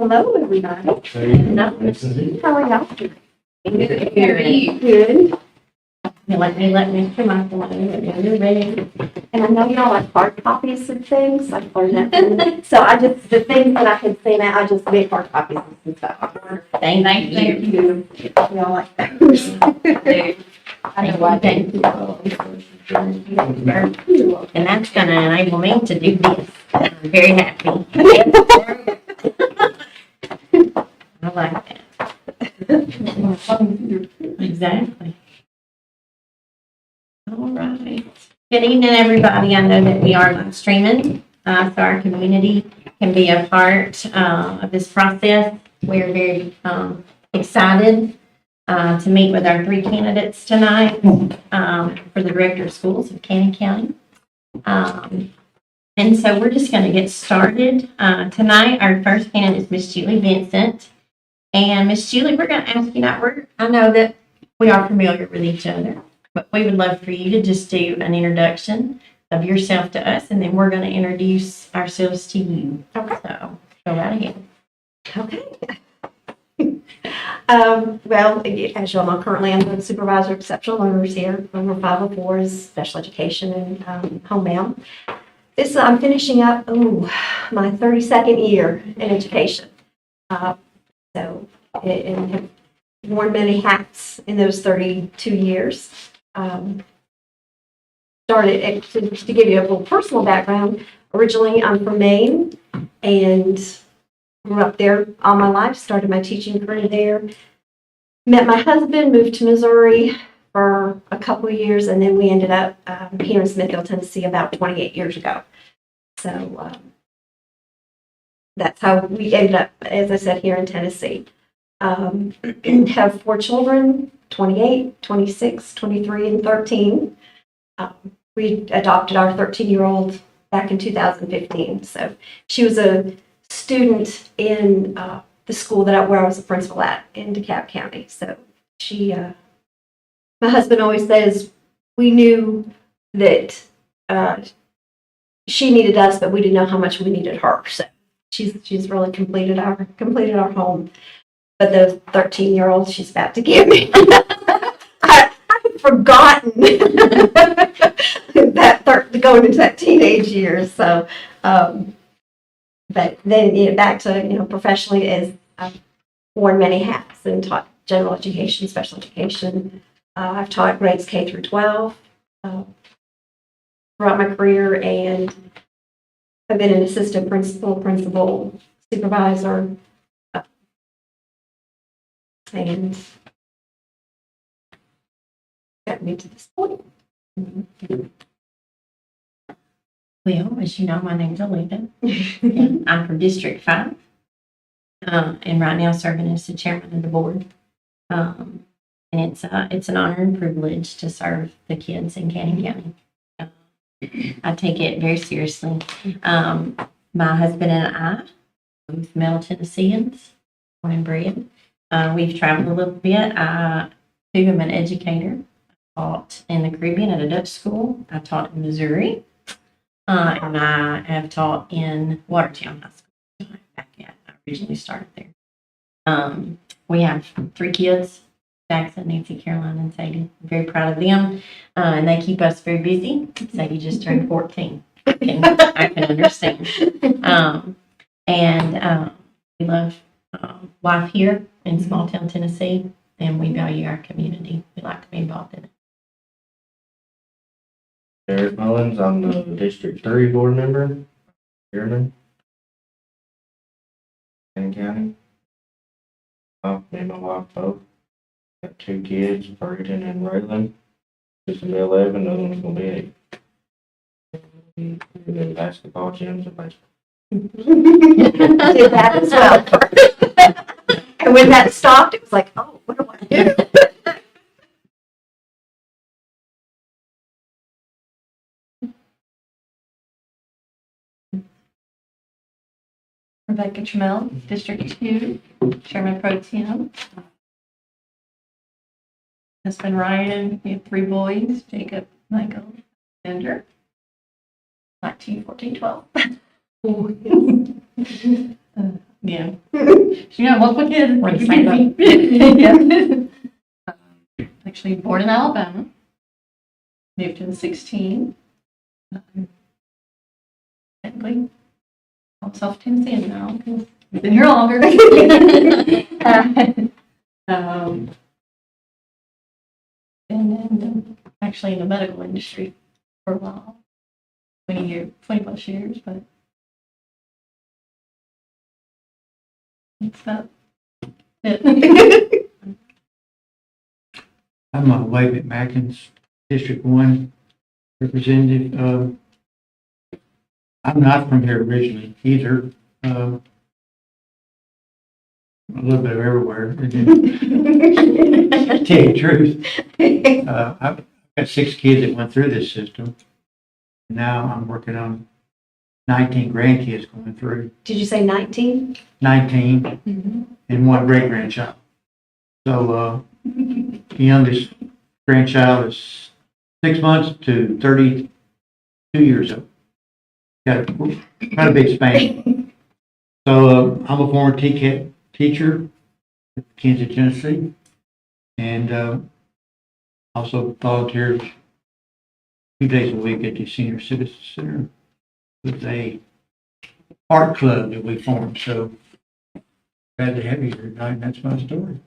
Hello, everybody. Nice to see you. How are y'all? Good. Good. Let me come on the line. And I know y'all like hard copies of things. I've learned that. So the things that I had seen out, I just make hard copies and stuff. Thank you. Y'all like those. I know why, thank you. And that's gonna enable me to do this. I'm very happy. I like that. Exactly. All right. Good evening, everybody. I know that we are live streaming, so our community can be a part of this process. We're very excited to meet with our 3 candidates tonight for the Director of Schools of Cannon County. And so we're just going to get started. Tonight, our first candidate is Miss Julie Vincent. And Miss Julie, we're going to ask you now, I know that we are familiar with each other, but we would love for you to just do an introduction of yourself to us, and then we're going to introduce ourselves to you. Okay. So go right ahead. Okay. Well, as you all know, currently I'm the supervisor of exceptional learners here. Over 504 is special education and homebound. I'm finishing up my 32nd year in education. And have worn many hats in those 32 years. Started to give you a little personal background. Originally, I'm from Maine and grew up there all my life. Started my teaching career there. Met my husband, moved to Missouri for a couple of years, and then we ended up here in Smithfield, Tennessee, about 28 years ago. So that's how we ended up, as I said, here in Tennessee. Have 4 children, 28, 26, 23, and 13. We adopted our 13-year-old back in 2015. So she was a student in the school where I was a principal at in DeKalb County. So my husband always says we knew that she needed us, but we didn't know how much we needed her. So she's really completed our home. But the 13-year-old she's about to give me, I've forgotten that going into that teenage years. So, but then back to professionally, as I've worn many hats and taught general education, special education. I've taught grades K through 12 throughout my career, and I've been an assistant principal, supervisor. And got me to this point. Well, as you know, my name's Olivia. And I'm from District 5. And right now serving as the chairman of the board. And it's an honor and privilege to serve the kids in Cannon County. I take it very seriously. My husband and I, both Middle Tennesseans, born and bred. We've traveled a little bit. I too am an educator. I taught in the Caribbean at a Dutch school. I taught in Missouri. And I have taught in Watertown High School. I originally started there. We have 3 kids, Jackson, Nancy, Caroline, and Sadie. I'm very proud of them. And they keep us very busy. Sadie just turned 14. I can understand. We love life here in small town Tennessee, and we value our community. We like to be involved in it. Eric Mullins, I'm the District 3 board member, chairman. Cannon County. Me and my wife both. Got 2 kids, Ferguson and Raylan. Just gonna be 11, another one's gonna be 8. And then basketball gyms and baseball. Did that as well. And when that stopped, it was like, oh, what do I do? Rebecca Trammell, District 2, Chairman Pro Tem. Husband Ryan, we have 3 boys, Jacob, Michael, Bender. 19, 14, 12. Yeah. She got multiple kids. We're the same Yeah. Actually born in Alabama. Moved in 16. Technically, I'm South Tennessee now because I've been here longer. um, and then actually in the medical industry for a while. 20 plus years, but it's about it. I'm Wade McMackins, District 1 representative. I'm not from here originally either. A little bit of everywhere. To tell you the truth, I've got 6 kids that went through this system. Now I'm working on 19 grandkids going through, Did you say 19? 19 and 1 great grandchild. So the youngest grandchild is 6 months to 32 years old. Got a big span. So I'm a former TCAT teacher at Kansas, Tennessee, and also volunteer 2 days a week at the Senior Citizen Center with a art club that we formed. So glad to have you here tonight, and that's my story.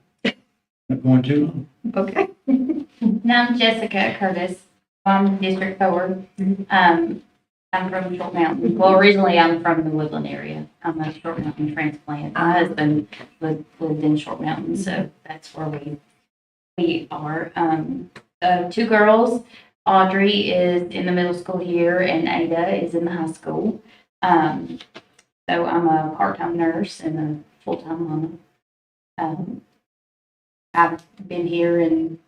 Not going too long. Okay. And I'm Jessica Curtis. I'm District 4. I'm from Short Mountain. Well, originally I'm from the Woodland area. I'm a Short Mountain transplant. My husband lived in Short Mountain, so that's where we are. 2 girls. Audrey is in the middle school here, and Ada is in the high school. So I'm a part-time nurse and a full-time mama. I've been here in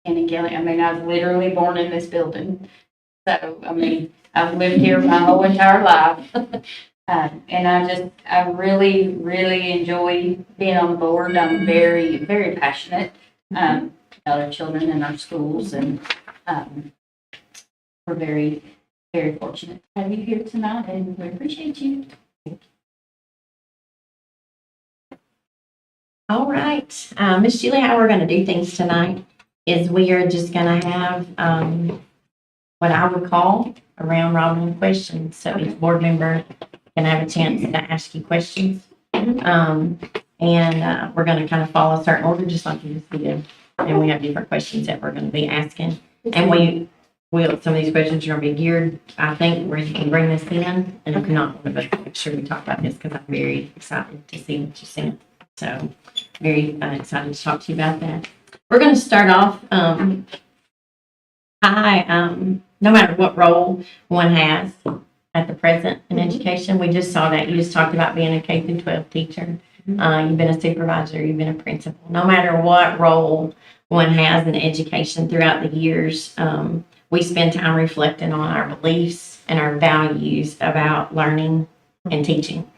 Kelly. I mean, I was literally born in this building. So, I mean, I've lived here my whole entire life. And I really, really enjoy being on the board. I'm very, very passionate about our children and our schools. And we're very, very fortunate to have you here tonight, and we appreciate you. All right, Miss Julie, how we're gonna do things tonight is we are just gonna have, what I would call a round robin questions. So each board member can have a chance to ask you questions. And we're gonna kind of follow a certain order, just like you just did. And we have different questions that we're gonna be asking. And some of these questions are gonna be geared, I think, where you can bring this in. And if not, one of us, make sure we talk about this because I'm very excited to see what you sent. So very excited to talk to you about that. We're going to start off, no matter what role one has at the present in education, we just saw that. You just talked about being a K through 12 teacher. You've been a supervisor, you've been a principal. No matter what role one has in education throughout the years, we spend time reflecting on our beliefs and our values about learning and teaching.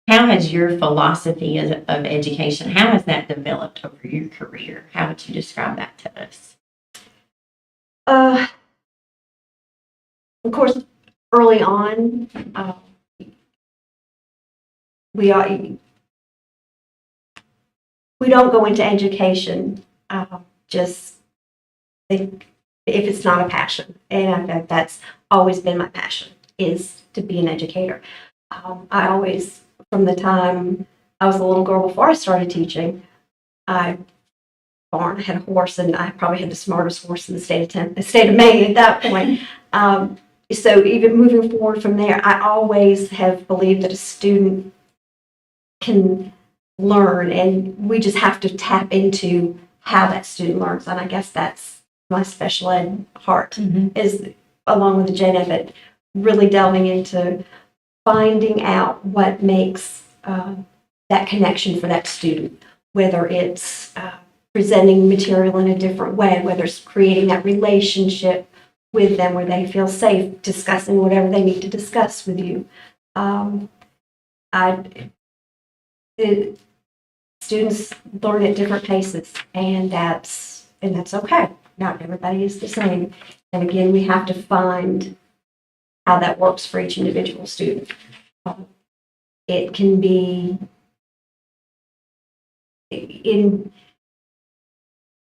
How has your philosophy of education, how has that developed over your career? How would you describe that to us? Of course, early on, we don't go into education just think if it's not a passion. And that's always been my passion, is to be an educator. I always, from the time I was a little girl before I started teaching, I had a horse, and I probably had the smartest horse in the state of Maine at that point. So even moving forward from there, I always have believed that a student can learn, and we just have to tap into how that student learns. And I guess that's my special ed heart, is along with the gen ed, but really delving into finding out what makes that connection for that student, whether it's presenting material in a different way, whether it's creating that relationship with them where they feel safe discussing whatever they need to discuss with you. Students learn at different paces, and that's okay. Not everybody is the same. And again, we have to find how that works for each individual student. It can be in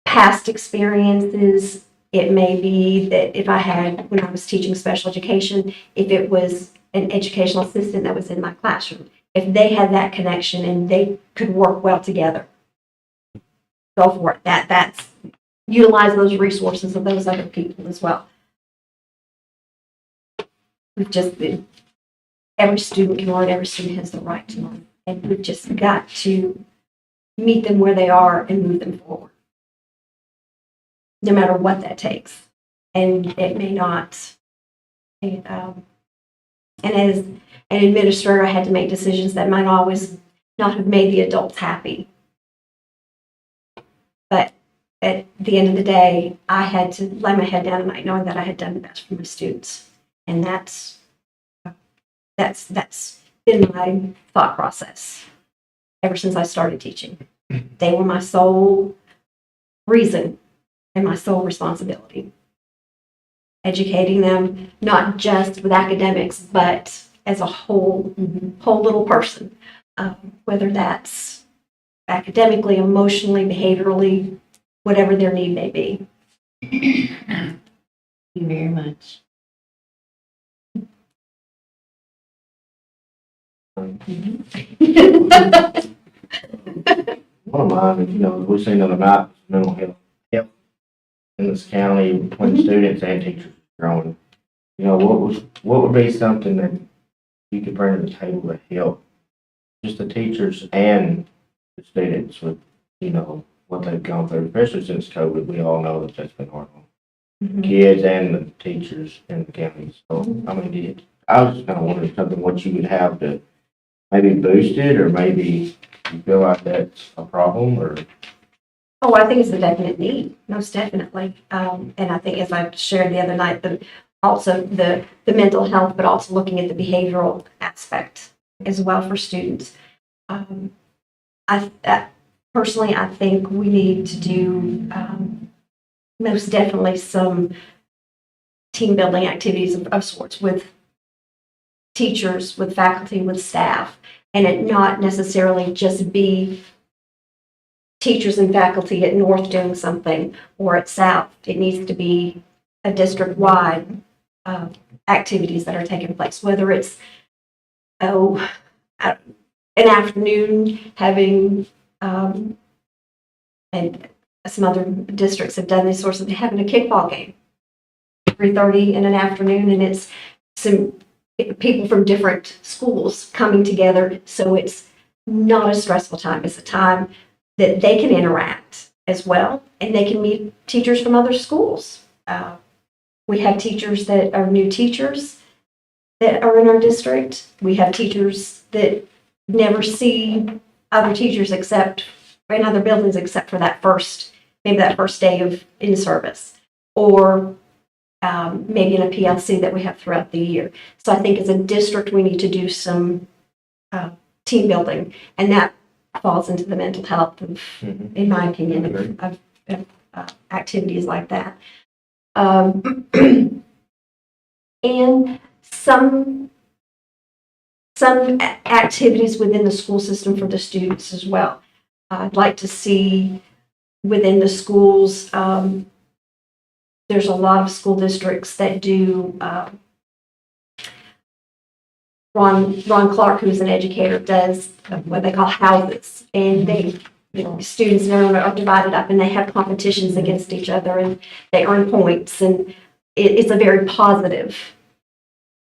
past experiences. It may be that if I had, when I was teaching special education, if it was an educational assistant that was in my classroom, if they had that connection and they could work well together, go for it. That's utilize those resources of those other people as well. We've just been, every student can learn, every student has the right to learn, and we've just got to meet them where they are and move them forward, no matter what that takes. And it may not, and as an administrator, I had to make decisions that might always not have made the adults happy. But at the end of the day, I had to lay my head down at night knowing that I had done the best for my students. And that's been my thought process ever since I started teaching. They were my sole reason and my sole responsibility. Educating them, not just with academics, but as a whole little person, whether that's academically, emotionally, behaviorally, whatever their need may be. Thank you very much. One of mine, we've seen an amount of mental health in this county between students and teachers growing. What would be something that you could bring to the table to help just the teachers and the students with, what they've gone through, especially since COVID? We all know that that's been hard on kids and the teachers in the county. So, I was just kind of wondering something, what you would have to maybe boost it, or maybe you feel like that's a problem, or? Oh, I think it's a definite need, most definitely. And I think, as I shared the other night, also the mental health, but also looking at the behavioral aspect as well for students. Personally, I think we need to do most definitely some team building activities of sorts with teachers, with faculty, with staff, and it not necessarily just be teachers and faculty at North doing something or at South. It needs to be a district-wide activities that are taking place, whether it's an afternoon having, and some other districts have done these sorts of, having a kickball game, 3:30 in an afternoon, and it's some people from different schools coming together, so it's not a stressful time. It's a time that they can interact as well, and they can meet teachers from other schools. We have teachers that are new teachers that are in our district. We have teachers that never see other teachers except in other buildings, except for maybe that first day of in service, or maybe in a PLC that we have throughout the year. So I think as a district, we need to do some team building, and that falls into the mental health of, in my opinion, of activities like that. And some activities within the school system for the students as well. I'd like to see within the schools, there's a lot of school districts that do, Ron Clark, who's an educator, does what they call houses, and they, students and everyone are divided up, and they have competitions against each other, and they earn points, and it's a very positive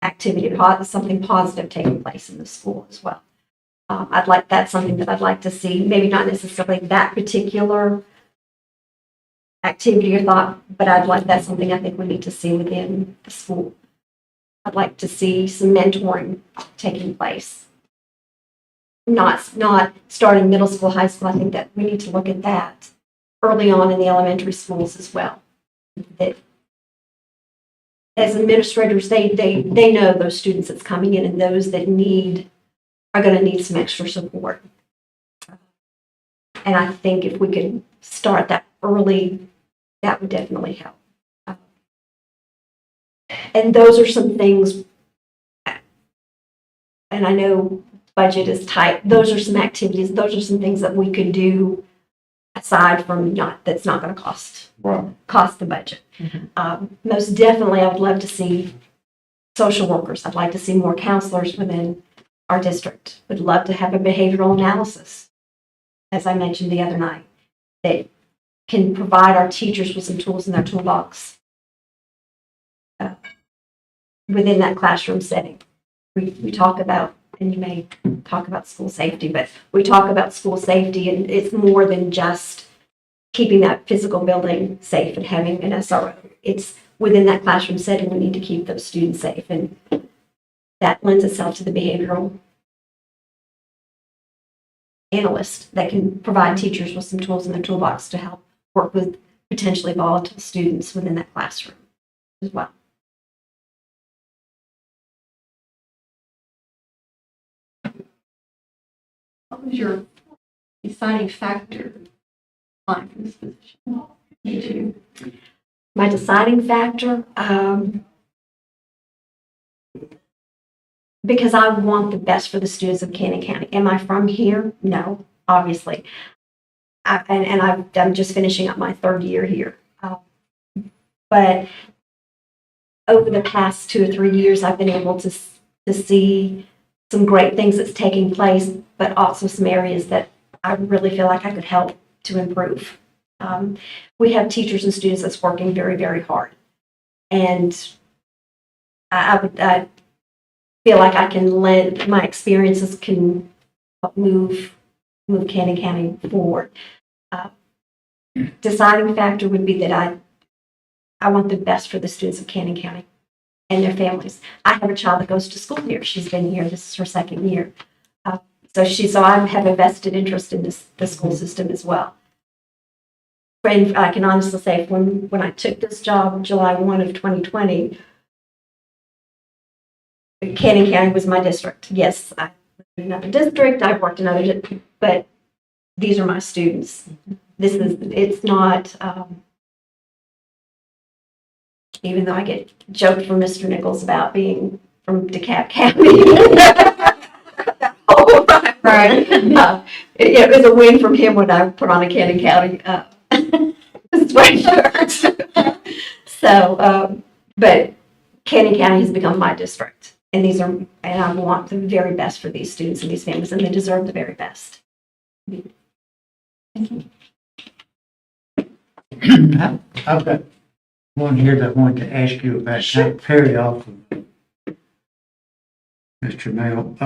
activity, something positive taking place in the school as well. That's something that I'd like to see, maybe not necessarily that particular activity or thought, but that's something I think we need to see within the school. I'd like to see some mentoring taking place. Not starting middle school, high school. I think that we need to look at that early on in the elementary schools as well. That as administrators, they know those students that's coming in and those that are going to need some extra support. And I think if we could start that early, that would definitely help. And those are some things, and I know budget is tight, those are some activities, those are some things that we could do aside from that's not gonna cost the budget. Most definitely, I would love to see social workers. I'd like to see more counselors within our district. Would love to have a behavioral analysis, as I mentioned the other night, that can provide our teachers with some tools in their toolbox within that classroom setting. We talk about, and you may talk about school safety, but we talk about school safety, and it's more than just keeping that physical building safe and having an SRO. It's within that classroom setting, we need to keep those students safe, and that lends itself to the behavioral analyst that can provide teachers with some tools in their toolbox to help work with potentially volatile students within that classroom as well. What was your deciding factor applying for this position? You two. My deciding factor, because I want the best for the students of Cannon County. Am I from here? No, obviously. I'm just finishing up my 3rd year here. But over the past 2 or 3 years, I've been able to see some great things that's taking place, but also some areas that I really feel like I could help to improve. We have teachers and students that's working very, very hard. And I feel like I can let my experiences can help move Cannon County forward. Deciding factor would be that I want the best for the students of Cannon County and their families. I have a child that goes to school here. She's been here. This is her 2nd year. So I have a vested interest in the school system as well. And I can honestly say when I took this job, July 1 of 2020, Cannon County was my district. Yes, I lived in another district, I've worked in other, but these are my students. It's not, even though I get joked from Mr. Nichols about being from DeKalb County. Right. It was a win from him when I put on a Cannon County sweatshirt. So, but Cannon County has become my district, and I want the very best for these students and these families, and they deserve the very best. I've got one here that I wanted to ask you about, kind of parry off of Mr. Mail.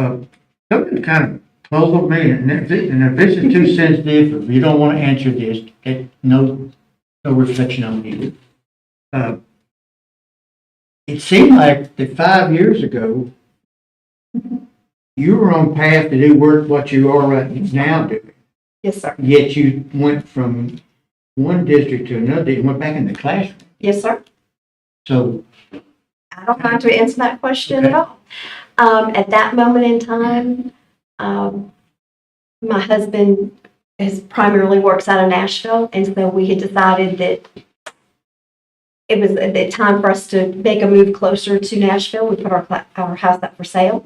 Something kind of puzzled me, and if this is too sensitive, if you don't want to answer this, no reflection on you. It seemed like that 5 years ago, you were on path to do what you are right now doing. Yes, sir. Yet you went from one district to another, you went back in the classroom. Yes, sir. So, I don't mind to answer that question at all. At that moment in time, my husband primarily works out of Nashville, and so we had decided that it was the time for us to make a move closer to Nashville. We put our house up for sale.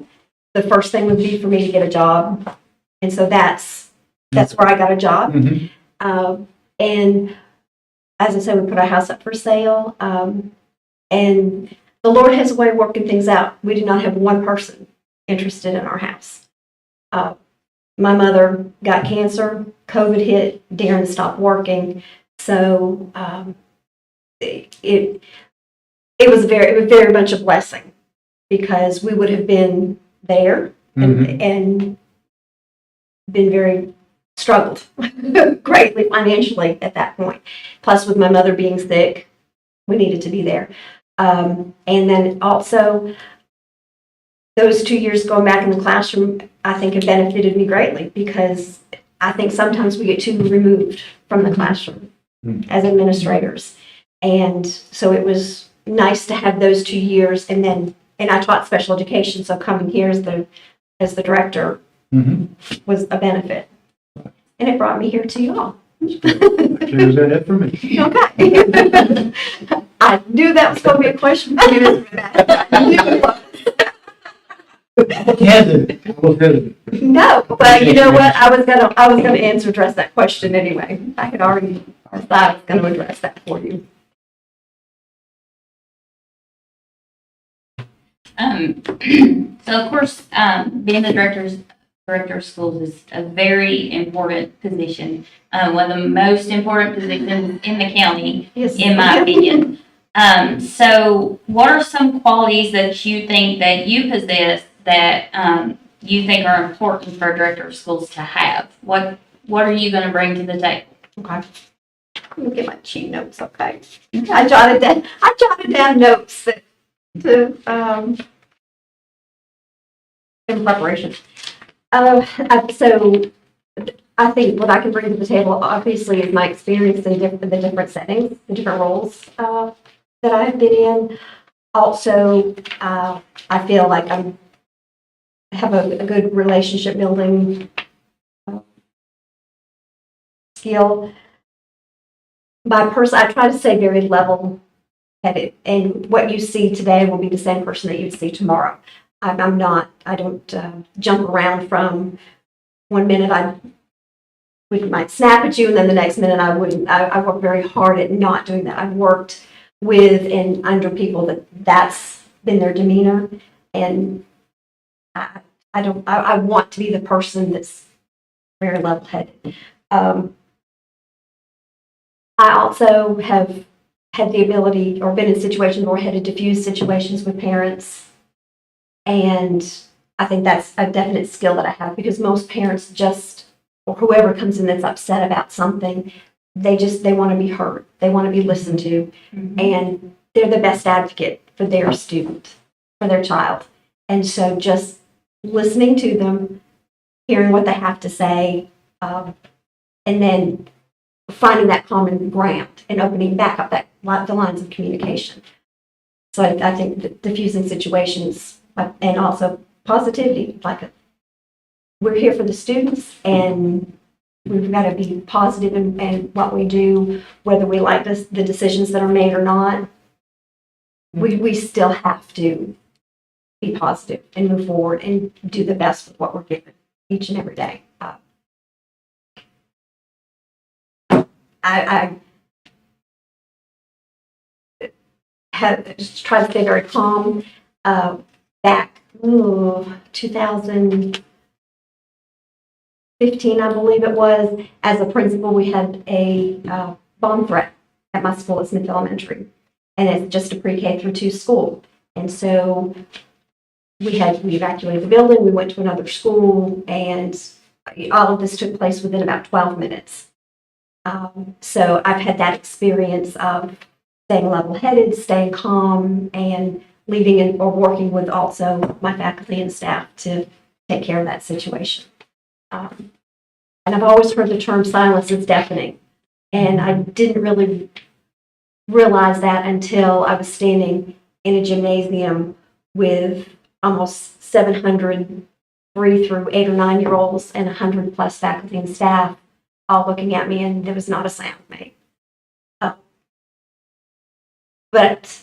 The first thing would be for me to get a job, and so that's where I got a job. mm-hmm. And as I said, we put our house up for sale, and the Lord has a way of working things out. We did not have one person interested in our house. My mother got cancer, COVID hit, Darren stopped working, so it was very much a blessing, because we would have been there and been very struggled greatly financially at that point. Plus, with my mother being sick, we needed to be there. And then also, those 2 years going back in the classroom, I think have benefited me greatly, because I think sometimes we get too removed from the classroom as administrators. And so it was nice to have those 2 years, and I taught special education, so coming here as the director was a benefit. And it brought me here to you all. Clears that up for me. Okay. I knew that was going to be a question. I knew it was. I was hesitant. No, but you know what? I was gonna address that question anyway. I had already decided I was gonna address that for you. So of course, being the director of schools is a very important position, one of the most important positions in the county, Yes. in my opinion. So what are some qualities that you think that you possess that, you think are important for a director of schools to have? What are you gonna bring to the table? Okay. Let me get my cheat notes, okay? I jotted down notes that, in preparation. So I think what I can bring to the table, obviously, is my experience in the different settings, the different roles, that I have been in. Also, I feel like I have a good relationship building skill. I try to stay very level headed, and what you see today will be the same person that you'd see tomorrow. I don't jump around from one minute might snap at you, and then the next minute I wouldn't. I work very hard at not doing that. I've worked with and under people that's been their demeanor, and I want to be the person that's very level headed. I also have had the ability or been in situations where I had to diffuse situations with parents. And I think that's a definite skill that I have, because most parents or whoever comes in that's upset about something, they want to be heard. They want to be listened to. And they're the best advocate for their student, for their child. And so just listening to them, hearing what they have to say, and then finding that common ground and opening back up the lines of communication. So I think that diffusing situations, and also positivity, we're here for the students, and we've got to be positive in what we do, whether we like the decisions that are made or not. We still have to be positive and move forward and do the best with what we're given each and every day. I have just tried to stay very calm. Back 2015, I believe it was, as a principal, we had a bomb threat at my school at Smith Elementary, and it's just a pre-K through 2 school. And so we evacuated the building, we went to another school, and all of this took place within about 12 minutes. So I've had that experience of staying level-headed, staying calm, and leading or working with also my faculty and staff to take care of that situation. And I've always heard the term silence is deafening, and I didn't really realize that until I was standing in a gymnasium with almost 700 3 through 8 or 9-year-olds and 100 plus faculty and staff all looking at me, and there was not a sound made. But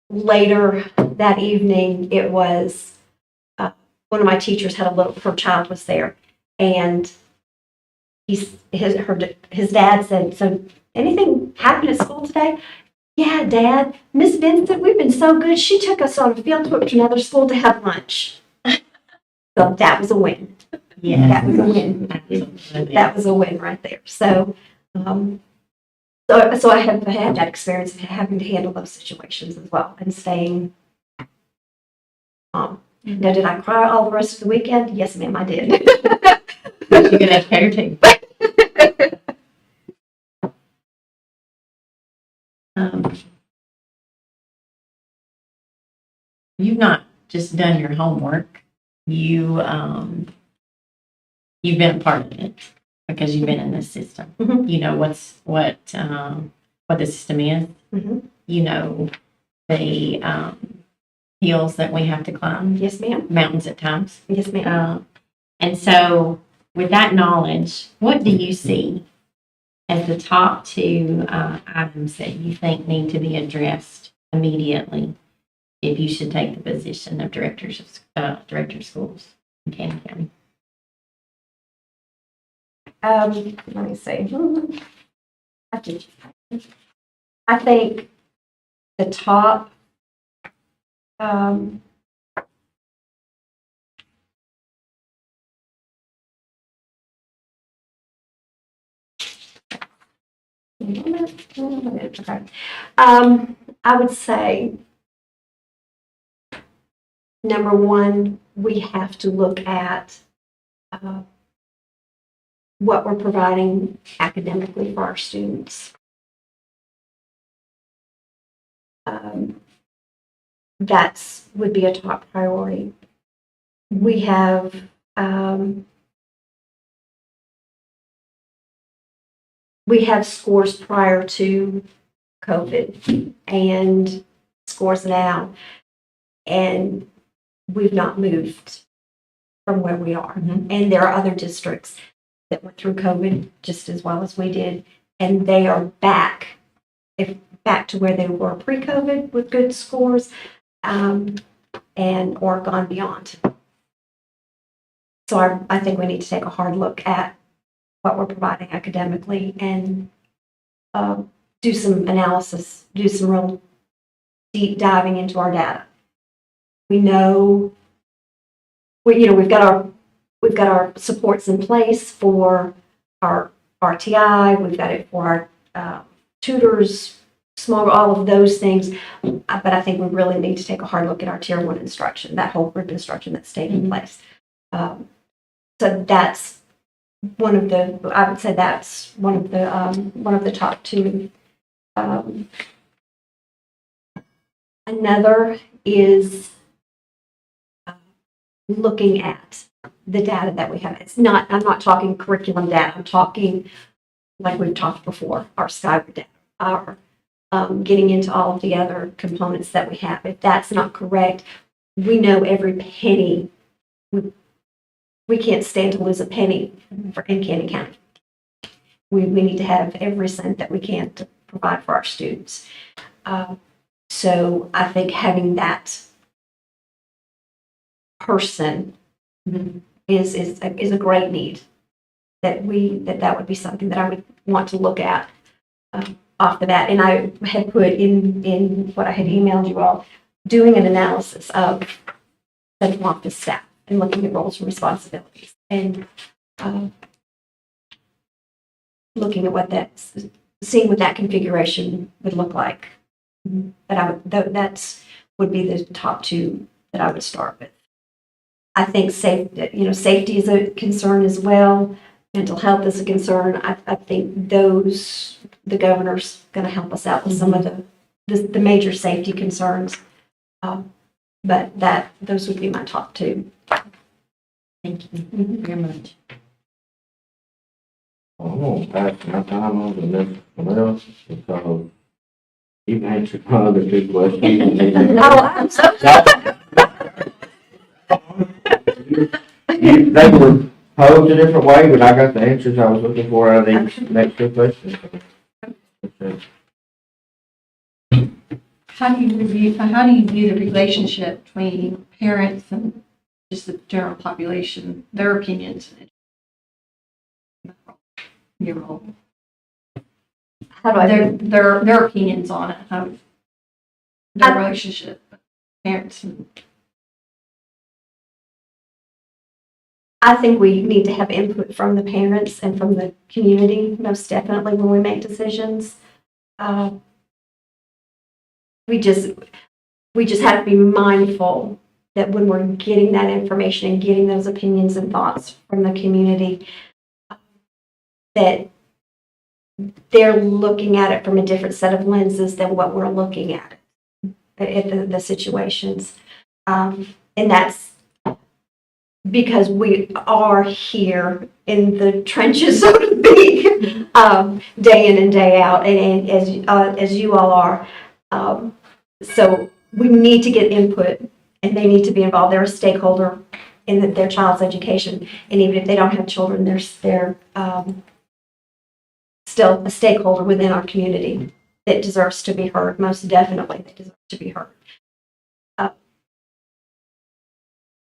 later that evening, it was one of my teachers her child was there, and his dad said, "So anything happened at school today?" "Yeah, Dad, Miss Vincent, we've been so good. She took us on a field trip to another school to have lunch." So that was a win. Yeah. That was a win. Absolutely. That was a win right there. So, so I have had that experience of having to handle those situations as well and staying calm. Now, did I cry all the rest of the weekend? Yes, ma'am, I did. But you're good educator too. You've not just done your homework. You've been a part of it because you've been in this system. Mhm. You know what the system is. Mhm. You know the hills that we have to climb, Yes, ma'am. mountains at times. Yes, ma'am. And so, with that knowledge, what do you see as the top 2 items that you think need to be addressed immediately if you should take the position of director of schools in Cannon County. Let me see. I think the top, okay. I would say, number one, we have to look at what we're providing academically for our students. That's would be a top priority. We have scores prior to COVID and scores now, and we've not moved from where we are. And there are other districts that went through COVID just as well as we did, and they are back to where they were pre-COVID with good scores, and or gone beyond. So I think we need to take a hard look at what we're providing academically and do some analysis, do some real deep diving into our data. We know, we've got our supports in place for our RTI, we've got it for our tutors, all of those things, but I think we really need to take a hard look at our Tier 1 instruction, that whole group instruction that's taking place. So that's one of the, I would say that's one of the top two. Another is looking at the data that we have. I'm not talking curriculum data, I'm talking, like we've talked before, our Skyward data, our getting into all of the other components that we have. If that's not correct, we know every penny. We can't stand to lose a penny in Cannon County. We need to have every cent that we can to provide for our students. So I think having that person is a great need. That would be something that I would want to look at off the bat. And I had put in what I had emailed you all, doing an analysis of central office staff and looking at roles and responsibilities and looking at seeing what that configuration would look like. But that would be the top two that I would start with. I think safety is a concern as well. Mental health is a concern. I think the governor's going to help us out with some of the major safety concerns. But those would be my top two. Thank you very much. I'm gonna pass my time on to Mr. else because you've answered my other two questions. I'm so They were posed a different way, but I got the answers I was looking for out of these next two questions. How do you view the relationship between parents and just the general population, their opinions? Your role, How do I their opinions on it, how their relationship, parents and. I think we need to have input from the parents and from the community, most definitely, when we make decisions. We just have to be mindful that when we're getting that information and getting those opinions and thoughts from the community, that they're looking at it from a different set of lenses than what we're looking at the situations. And that's because we are here in the trenches, so to speak, day in and day out, and as you all are. So we need to get input, and they need to be involved. They're a stakeholder in their child's education, and even if they don't have children, they're still a stakeholder within our community that deserves to be heard. Most definitely, they deserve to be heard.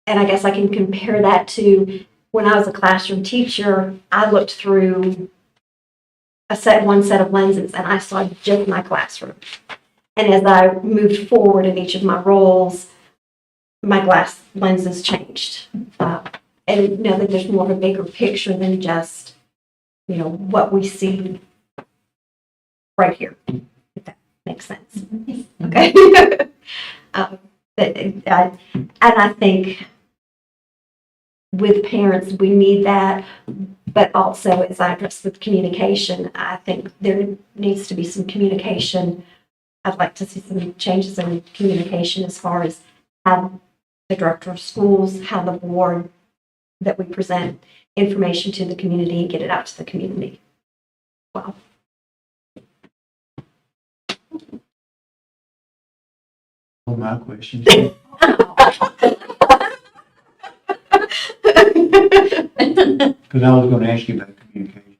and I guess I can compare that to when I was a classroom teacher, I looked through one set of lenses and I saw just my classroom. And as I moved forward in each of my roles, my glass lenses changed. And know that there's more of a bigger picture than just, what we see right here, if that makes sense. Okay. And I think with parents, we need that, but also as I addressed with communication, I think there needs to be some communication. I'd like to see some changes in communication as far as how the director of schools, how the board, that we present information to the community and get it out to the community. Wow. All my questions. Because I was going to ask you about communication.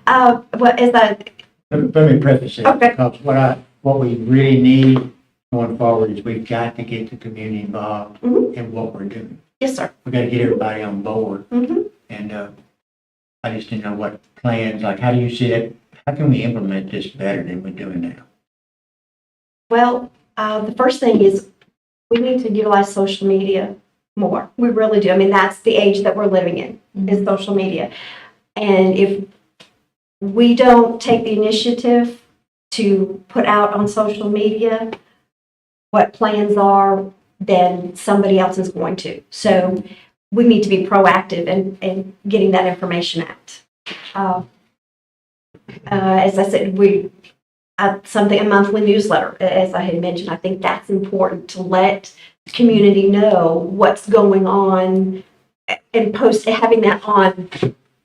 Well, as I, Let me preface it, Okay. because what we really need going forward is we've got to get the community involved Mhm. in what we're doing. yes, sir. We've got to get everybody on board. Mhm. And I just didn't know what plans, like, how do you see it? How can we implement this better than we're doing now? Well, the first thing is we need to utilize social media more. We really do. I mean, that's the age that we're living in, is social media. And if we don't take the initiative to put out on social media what plans are, then somebody else is going to. So we need to be proactive in getting that information out. As I said, a monthly newsletter, as I had mentioned. I think that's important to let the community know what's going on and having that on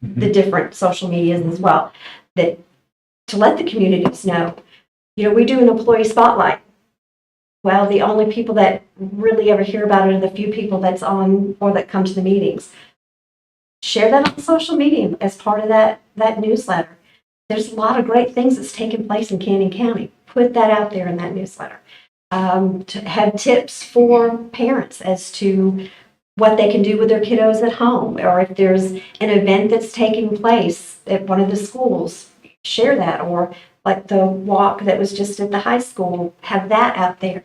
the different social medias as well, that to let the communities know. We do an employee spotlight. Well, the only people that really ever hear about it are the few people that's on or that come to the meetings. Share that on social media as part of that newsletter. There's a lot of great things that's taking place in Canyon County. Put that out there in that newsletter. To have tips for parents as to what they can do with their kiddos at home, or if there's an event that's taking place at one of the schools, share that. Or like the walk that was just at the high school, have that out there.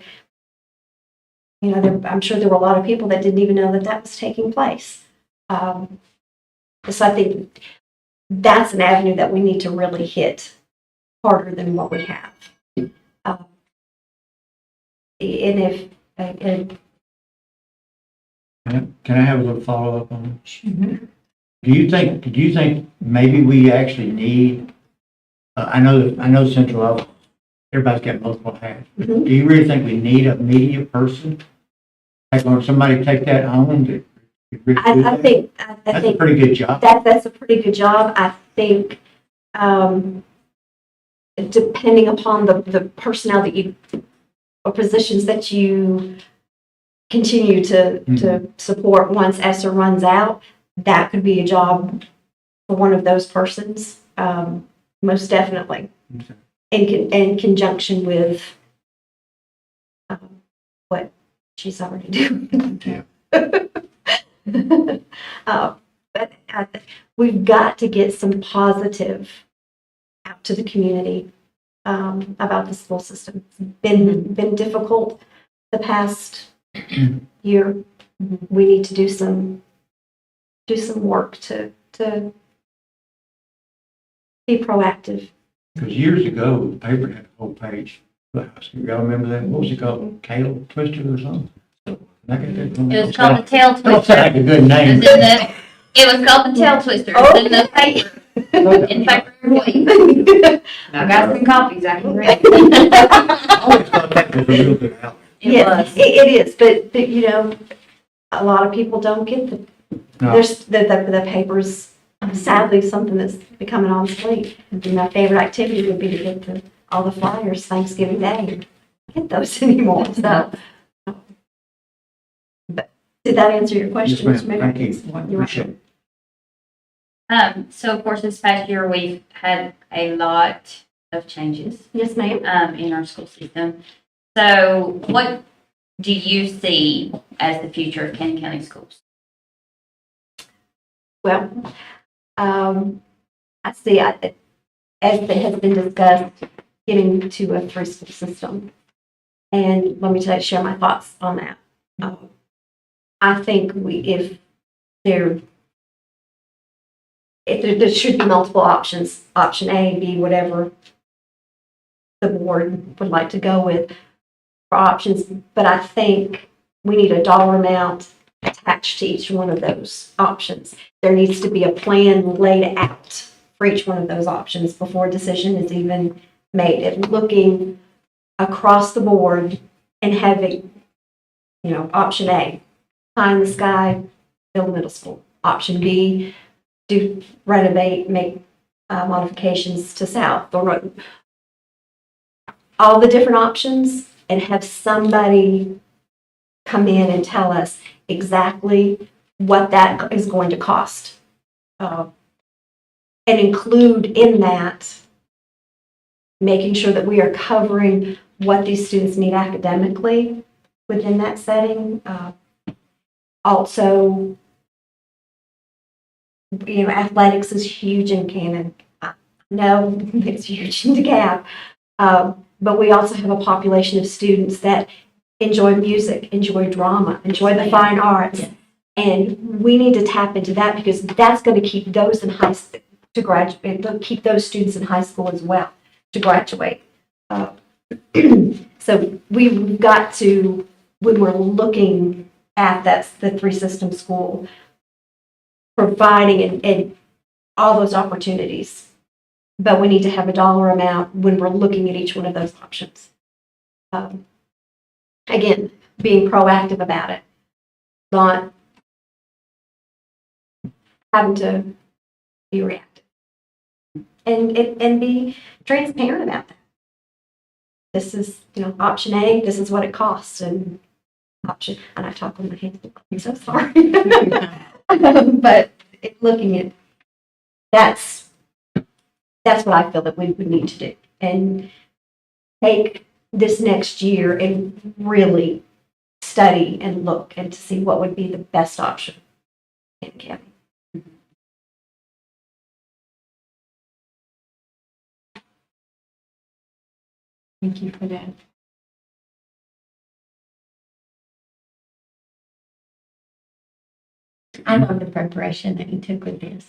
I'm sure there were a lot of people that didn't even know that was taking place. So I think that's an avenue that we need to really hit harder than what we have. And Can I have a little follow-up on it? Do you think maybe we actually need, I know central office, everybody's got multiple hats. Mhm. Do you really think we need a media person? Like, when somebody take that on to really do I that? think That's a pretty good job. that's a pretty good job. I think depending upon the personnel that you or positions that you continue to support once ESSER runs out, that could be a job for one of those persons, most definitely, Okay. in conjunction with what she's already doing. Yeah. But we've got to get some positive out to the community about the school system. It's been difficult the past year. We need to do some work to be proactive. Because years ago, the paper had a whole page. Y'all remember that? What was it called? Kale Twister or something? I get that wrong. It was called the Tail Don't sound Twister. like a good It name. was in the, it was called the Tail Twister. It was in the paper. In fact, I got some copies I can read. I always thought that was a real good outlet. It Yes, was. it is, but a lot of people don't get No. there's the papers, sadly, something that's becoming obsolete. And my favorite activity would be to get all the flyers Thanksgiving Day. Get those anymore, so. But did that answer your Yes, question? ma'am. Mr. Mayor? Thank you. You're Appreciate it. So of course, this past year, we've had a lot of changes, Yes, ma'am. in our school system. So what do you see as the future of Cannon County schools? Well, I see, as it has been discussed, getting to a three-school system. And let me share my thoughts on that. I think there should be multiple options, option A, B, whatever the board would like to go with for options, but I think we need a dollar amount attached to each one of those options. There needs to be a plan laid out for each one of those options before a decision is even made. And looking across the board and having, option A, pie in the sky, build middle school. Option B, do renovate, make modifications to south, or all the different options, and have somebody come in and tell us exactly what that is going to cost. And include in that making sure that we are covering what these students need academically within that setting. Also, athletics is huge in Cannon. No, it's huge in DeKalb. But we also have a population of students that enjoy music, enjoy drama, enjoy the fine arts. Yeah. And we need to tap into that because that's going to keep those in high school to graduate, keep those students in high school as well to graduate. So we've got to, when we're looking at the three-system school, providing and all those opportunities. But we need to have a dollar amount when we're looking at each one of those options. Again, being proactive about it, not having to be reactive, and be transparent about that. This is, option A. This is what it costs, and I talk on my hands. I'm so sorry, but looking at that's what I feel that we would need to do, and take this next year and really study and look and to see what would be the best option in county. Thank you for that. I love the preparation that you took with this.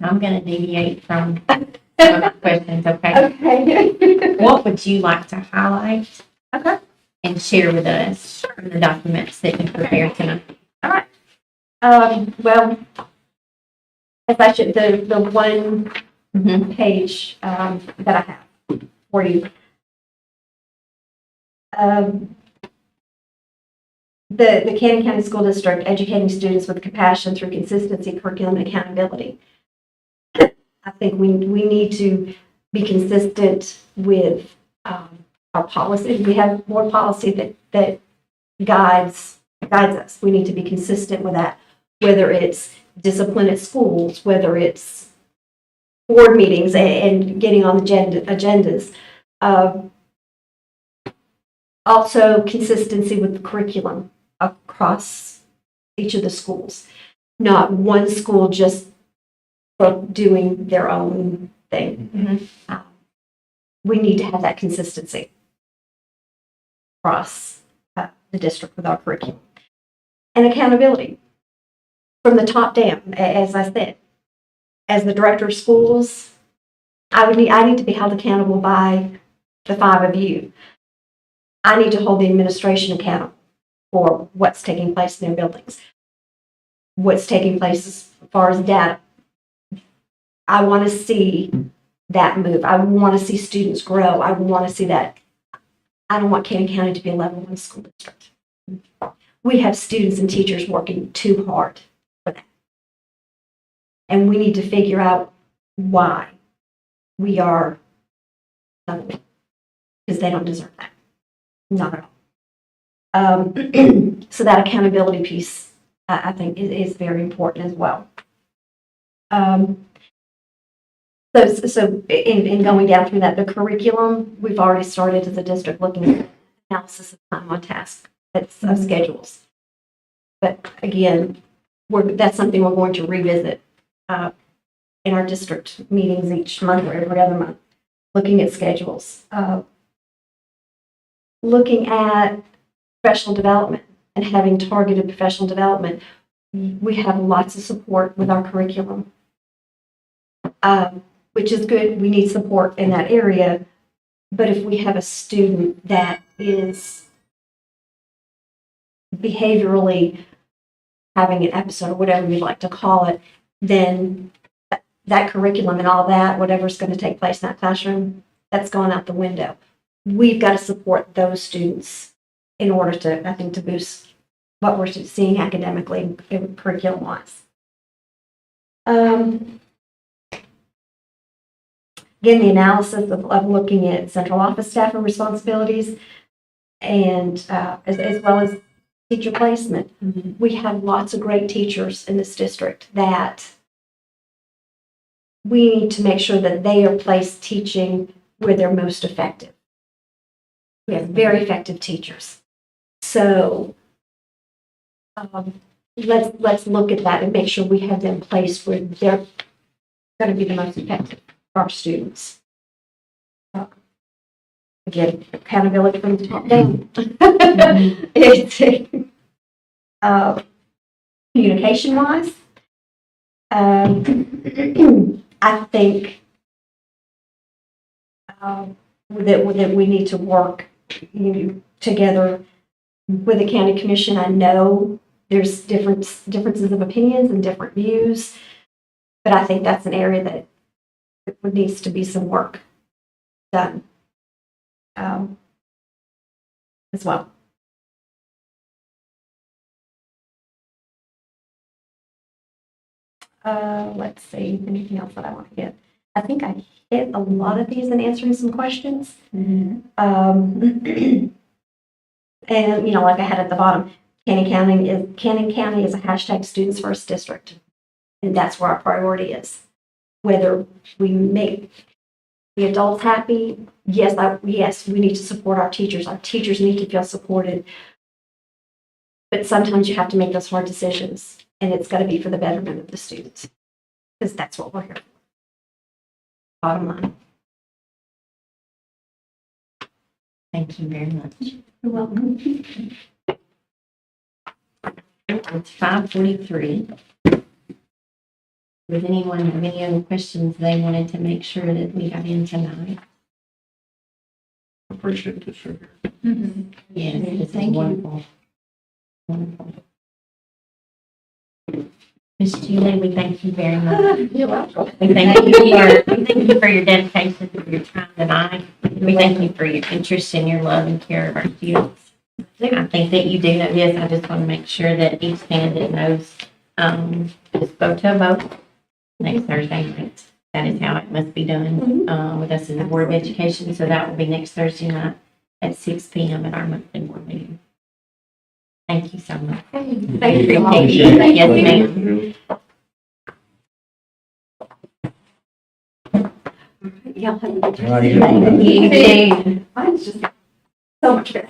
I'm going to deviate from some of my questions, okay? Okay. What would you like to highlight? Okay. And share with us from the documents that you prepared tonight? Well, as I should, the one Mm-hmm. page that I have for you. The Cannon County School District educating students with compassion through consistency, curriculum, and accountability. I think we need to be consistent with our policy. We have more policy that guides us. We need to be consistent with that, whether it's discipline at schools, whether it's board meetings and getting on the agendas. Also, consistency with the curriculum across each of the schools. Not one school just doing their own thing. We need to have that consistency across the district with our curriculum. And accountability from the top down, as I said. As the director of schools, I need to be held accountable by the five of you. I need to hold the administration accountable for what's taking place in their buildings, what's taking place as far as data. I want to see that move. I want to see students grow. I want to see that. I don't want Cannon County to be a level 1 school district. We have students and teachers working too hard for that. And we need to figure out why we are, because they don't deserve that. Not at all. So that accountability piece, I think, is very important as well. So in going down through that, the curriculum, we've already started as a district looking at analysis of time on task. That's of schedules. But again, that's something we're going to revisit in our district meetings each month or every other month, looking at schedules. Looking at professional development and having targeted professional development. We have lots of support with our curriculum, which is good. We need support in that area. But if we have a student that is behaviorally having an episode or whatever we'd like to call it, then that curriculum and all that, whatever's going to take place in that classroom, that's going out the window. We've got to support those students in order to, I think, to boost what we're seeing academically and curriculum-wise. Again, the analysis of looking at central office staff and responsibilities and as well as teacher placement. We have lots of great teachers in this district that we need to make sure that they are placed teaching where they're most effective. We have very effective teachers. So let's look at that and make sure we have them placed where they're going to be the most effective for our students. Again, accountability from the top down. Communication-wise, I think that we need to work together with the county commission. I know there's differences of opinions and different views, but I think that's an area that needs to be some work done as well. Let's see, anything else that I want to hit? I think I hit a lot of these in answering some questions. And, like I had at the bottom, Cannon County is a hashtag students first district. And that's where our priority is. Whether we make the adults happy, yes, we need to support our teachers. Our teachers need to feel supported. But sometimes you have to make those hard decisions, and it's got to be for the betterment of the students, because that's what we're here for. Bottom line. Thank you very much. You're welcome. It's 5:43. Does anyone have any other questions they wanted to make sure that we got in tonight? Appreciate this, sir. Yes, this is Thank you. wonderful. Wonderful. Ms. Julie, we thank you very much. You're welcome. We thank you for your dedication, for your time tonight. We thank you for your interest and your love and care of our students. I think that you do know this. I just want to make sure that each candidate knows, just go to a vote next Thursday night. That is how it must be done, with us as the Board of Education. So that will be next Thursday night at 6 p.m. at our monthly board meeting. Thank you so much. Thank you. Appreciate it. Yes, ma'am. Yeah. Thank you. too. Mine's just so much better.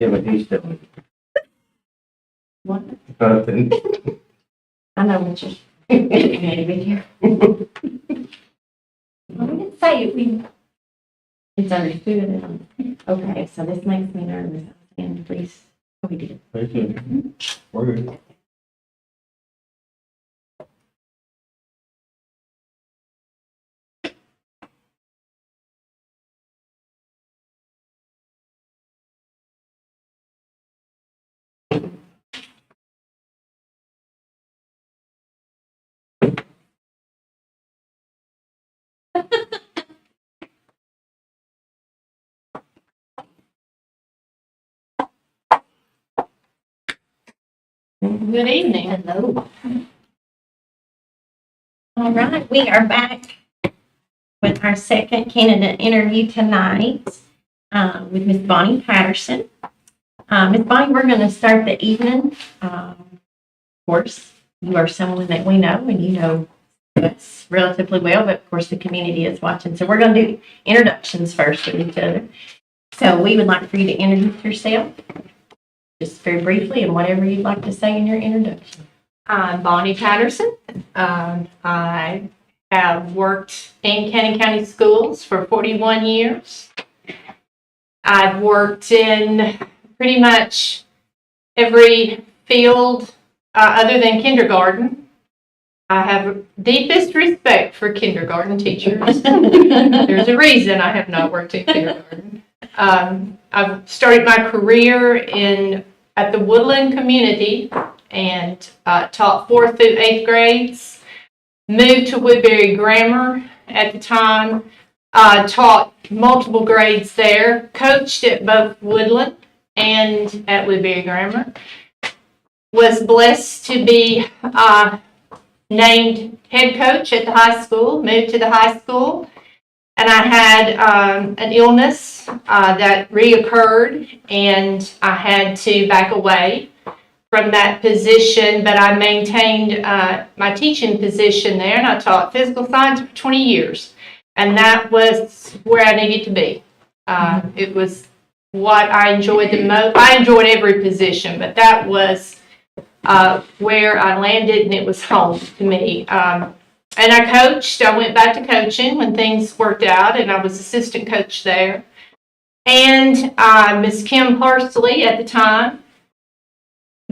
Yeah, but he's still. What? Nothing. I know what you're. Maybe here. Well, we didn't say it, it's understood. Okay, so this makes me nervous. And please, oh, we did. We're good. We're good. Good evening. Hello. All right, we are back with our second candidate interview tonight with Miss Bonnie Patterson. Miss Bonnie, we're going to start the evening. Of course, you are someone that we know, and you know us relatively well, but of course the community is watching. So we're going to do introductions first with each other. So we would like for you to introduce yourself, just very briefly, and whatever you'd like to say in your introduction. I'm Bonnie Patterson. I have worked in Cannon County Schools for 41 years. I've worked in pretty much every field other than kindergarten. I have deepest respect for kindergarten teachers. There's a reason I have not worked in kindergarten. I've started my career at the Woodland community and taught 4th through 8th grades. Moved to Woodbury Grammar at the time. Taught multiple grades there. Coached at both Woodland and at Woodbury Grammar. Was blessed to be named head coach at the high school. Moved to the high school. And I had an illness that reoccurred, and I had to back away from that position, but I maintained my teaching position there, and I taught physical science for 20 years. And that was where I needed to be. It was what I enjoyed the most. I enjoyed every position, but that was where I landed, and it was home to me. And I coached. I went back to coaching when things worked out, and I was assistant coach there. And Miss Kim Parsley at the time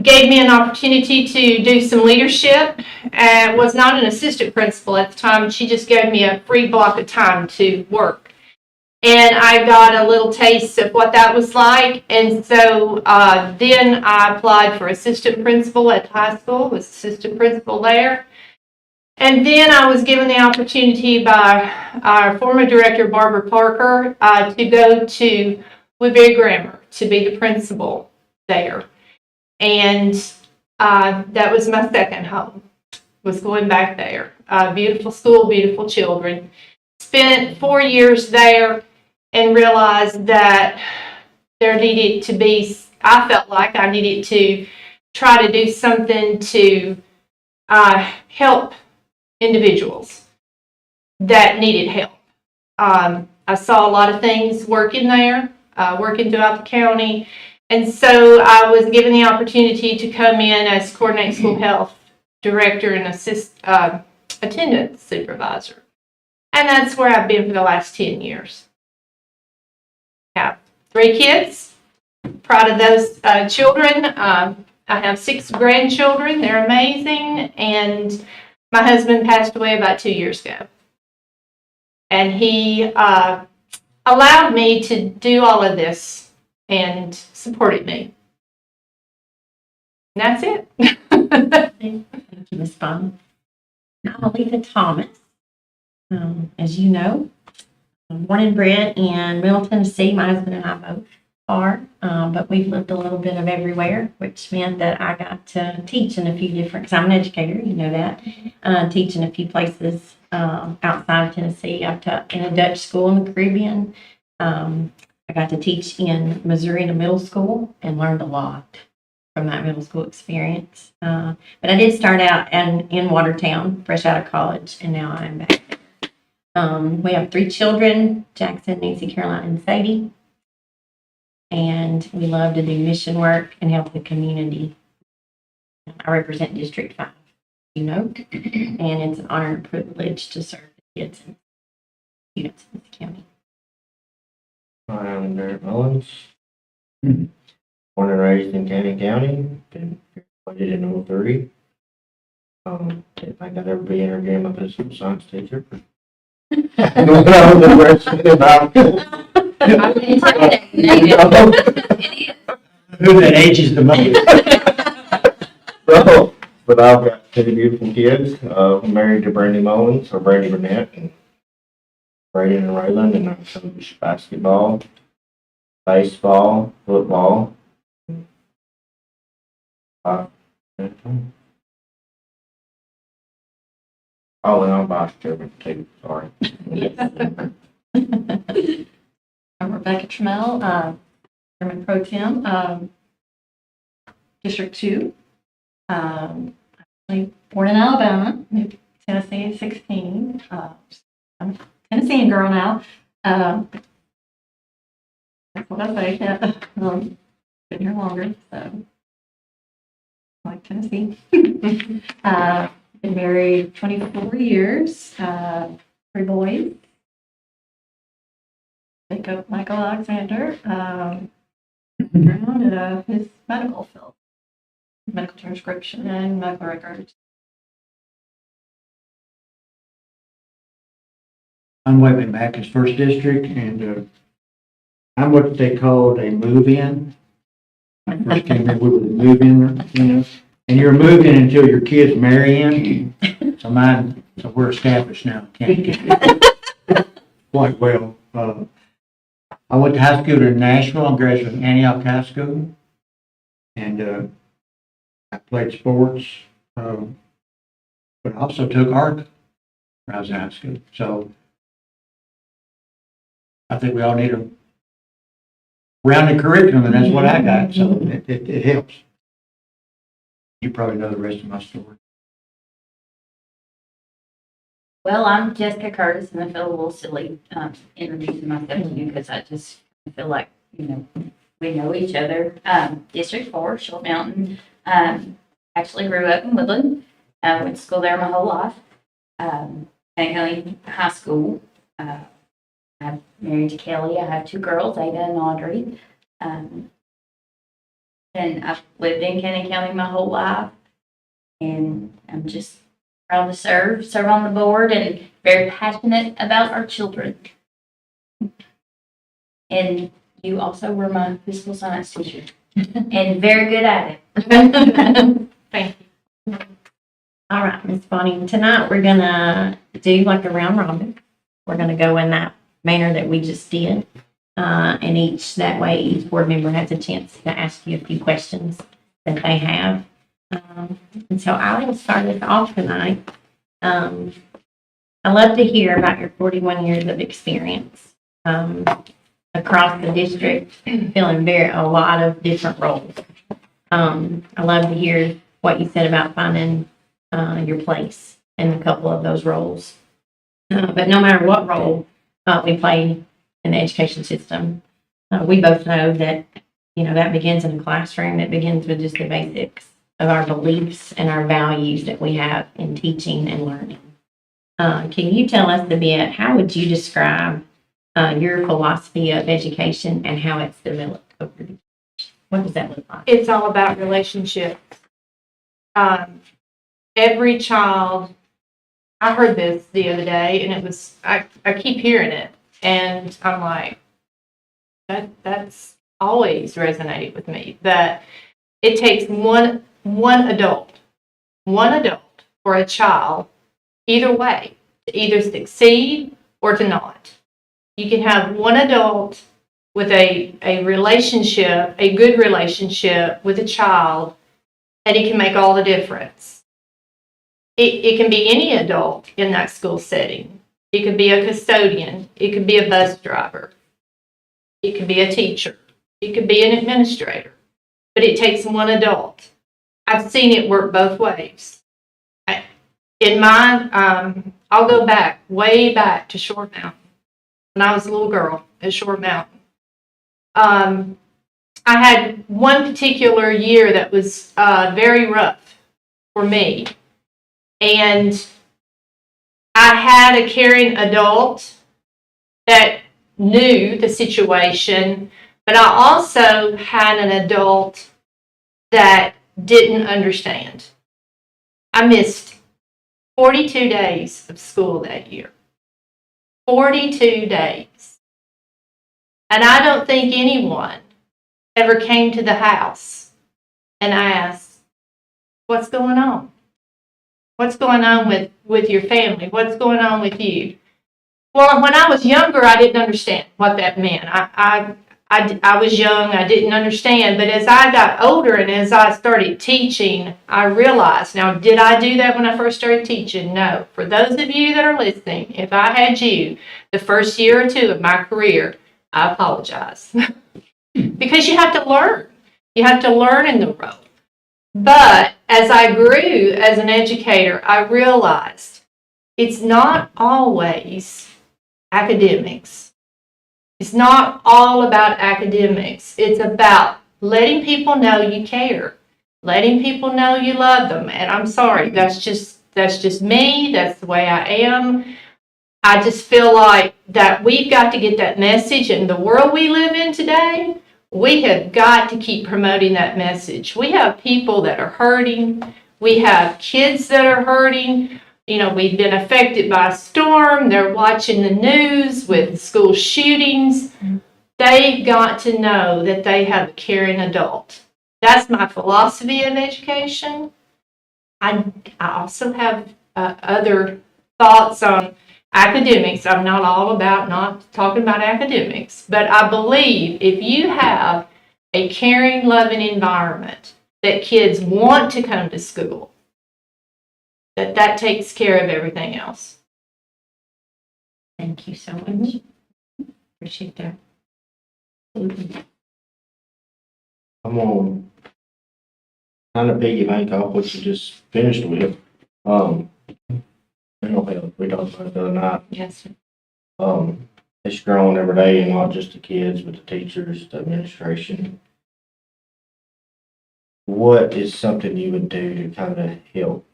gave me an opportunity to do some leadership. And was not an assistant principal at the time. She just gave me a free block of time to work. And I got a little taste of what that was like. And so then I applied for assistant principal at the high school, was assistant principal there. And then I was given the opportunity by our former director, Barbara Parker, to go to Woodbury Grammar to be the principal there. And that was my second home, was going back there. Beautiful school, beautiful children. Spent 4 years there and realized that there needed to be, I felt like I needed to try to do something to help individuals that needed help. I saw a lot of things working there, working throughout the county. And so I was given the opportunity to come in as coordinate school health director and attendance supervisor. And that's where I've been for the last 10 years. I have 3 kids. Proud of those children. I have 6 grandchildren. They're amazing. And my husband passed away about 2 years ago. And he allowed me to do all of this and supported me. And that's it. Thank you, Ms. Bonnie. Now, Alita Thomas, as you know, I'm born and bred in Middle Tennessee. My husband and I both are, but we've lived a little bit of everywhere, which meant that I got to teach in a few different, because I'm an educator, you know that, teach in a few places outside of Tennessee. I've taught in a Dutch school in the Caribbean. I got to teach in Missouri in a middle school and learned a lot from that middle school experience. But I did start out in Watertown, fresh out of college, and now I'm back. We have 3 children, Jackson, Nancy, Caroline, and Sadie. and we love to do mission work and help the community. I represent District 5, you know, and it's an honor and privilege to serve the kids and students in this county. I am Derek Mullins. Born and raised in Canyon County, been graduated in '03. Didn't think I'd ever be in our game of as a science teacher. When I was a freshman in high school. I'm intimidated. Who that ages the most? So, but I've got two beautiful kids, married to Brandy Mullins, or Brandy Burnett, and Braden and Raylan, and I coach basketball, baseball, football. Oh, and I'm vice chairman too, sorry. I'm Rebecca Trammell, Chairman Pro Tem, District 2. Actually born in Alabama, moved to Tennessee at 16. I'm a Tennessean girl now. That's what I say. Yeah. Been here longer, so I like Tennessee. Been married 24 years, 3 boys. Jacob Michael Alexander, around his medical field, medical transcription and medical records. I'm Webby Mack, his first district, and I'm what they called a move-in. When I first came in, we were the move-in, you know, and you're moving until your kids marry in. So we're established now. Can't get quite well. I went to high school in Nashville. I'm graduating from Antioch High School, and I played sports, but I also took art when I was in high school. So I think we all need a rounded curriculum, and that's what I got, so it helps. You probably know the rest of my story. Well, I'm Jessica Curtis, and I feel a little silly introducing myself to you because I just feel like, you know, we know each other. District 4, Short Mountain. Actually grew up in Woodland. Went to school there my whole life. Canyon County High School. I'm married to Kelly. I have 2 girls, Ada and Audrey. And I've lived in Canyon County my whole life. And I'm just proud to serve on the board, and very passionate about our children. And you also were my physical science teacher, and very good at it. Thank you. All right, Miss Bonnie, tonight we're gonna do like a round robin. We're gonna go in that manner that we just did. And that way each board member has a chance to ask you a few questions that they have. And so I will start us off tonight. I love to hear about your 41 years of experience across the district, filling a lot of different roles. I love to hear what you said about finding your place in a couple of those roles. But no matter what role we play in the education system, we both know that, you know, that begins in a classroom. It begins with just the basics of our beliefs and our values that we have in teaching and learning. Can you tell us a bit, how would you describe your philosophy of education and how it's developed over the years? What does that look like? It's all about relationships. Every child, I heard this the other day, and it was, I keep hearing it, and I'm like, that's always resonated with me, that it takes one adult for a child, either way, to either succeed or to not. You can have one adult with a relationship, a good relationship with a child, and it can make all the difference. It can be any adult in that school setting. It could be a custodian. It could be a bus driver. It could be a teacher. It could be an administrator. But it takes one adult. I've seen it work both ways. In mine, I'll go back, way back to Short Mountain. When I was a little girl at Short Mountain. I had one particular year that was very rough for me. And I had a caring adult that knew the situation, but I also had an adult that didn't understand. I missed 42 days of school that year. 42 days. And I don't think anyone ever came to the house and asked, what's going on? What's going on with your family? What's going on with you? Well, when I was younger, I didn't understand what that meant. I was young, I didn't understand. But as I got older and as I started teaching, I realized. Now, did I do that when I first started teaching? No. For those of you that are listening, if I had you the first year or two of my career, I apologize. Because you have to learn. You have to learn in the role. But as I grew as an educator, I realized it's not always academics. It's not all about academics. It's about letting people know you care, letting people know you love them. And I'm sorry, that's just me. That's the way I am. I just feel like that we've got to get that message in the world we live in today. We have got to keep promoting that message. We have people that are hurting. We have kids that are hurting. You know, we've been affected by a storm. They're watching the news with school shootings. They've got to know that they have a caring adult. That's my philosophy of education. I also have other thoughts on academics. I'm not all about not talking about academics, but I believe if you have a caring, loving environment that kids want to come to school, that takes care of everything else. Thank you so much. Appreciate that. I'm on kind of piggyback off what you just finished with. Mental health, we talked about it the other night. Yes. It's growing every day, and not just the kids, but the teachers, the administration. What is something you would do to kind of help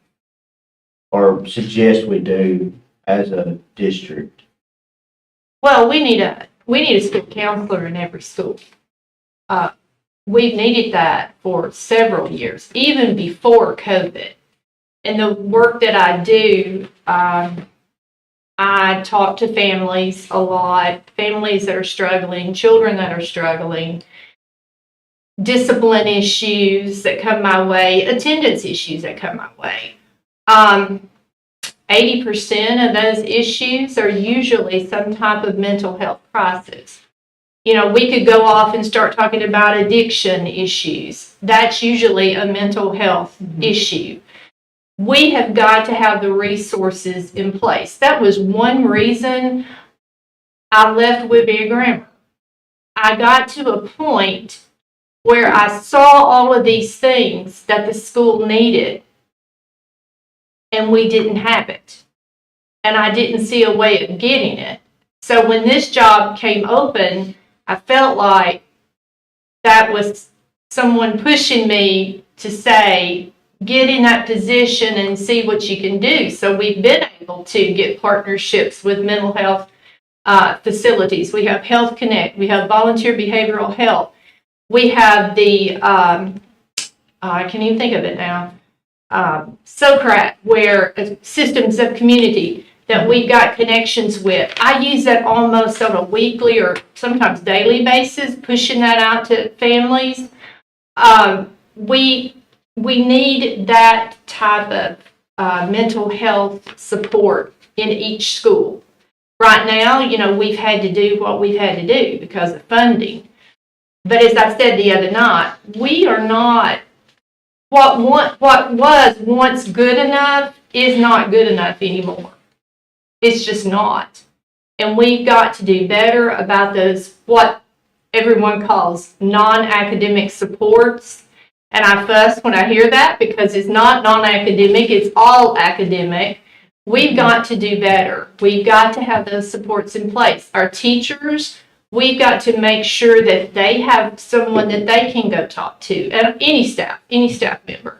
or suggest we do as a district? Well, we need a school counselor in every school. We've needed that for several years, even before COVID. And the work that I do, I talk to families a lot, families that are struggling, children that are struggling, discipline issues that come my way, attendance issues that come my way. 80% of those issues are usually some type of mental health crisis. You know, we could go off and start talking about addiction issues. That's usually a mental health issue. We have got to have the resources in place. That was one reason I left Whitby Grammar. I got to a point where I saw all of these things that the school needed, and we didn't have it. And I didn't see a way of getting it. So when this job came open, I felt like that was someone pushing me to say, get in that position and see what you can do. So we've been able to get partnerships with mental health facilities. We have Health Connect. We have Volunteer Behavioral Health. We have the, I can't even think of it now, SOCRAT, where systems of community that we've got connections with. I use that almost on a weekly or sometimes daily basis, pushing that out to families. We need that type of mental health support in each school. Right now, you know, we've had to do what we've had to do because of funding. But as I said the other night, we are not, what was once good enough is not good enough anymore. It's just not. And we've got to do better about those, what everyone calls non-academic supports. And I fuss when I hear that because it's not non-academic, it's all academic. We've got to do better. We've got to have those supports in place. Our teachers we've got to make sure that they have someone that they can go talk to, and any staff member.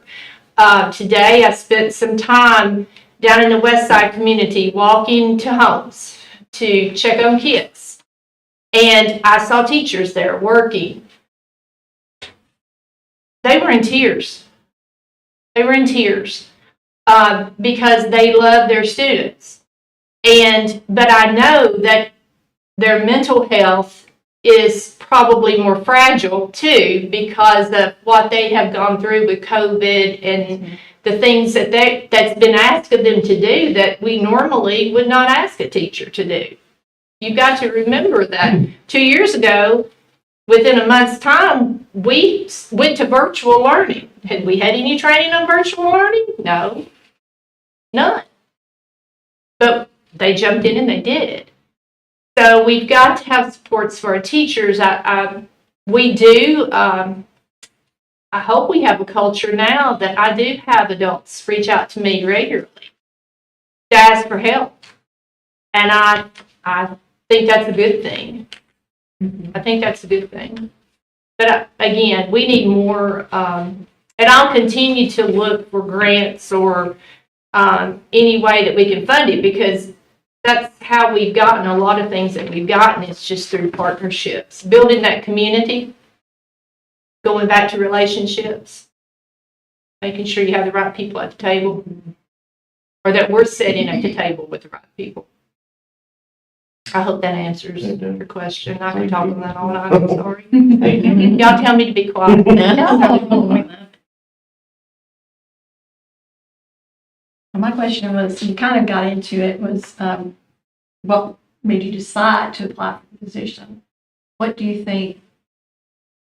Today, I spent some time down in the West Side community walking to homes to check on kids. And I saw teachers there working. They were in tears. They were in tears because they love their students. But I know that their mental health is probably more fragile too because of what they have gone through with COVID and the things that's been asked of them to do that we normally would not ask a teacher to do. You've got to remember that 2 years ago, within a month's time, we went to virtual learning. Had we had any training on virtual learning? No, none. But they jumped in and they did it. So we've got to have supports for our teachers. We do. I hope we have a culture now that I do have adults reach out to me regularly to ask for help. And I think that's a good thing. I think that's a good thing. But again, we need more, and I'll continue to look for grants or any way that we can fund it because that's how we've gotten a lot of things that we've gotten. It's just through partnerships, building that community, going back to relationships, making sure you have the right people at the table, or that we're sitting at the table with the right people. I hope that answers your question. I can talk on that all night. I'm sorry. Y'all tell me to be quiet. My question was, you kind of got into it, was what made you decide to apply for the position? What do you think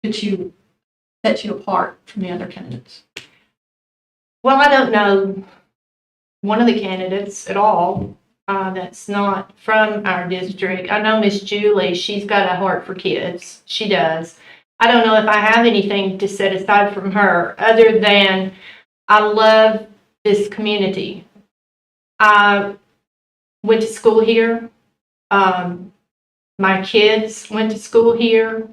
set you apart from the other candidates? Well, I don't know one of the candidates at all that's not from our district. I know Miss Julie, she's got a heart for kids. She does. I don't know if I have anything to set aside from her other than I love this community. I went to school here. My kids went to school here.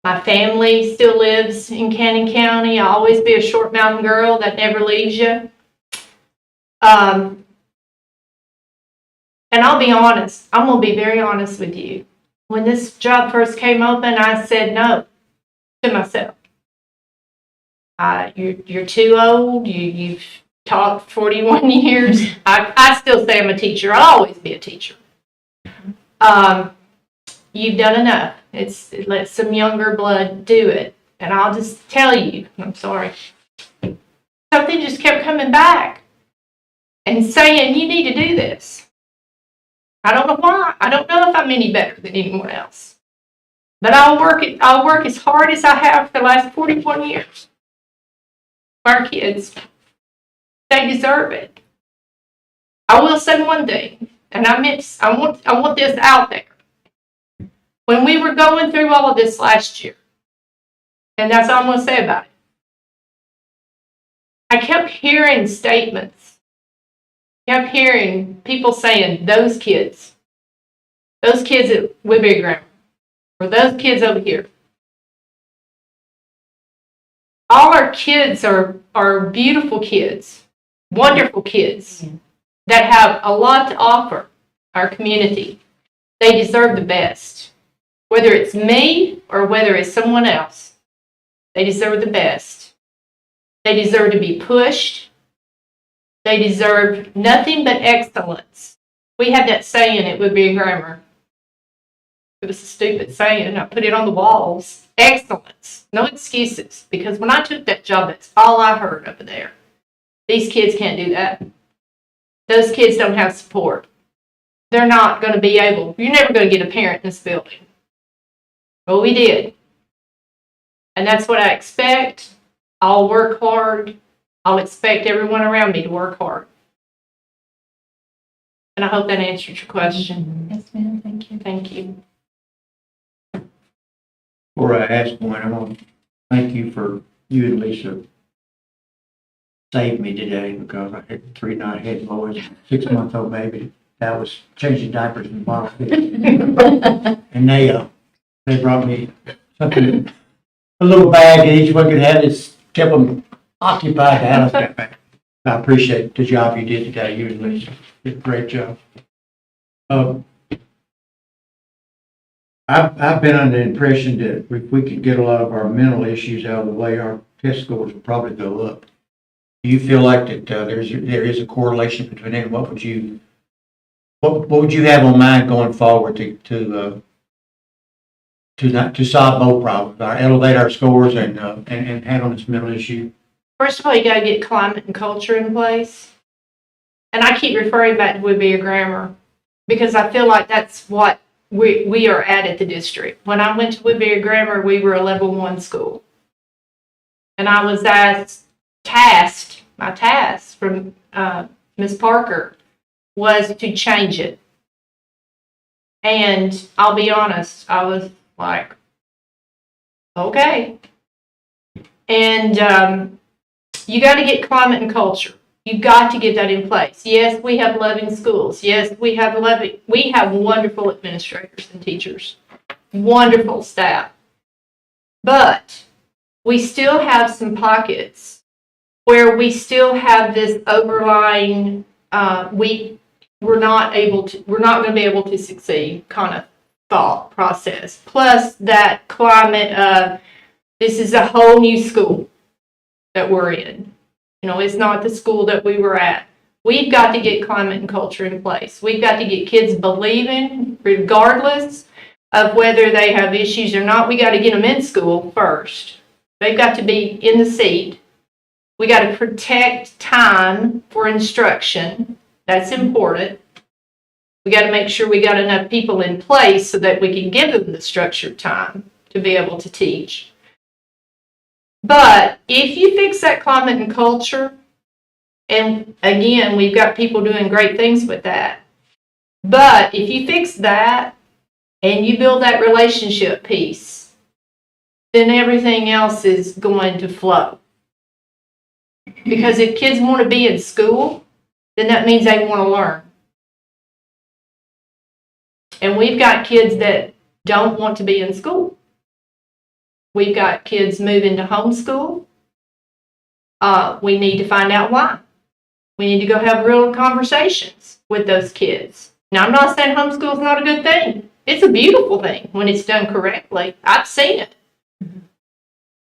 My family still lives in Cannon County. I'll always be a Short Mountain girl that never leaves you. And I'll be honest. I'm going to be very honest with you. When this job first came open, I said no to myself. You're too old. You've taught 41 years. I still say I'm a teacher. I'll always be a teacher. You've done enough. Let some younger blood do it. And I'll just tell you, I'm sorry. Something just kept coming back and saying, you need to do this. I don't know why. I don't know if I'm any better than anyone else. But I'll work as hard as I have for the last 41 years. Our kids, they deserve it. I will say one thing, and I want this out there. When we were going through all of this last year, and that's all I'm going to say about it, I kept hearing statements. Kept hearing people saying, those kids at Woodbury Grammar, or those kids over here. All our kids are beautiful kids, wonderful kids that have a lot to offer our community. They deserve the best. Whether it's me or whether it's someone else, they deserve the best. They deserve to be pushed. They deserve nothing but excellence. We had that saying at Woodbury Grammar. It was a stupid saying. I put it on the walls. Excellence. No excuses. Because when I took that job, that's all I heard over there. These kids can't do that. Those kids don't have support. They're not going to be able. You're never going to get a parent in this building. Well, we did. And that's what I expect. I'll work hard. I'll expect everyone around me to work hard. And I hope that answered your question. Yes, ma'am. Thank you. Thank you. Before I ask one, I want to thank you and Lisa saved me today because I had 3 night head boys, 6-month-old baby I was changing diapers in the bottle. And they brought me something, a little bag that each one could have. It's kept them occupied. The house got back. I appreciate the job you did today. You and Lisa did a great job. I've been under the impression that if we could get a lot of our mental issues out of the way, our test scores will probably go up. Do you feel like that there is a correlation between it? What would you have on mind going forward to solve both problems, elevate our scores and handle this mental issue? First of all, you gotta get climate and culture in place. And I keep referring back to Woodbury Grammar because I feel like that's what we are at the district. When I went to Woodbury Grammar, we were a level 1 school. And I was my task from Ms. Parker was to change it. And I'll be honest, I was like, okay. And you got to get climate and culture. You got to get that in place. Yes, we have loving schools. Yes, we have wonderful administrators and teachers, wonderful staff. But we still have some pockets where we still have this overlying we're not going to be able to succeed kind of thought process. Plus that climate of this is a whole new school that we're in. You know, it's not the school that we were at. We've got to get climate and culture in place. We've got to get kids believing, regardless of whether they have issues or not. We got to get them in school first. They've got to be in the seat. We got to protect time for instruction. That's important. We got to make sure we got enough people in place so that we can give them the structured time to be able to teach. But if you fix that climate and culture, and again, we've got people doing great things with that. But if you fix that and you build that relationship piece, then everything else is going to flow. Because if kids want to be in school, then that means they want to learn. And we've got kids that don't want to be in school. We've got kids moving to homeschool. We need to find out why. We need to go have real conversations with those kids. Now, I'm not saying homeschool is not a good thing. It's a beautiful thing when it's done correctly. I've seen it.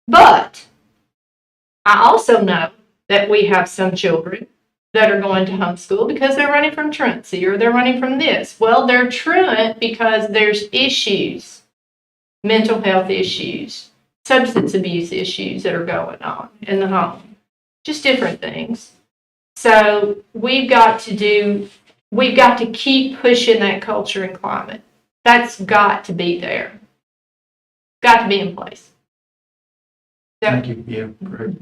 But I also know that we have some children that are going to homeschool because they're running from truancy or they're running from this. Well, they're truant because there's issues, mental health issues, substance abuse issues that are going on in the home, just different things. So we've got to keep pushing that culture and climate. That's got to be there. Got to be in place. Thank you. Yeah, great.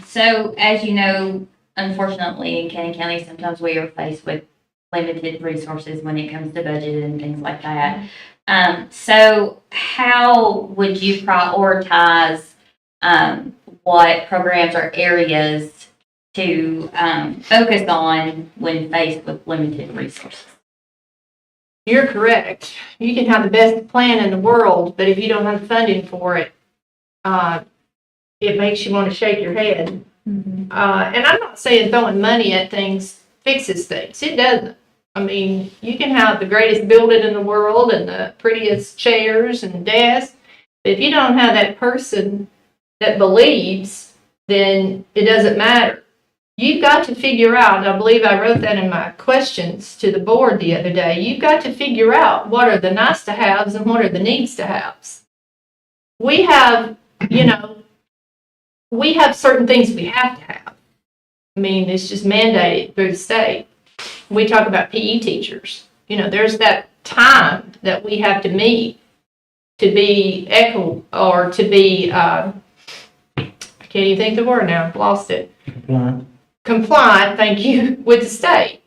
So as you know, unfortunately in Cannon County, sometimes we are faced with limited resources when it comes to budget and things like that. So how would you prioritize what programs or areas to focus on when faced with limited resources? You're correct. You can have the best plan in the world, but if you don't have funding for it, it makes you want to shake your head. And I'm not saying throwing money at things fixes things. It doesn't. I mean, you can have the greatest building in the world and the prettiest chairs and desks. But if you don't have that person that believes, then it doesn't matter. You've got to figure out, and I believe I wrote that in my questions to the board the other day, you've got to figure out what are the nice to haves and what are the needs to haves. We have, we have certain things we have to have. I mean, it's just mandated through the state. We talk about PE teachers. There's that time that we have to meet to be equal or to be, I can't even think of the word now, I've lost it. Compliant, thank you, with the state.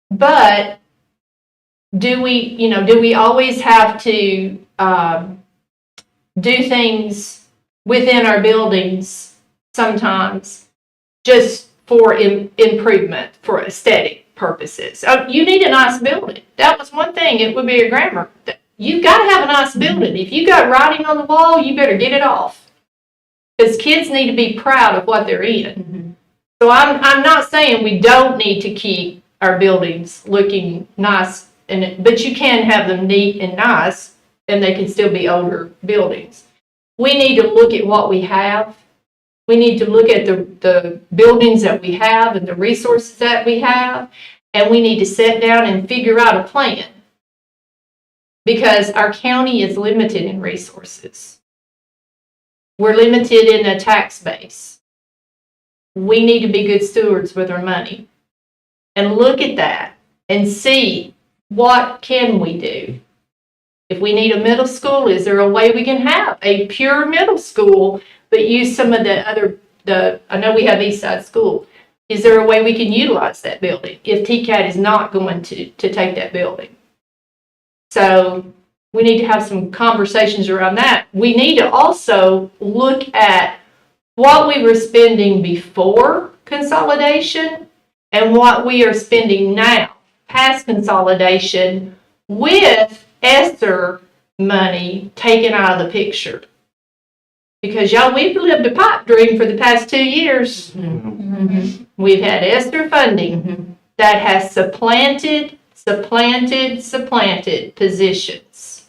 But do we always have to do things within our buildings sometimes just for improvement, for aesthetic purposes. You need a nice building. That was one thing. It would be a grammar. You've got to have a nice building. If you got writing on the wall, you better get it off. Because kids need to be proud of what they're in. So I'm not saying we don't need to keep our buildings looking nice, but you can have them neat and nice, and they can still be older buildings. We need to look at what we have. We need to look at the buildings that we have and the resources that we have, and we need to sit down and figure out a plan. Because our county is limited in resources. We're limited in a tax base. We need to be good stewards with our money and look at that and see what can we do. If we need a middle school, is there a way we can have a pure middle school, but use some of I know we have East Side School. Is there a way we can utilize that building if TCAT is not going to take that building? So we need to have some conversations around that. We need to also look at what we were spending before consolidation and what we are spending now, past consolidation, with ESSER money taken out of the picture. Because y'all, we've lived a pipe dream for the past 2 years. We've had ESSER funding that has supplanted positions.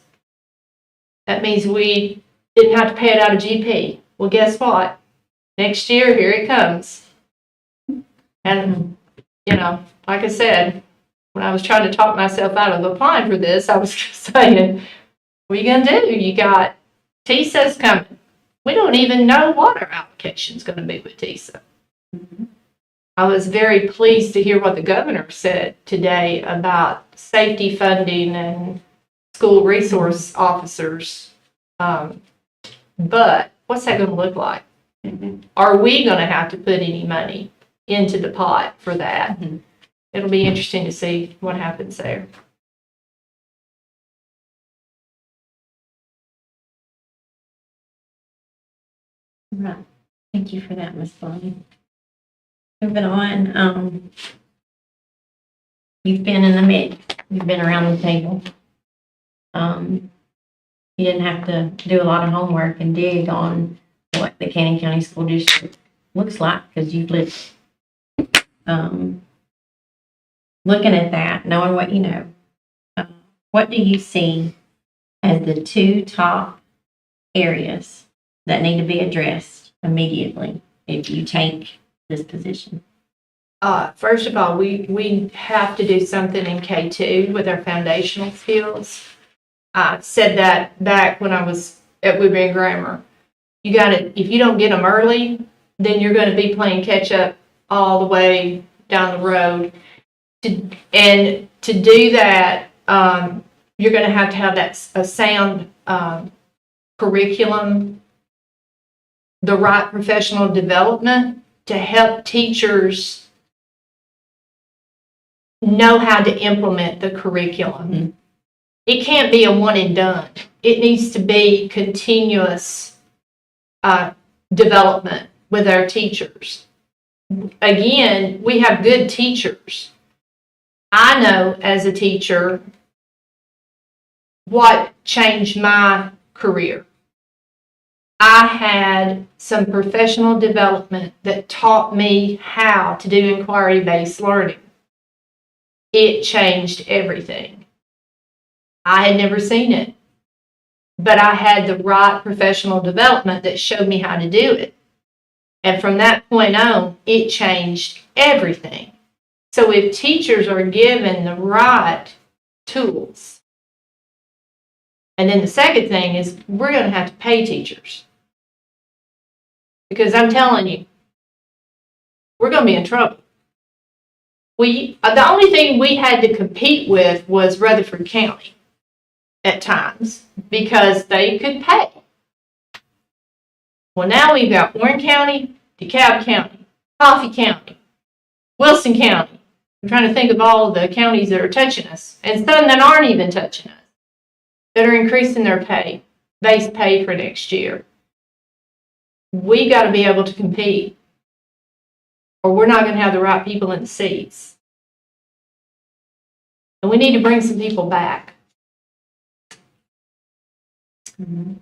That means we didn't have to pay it out of GP. Well, guess what? Next year, here it comes. And, like I said, when I was trying to talk myself out of applying for this, I was saying, what are you going to do? You got TISA's coming. We don't even know what our allocation is going to be with TISA. I was very pleased to hear what the governor said today about safety funding and school resource officers. But what's that going to look like? Are we going to have to put any money into the pot for that? It'll be interesting to see what happens there. Right. Thank you for that, Ms. Bonnie. Moving on, you've been in the mix. You've been around the table. You didn't have to do a lot of homework and dig on what the Cannon County School District looks like because you've lived. Looking at that, knowing what you know, what do you see as the 2 top areas that need to be addressed immediately if you take this position? First of all, we have to do something in K2 with our foundational skills. I said that back when I was at Woodbury Grammar. You got to, if you don't get them early, then you're going to be playing catch up all the way down the road. And to do that, you're going to have that a sound curriculum, the right professional development to help teachers know how to implement the curriculum. It can't be a one and done. It needs to be continuous development with our teachers. Again, we have good teachers. I know as a teacher what changed my career. I had some professional development that taught me how to do inquiry-based learning. It changed everything. I had never seen it, but I had the right professional development that showed me how to do it. And from that point on, it changed everything. So if teachers are given the right tools, and then the second thing is we're going to have to pay teachers. Because I'm telling you, we're going to be in trouble. The only thing we had to compete with was Rutherford County at times because they could pay. Well, now we've got Warren County, DeKalb County, Coffee County, Wilson County. I'm trying to think of all the counties that are touching us, and some that aren't even touching us, that are increasing their pay, base pay for next year. We got to be able to compete. or we're not going to have the right people in the seats. And we need to bring some people back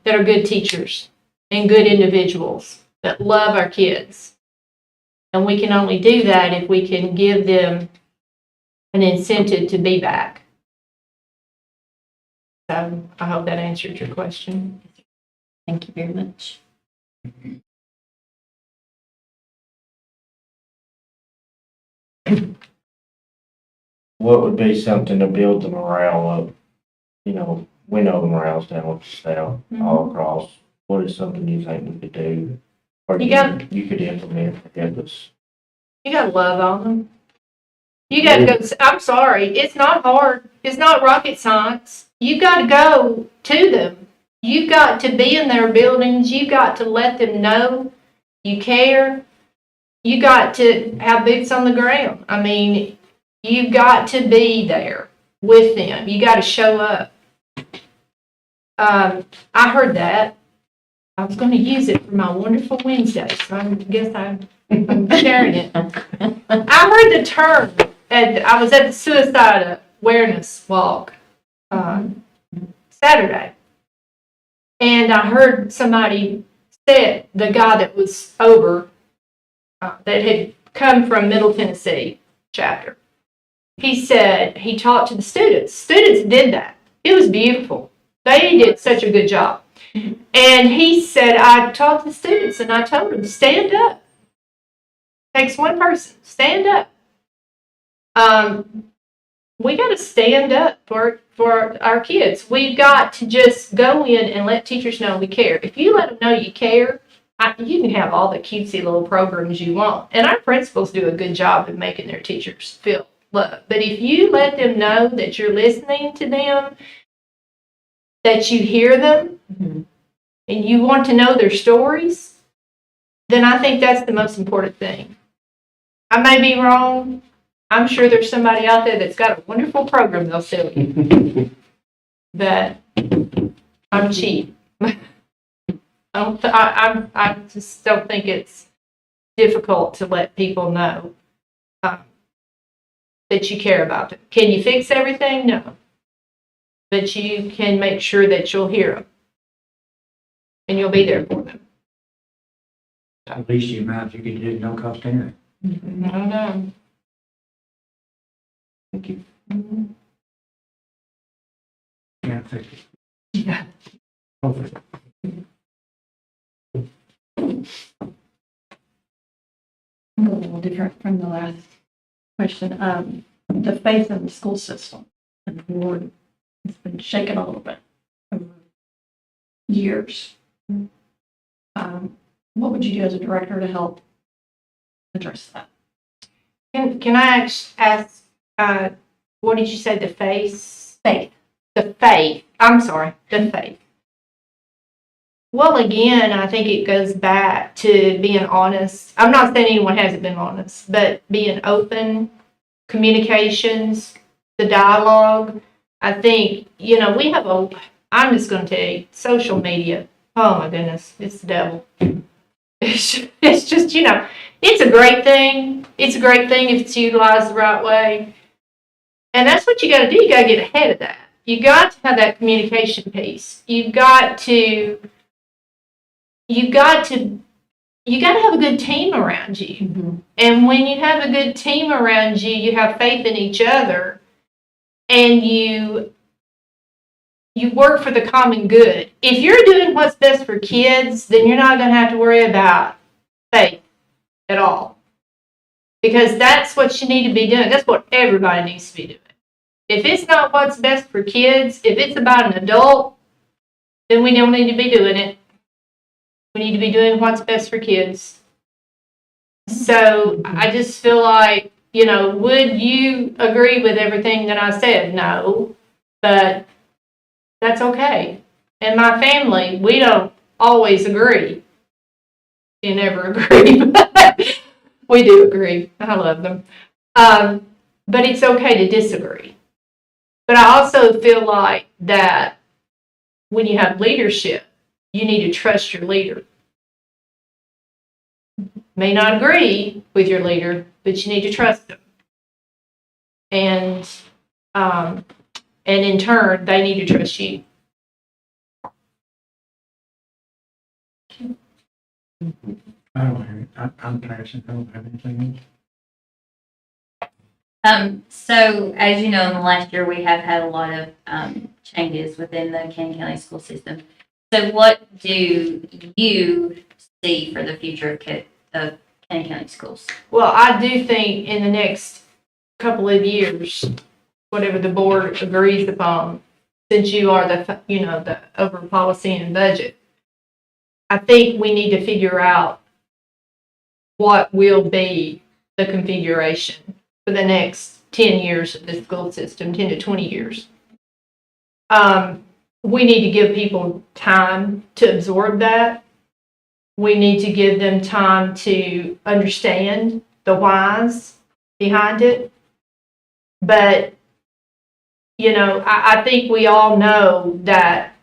that are good teachers and good individuals that love our kids. And we can only do that if we can give them an incentive to be back. So I hope that answered your question. Thank you very much. What would be something to build the morale up? You know, we know the morale's down with the staff all across. What is something you think we could do? Or you could implement to help us? You got to love on them. You got to go, I'm sorry, it's not hard. It's not rocket science. You got to go to them. You got to be in their buildings. You got to let them know you care. You got to have boots on the ground. I mean, you got to be there with them. You got to show up. I heard that. I was going to use it for my wonderful Wednesday, so I guess I'm sharing it. I heard the term, and I was at the suicide awareness walk Saturday, and I heard somebody said, the guy that was over, that had come from Middle Tennessee chapter, he said he talked to the students. Students did that. It was beautiful. They did such a good job. And he said, I talked to the students and I told them, stand up. Takes one person, stand up. We got to stand up for our kids. We've got to just go in and let teachers know we care. If you let them know you care, you can have all the cutesy little programs you want. And our principals do a good job of making their teachers feel loved. But if you let them know that you're listening to them, that you hear them, and you want to know their stories, then I think that's the most important thing. I may be wrong. I'm sure there's somebody out there that's got a wonderful program they'll sell you. But I'm cheap. I just don't think it's difficult to let people know that you care about them. Can you fix everything? No. But you can make sure that you'll hear them. And you'll be there for them. At least the amount you could do at no cost anyway. I don't know. Thank you. Can't fix it. Yeah. Hopefully. A little different from the last question. The faith in the school system and the board has been shaken a little bit over years. What would you do as a director to help address that? Can I ask, what did you say, the face? Faith. The faith. I'm sorry, the faith. Well, again, I think it goes back to being honest. I'm not saying anyone hasn't been honest, but being open, communications, the dialogue. I think, we have I'm just going to tell you, social media. Oh my goodness, it's the devil. It's just, it's a great thing. It's a great thing if it's utilized the right way. And that's what you got to do. You got to get ahead of that. You got to have that communication piece. You got to have a good team around you. Mm-hmm. And when you have a good team around you, you have faith in each other, and you work for the common good. If you're doing what's best for kids, then you're not going to have to worry about faith at all. Because that's what you need to be doing. That's what everybody needs to be doing. If it's not what's best for kids, if it's about an adult, then we don't need to be doing it. We need to be doing what's best for kids. So I just feel like, would you agree with everything that I said? No, but that's okay. In my family, we don't always agree. You never agree, but we do agree. I love them. But it's okay to disagree. But I also feel like that when you have leadership, you need to trust your leader. may not agree with your leader, but you need to trust them. And in turn, they need to trust you. I don't have, I'm passing, I don't have anything else. So as you know, in the last year, we have had a lot of, changes within the Cannon County school system. So what do you see for the future of Cannon County schools? Well, I do think in the next couple of years, whatever the board agrees upon, since you are the over policy and budget, I think we need to figure out what will be the configuration for the next 10 years of the school system, 10 to 20 years. We need to give people time to absorb that. We need to give them time to understand the whys behind it. But, I think we all know that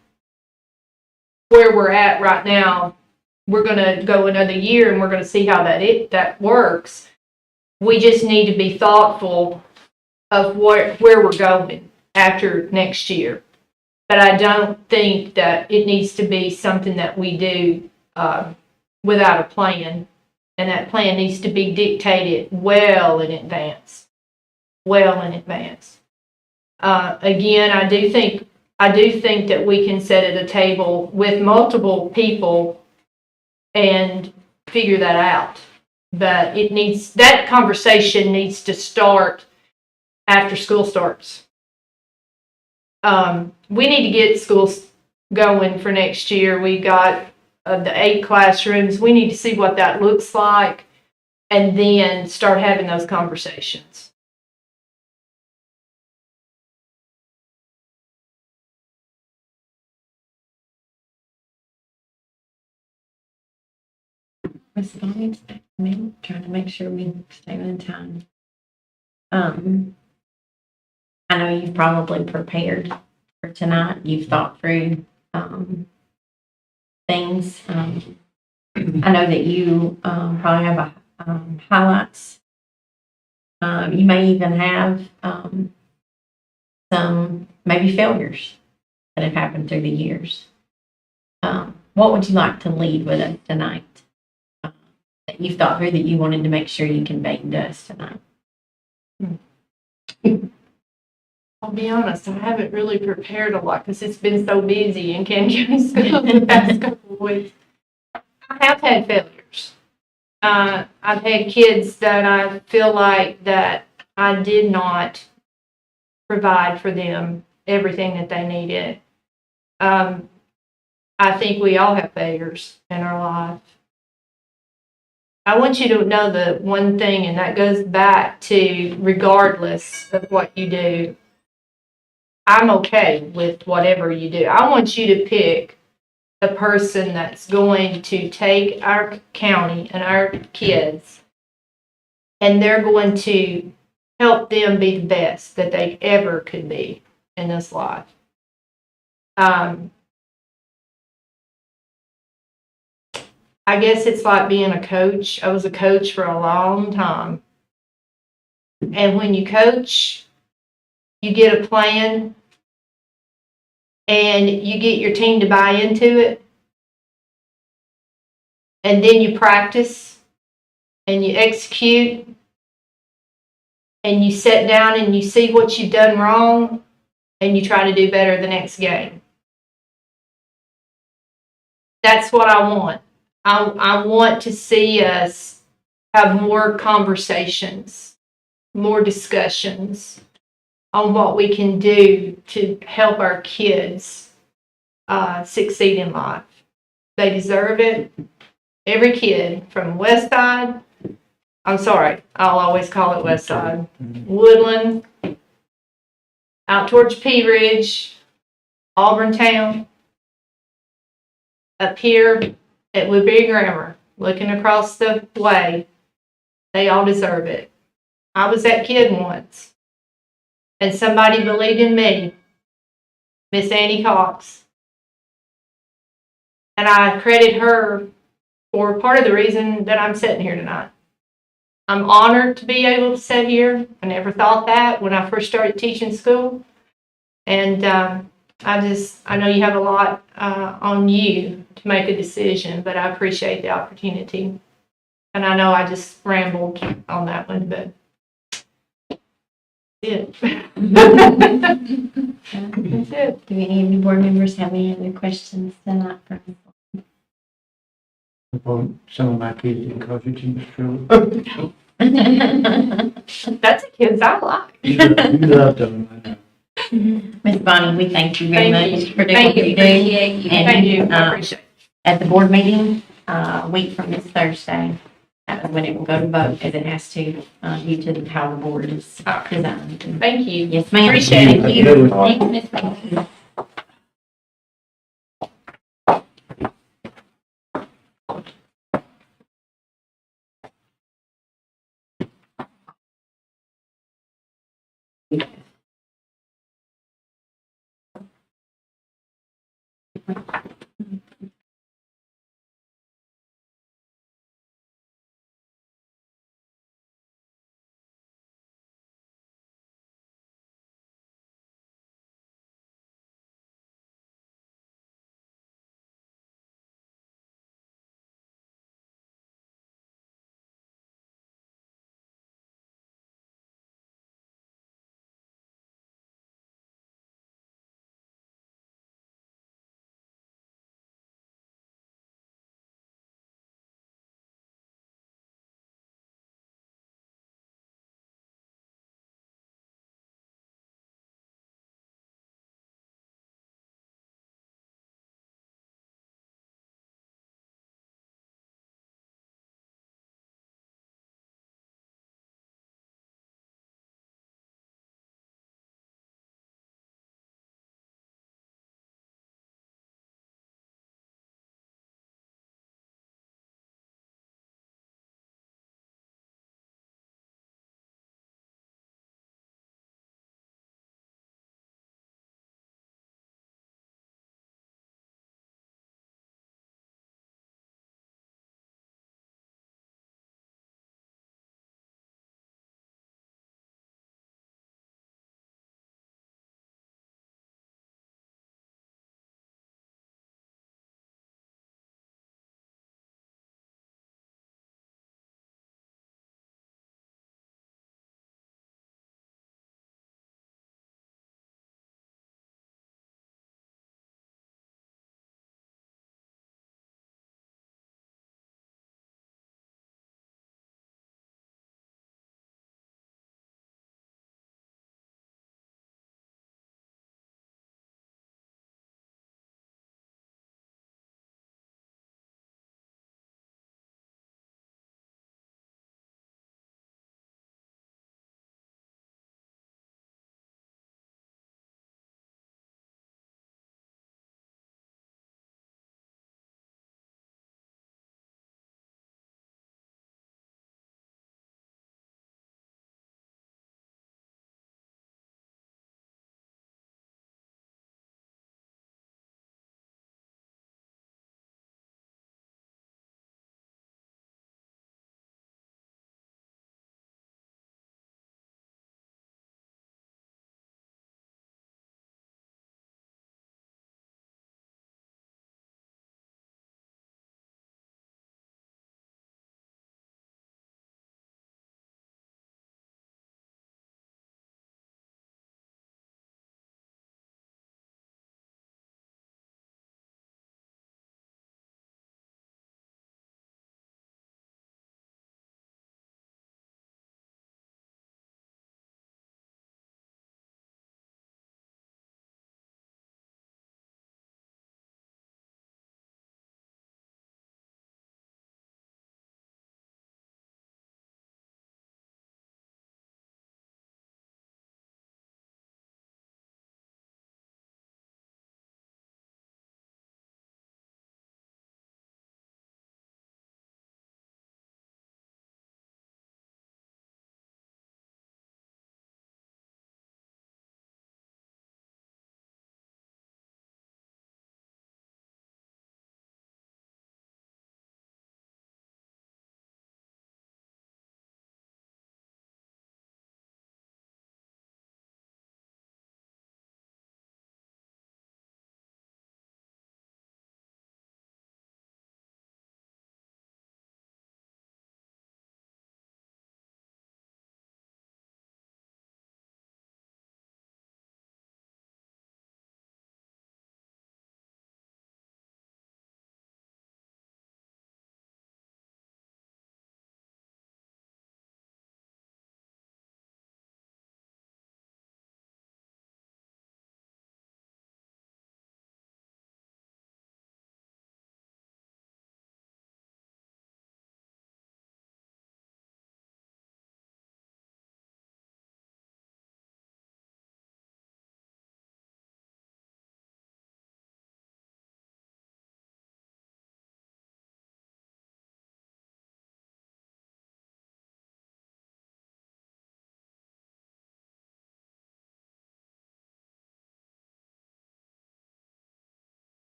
where we're at right now, we're going to go another year and we're going to see how that works. We just need to be thoughtful of where we're going after next year. But I don't think that it needs to be something that we do without a plan. And that plan needs to be dictated well in advance. Again, I do think that we can sit at a table with multiple people and figure that out. But that conversation needs to start after school starts. We need to get schools going for next year. We got the 8 classrooms. We need to see what that looks like and then start having those conversations. Responding to me, trying to make sure we stay on time. I know you've probably prepared for tonight. You've thought through things. I know that you probably have highlights. You may even have some maybe failures that have happened through the years. What would you like to lead with us tonight? That you've thought through that you wanted to make sure you conveyed to us tonight? I'll be honest, I haven't really prepared a lot because it's been so busy in Cannon County Schools the past couple of weeks. I have had failures. I've had kids that I feel like that I did not provide for them everything that they needed. I think we all have failures in our life. I want you to know the one thing, and that goes back to regardless of what you do, I'm okay with whatever you do. I want you to pick the person that's going to take our county and our kids, and they're going to help them be the best that they ever could be in this life. I guess it's like being a coach. I was a coach for a long time. And when you coach, you get a plan and you get your team to buy into it. And then you practice and you execute and you sit down and you see what you've done wrong and you try to do better the next game. That's what I want. I want to see us have more conversations, more discussions on what we can do to help our kids succeed in life. They deserve it. Every kid from West Side, I'll always call it West Side, Woodland, out towards Pea Ridge, Auburn Town, up here at Woodbury Grammar, looking across the way, they all deserve it. I was that kid once, and somebody believed in me, Miss Annie Cox, and I credit her for part of the reason that I'm sitting here tonight. I'm honored to be able to sit here. I never thought that when I first started teaching school. And I know you have a lot on you to make a decision, but I appreciate the opportunity. And I know I just rambled on that one, but it. That's it. Do any of the board members have any other questions tonight for me? Some of my kids didn't cause you too much trouble. That's a kids I like. You love them, I know. Ms. Bonnie, we thank you very Thank much you. for doing Thank what you. you do. Appreciate you. And, Thank you. I uh, appreciate it. At the board meeting, a week from this Thursday, that is when it will go to vote, as it has to, due to how the board is designed. Thank you. Yes, ma'am. Appreciate it. Thank you. Thank you, Ms. Bonnie.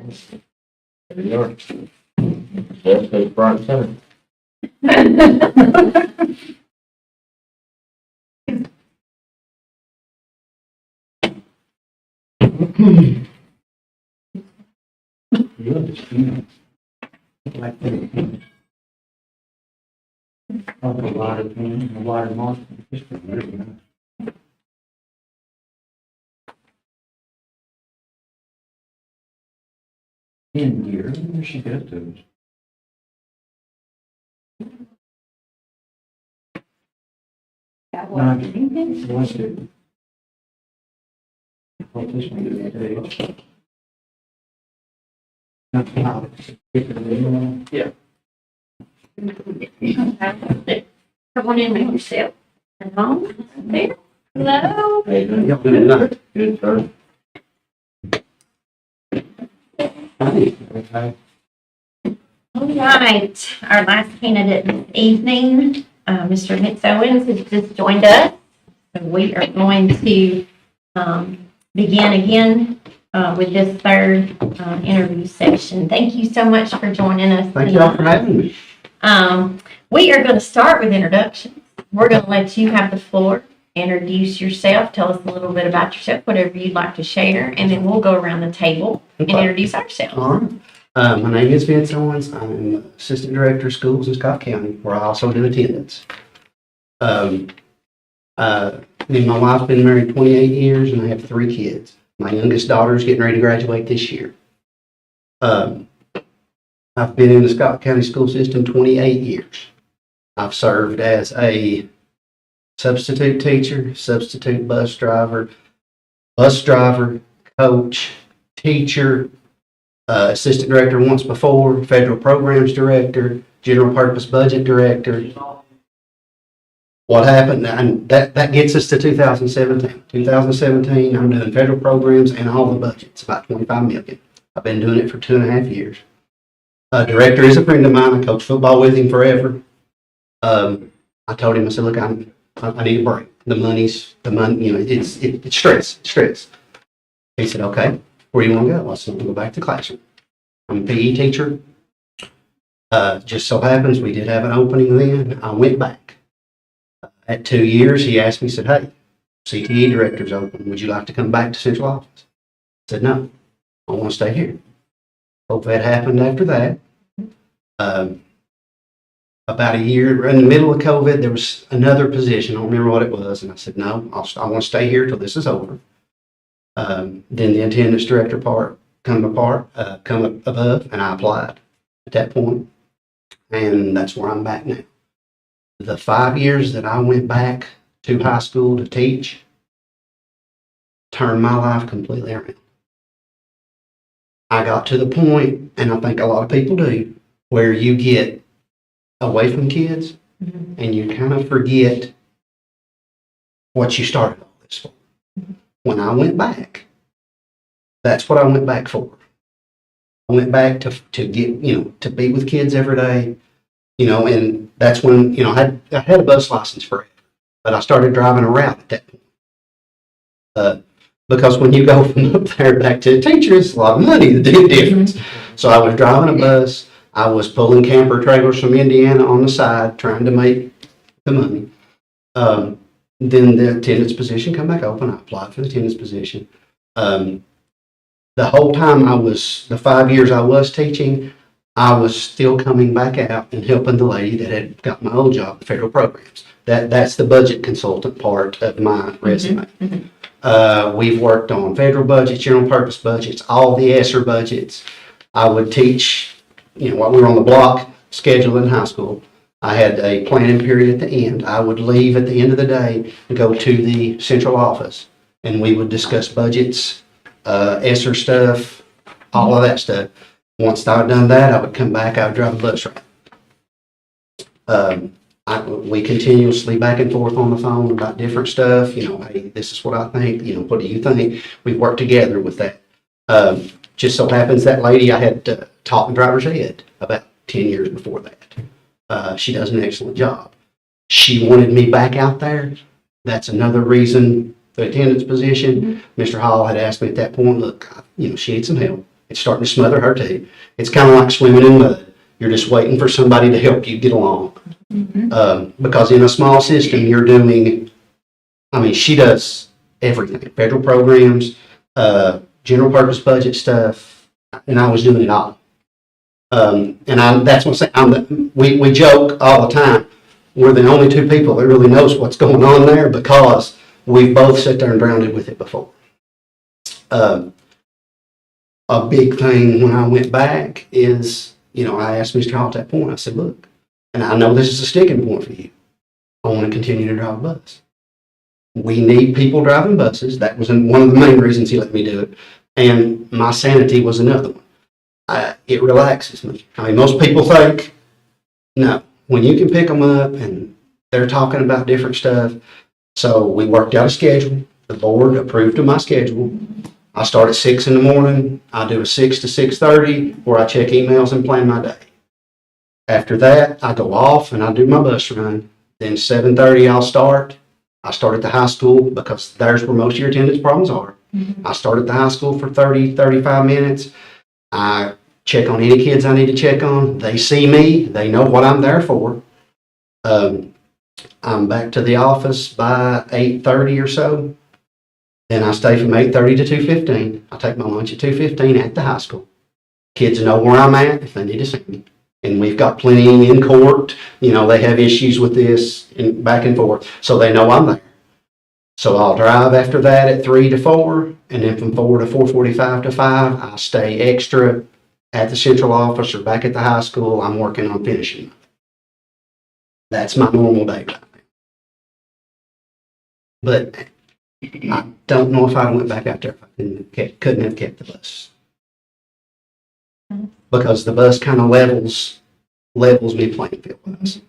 There you are. Jessica's front and center. Like that. A lot of, a lot of money. Just really nice. In here, where she got those? Got No, I one. get one, two. What this one is today? Not now. Yeah. Come on in, make yourself at home. There. Hello. Hey, Y'all doing that? good, sir. Okay. All right, our last candidate this evening, Mr. Mitch Owens has just joined us. So we are going to begin again with this third interview session. Thank you so much for joining us. Thank you all for having me. We are going to start with introductions. We're going to let you have the floor. Introduce yourself, tell us a little bit about yourself, whatever you'd like to share, and then we'll go around the table and introduce ourselves. All right. My name is Vince Owens. I'm Assistant Director of Schools in Scott County, where I also do attendance. Me and my wife have been married 28 years, and I have 3 kids. My youngest daughter is getting ready to graduate this year. I've been in the Scott County school system 28 years. I've served as a substitute teacher, substitute bus driver, coach, teacher, assistant director once before, federal programs director, general purpose budget director. What happened, and that gets us to 2017. 2017, I'm doing federal programs and all the budgets, about 25 million. I've been doing it for 2.5 years. Director is a friend of mine. I coach football with him forever. I told him, I said, look, I need a break. The money, it's stress. He said, okay, where do you want to go? I said, I'm going to go back to the classroom. I'm a PE teacher. Just so happens we did have an opening then. I went back. At 2 years, he asked me, said, hey, CTE director's open. Would you like to come back to central office? I said, no, I want to stay here. Hope that happened after that. About a year, in the middle of COVID, there was another position. I don't remember what it was. And I said, no, I want to stay here till this is over. Then the attendance director part come above, and I applied at that point. And that's where I'm back now. The 5 years that I went back to high school to teach turned my life completely around. I got to the point, and I think a lot of people do, where you get away from kids and you kind of forget what you started all this for. When I went back, that's what I went back for. I went back to get, to be with kids every day, and that's when, I had a bus license forever, but I started driving a route at that point. Because when you go from up there back to a teacher, it's a lot of money, the difference. So I was driving a bus. I was pulling camper trailers from Indiana on the side, trying to make the money. Then the attendance position come back open. I applied for the attendance position. The whole time the 5 years I was teaching, I was still coming back out and helping the lady that had got my old job, the federal programs. That's the budget consultant part of my resume. We've worked on federal budgets, general purpose budgets, all the ESSER budgets. I would teach, while we were on the block schedule in high school. I had a planning period at the end. I would leave at the end of the day and go to the central office, and we would discuss budgets, ESSER stuff, all of that stuff. Once I'd done that, I would come back, I would drive a bus route. We continuously back and forth on the phone about different stuff. Hey, this is what I think. What do you think? We worked together with that. Just so happens that lady I had taught in driver's ed about 10 years before that. She does an excellent job. She wanted me back out there. That's another reason, the attendance position. Mr. Hall had asked me at that point, look, she needs some help. It's starting to smother her too. It's kind of like swimming in mud. You're just waiting for somebody to help you get along. Because in a small system, you're doing, I mean, she does everything, federal programs, general purpose budget stuff, and I was doing it all. That's what I'm saying, we joke all the time, we're the only two people that really knows what's going on there because we've both sat there and drowned with it before. A big thing when I went back is, I asked Mr. Hall at that point, I said, look, and I know this is a sticking point for you. I want to continue to drive a bus. We need people driving buses. That was one of the main reasons he let me do it. And my sanity was another one. It relaxes me. I mean, most people think, no, when you can pick them up and they're talking about different stuff. So we worked out a schedule. The board approved of my schedule. I start at 6 in the morning. I do a 6 to 6:30 where I check emails and plan my day. After that, I go off and I do my bus run. Then 7:30 I'll start. I start at the high school because there's where most of your attendance problems are. I start at the high school for 30, 35 minutes. I check on any kids I need to check on. They see me. They know what I'm there for. I'm back to the office by 8:30 or so. Then I stay from 8:30 to 2:15. I take my lunch at 2:15 at the high school. Kids know where I'm at if they need to see me. And we've got plenty in court. They have issues with this and back and forth. So they know I'm there. So I'll drive after that at 3 to 4. And then from 4 to 4:45 to 5, I stay extra at the central office or back at the high school. I'm working on finishing. That's my normal day right now. But I don't know if I went back out there if I couldn't have kept the bus. Because the bus kind of levels me playing field wise.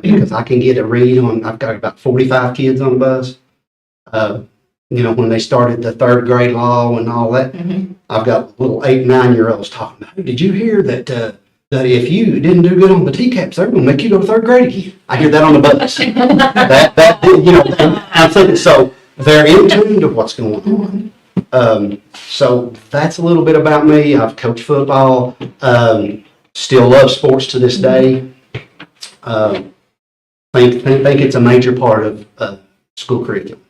Because I can get a read on, I've got about 45 kids on the bus. When they started the 3rd grade law and all that, I've got little 8, 9-year-olds talking about, did you hear that if you didn't do good on the TCAPs, they're going to make you go to 3rd grade again? I hear that on the bus. I'm thinking, so they're in tune to what's going on. So that's a little bit about me. I've coached football, still love sports to this day. Think it's a major part of school curriculum.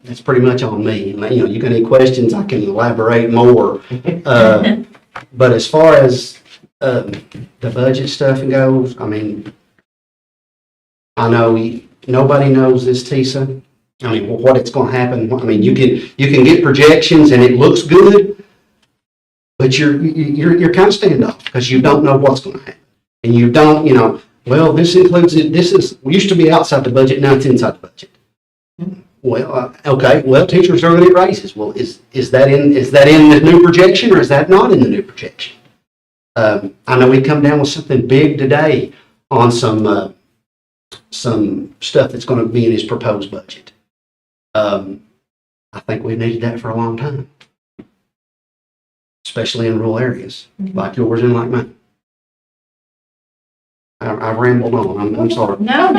That's pretty much on me. You got any questions, I can elaborate more. But as far as the budget stuff goes, I mean, I know nobody knows this, Tisa. I mean, what it's going to happen. I mean, you can get projections and it looks good, but you're kind of standoff because you don't know what's going to happen, and you don't, well, this includes it. This used to be outside the budget, now it's inside the budget. Well, okay. Well, teachers are going to get raises. Well, is that in the new projection or is that not in the new projection? I know we come down with something big today on some stuff that's going to be in his proposed budget. I think we've needed that for a long time, especially in rural areas like yours and like mine. I rambled on. I'm sorry. No,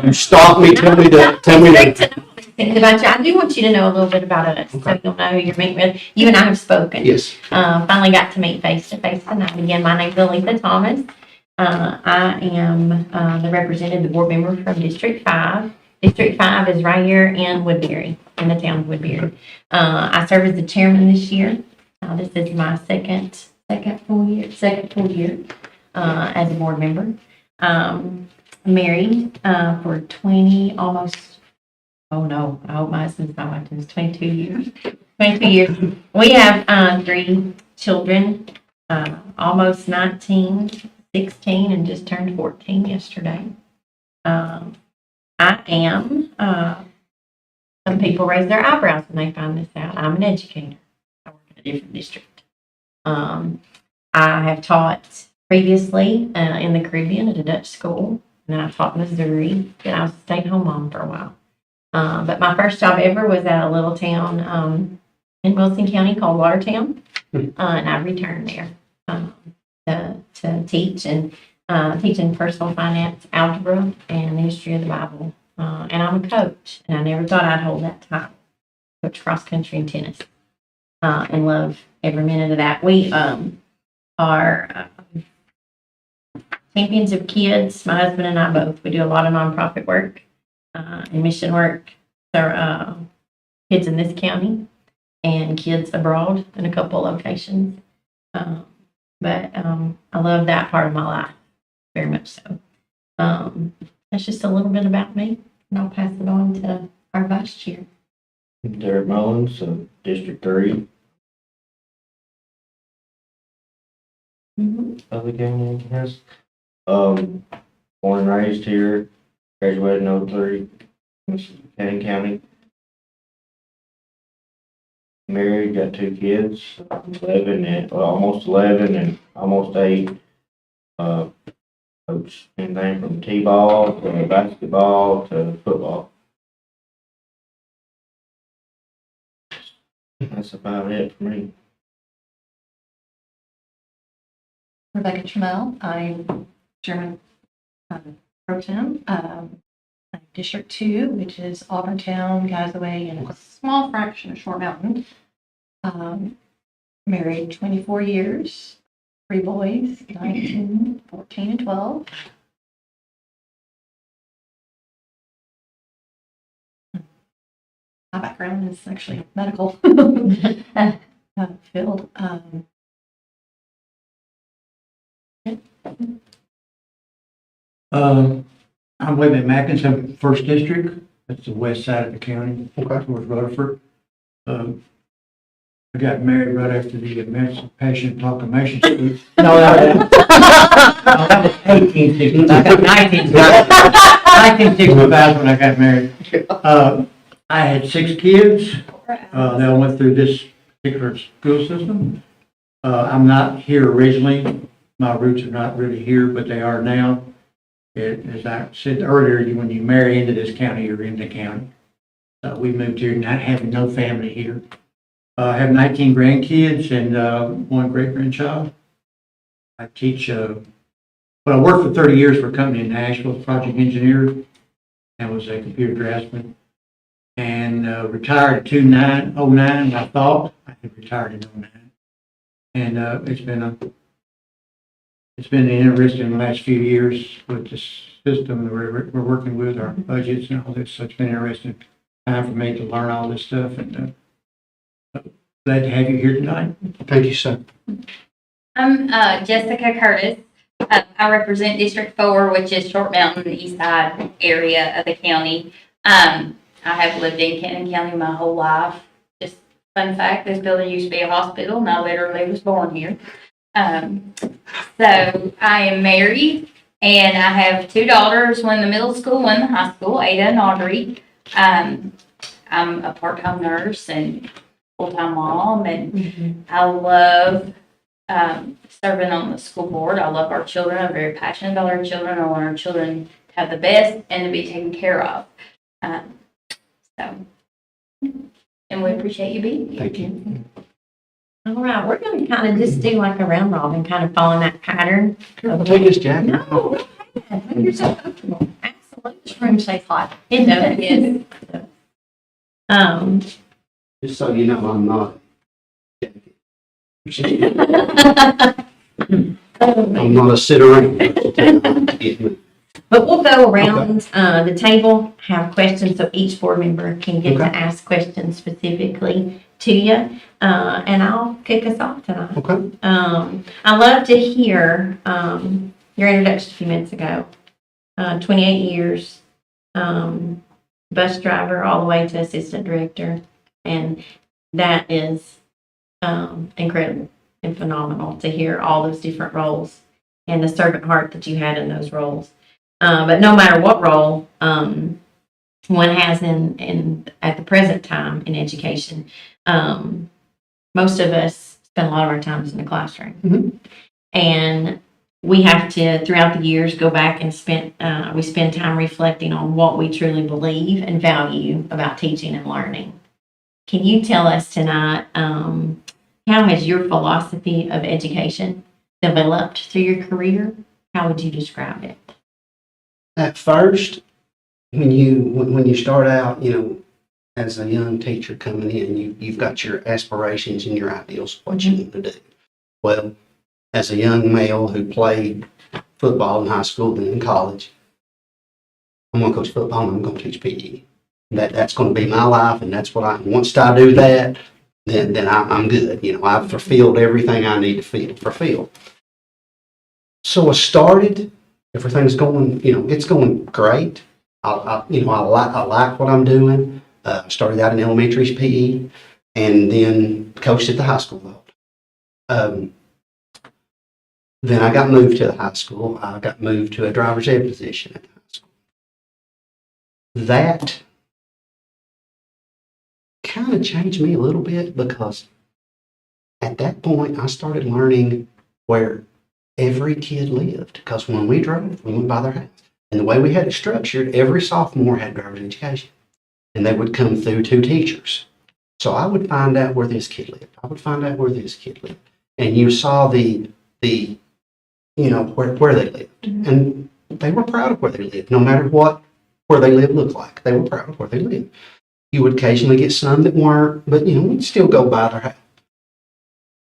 You stop me. Tell me Great to know these things about you. I do want you to know a little bit about us, so you'll know who you're meeting with. You and I have spoken. Yes. Finally got to meet face to face tonight. Again, my name's Aletha Thomas. I am the representative board member from District 5. District 5 is right here in Woodbury, in the town of Woodbury. I serve as the chairman this year. This is my second full year as a board member. Married for 20, almost, oh no, I hope my husband's not like this, 22 years. 22 years. We have 3 children, almost 19, 16, and just turned 14 yesterday. I am, some people raise their eyebrows when they find this out. I'm an educator. I work in a different district. I have taught previously in the Caribbean at a Dutch school, and then I taught Missouri, and I was a stay-at-home mom for a while. But my first job ever was at a little town in Wilson County called Watertown, and I returned there to teach and teaching personal finance, algebra, and the history of the Bible. And I'm a coach, and I never thought I'd hold that title. coach cross country and tennis, and love every minute of that. We are champions of kids. My husband and I both. We do a lot of nonprofit work and mission work for kids in this county and kids abroad in a couple of locations. But I love that part of my life very much so. That's just a little bit about me, and I'll pass it on to our vice chair. Derek Mullins, District 3, other county, I guess. Born and raised here, graduated in 03, this is Cannon County. Married, got 2 kids, 11 and, well, almost 11 and almost 8. Coach anything from t-ball to basketball to football. That's about it for me. Rebecca Trammell, I'm Chairman Pro Tem, District 2, which is Auburntown, Gasaway, and a small fraction of Short Mountain. Married 24 years, 3 boys, 19, 14, and 12. My background is actually medical field. I'm Wayman Mackins, I'm First District, that's the west side of the county, towards Rutherford. I got married right after the Emancipation Proclamation speech. No, that was 1865. I got 1965 when I got married. I had 6 kids. They all went through this particular school system. I'm not here originally. My roots are not really here, but they are now. As I said earlier, when you marry into this county, you're in the county. We moved here not having no family here. I have 19 grandkids and 1 great-grandchild. I teach, I worked for 30 years for a company in Nashville, project engineer, and was a computer draftsman. And retired in 2009, I thought I had retired in 2009. And it's been interesting the last few years with the system that we're working with, our budgets and all this. So it's been an interesting time for me to learn all this stuff. And glad to have you here tonight. Thank you, sir. I'm Jessica Curtis. I represent District 4, which is Short Mountain, the east side area of the county. I have lived in Cannon County my whole life. Just fun fact, this building used to be a hospital, and I literally was born here. So I am married, and I have 2 daughters, one in the middle school, one in the high school, Ada and Audrey. I'm a part-time nurse and full-time mom, and I love serving on the school board. I love our children. I'm very passionate about our children. I want our children to have the best and to be taken care of. And we appreciate you being here. Thank you. All right, we're going to kind of just do like a round robin, kind of following that pattern. Take this jacket. No, you're so comfortable. Absolutely. This room stays hot. It does. Yes. Just so you know, I'm not. I'm not a sit-around. But we'll go around the table, have questions, so each board member can get to Okay. ask questions specifically to you. And I'll kick us off tonight. Okay. I love to hear your introduction a few minutes ago. 28 years, bus driver all the way to assistant director. And that is incredible and phenomenal to hear all those different roles and the servant heart that you had in those roles. But no matter what role one has in at the present time in education, most of us spend a lot of our times in the classroom. Mm-hmm. And we have to, throughout the years, go back and spend time reflecting on what we truly believe and value about teaching and learning. Can you tell us tonight, how has your philosophy of education developed through your career? How would you describe it? At first, when you start out, as a young teacher coming in, you've got your aspirations and your ideals of what you want to do. Well, as a young male who played football in high school and in college, I'm going to coach football and I'm going to teach PE. That's going to be my life, and that's what once I do that, then I'm good. You know, I've fulfilled everything I need to fulfill. So I started, everything's going, you know, it's going great. I like what I'm doing. Started out in elementary's PE and then coached at the high school level. Then I got moved to the high school. I got moved to a driver's ed position at the high school. That kind of changed me a little bit because at that point I started learning where every kid lived. Because when we drove, we went by their house. And the way we had it structured, every sophomore had driver's education. And they would come through 2 teachers. So I would find out where this kid lived. I would find out where this kid lived. And you saw the you know, where they lived. And they were proud of where they lived, no matter what where they lived looked like. They were proud of where they lived. You would occasionally get some that weren't, but you know, we'd still go by their house.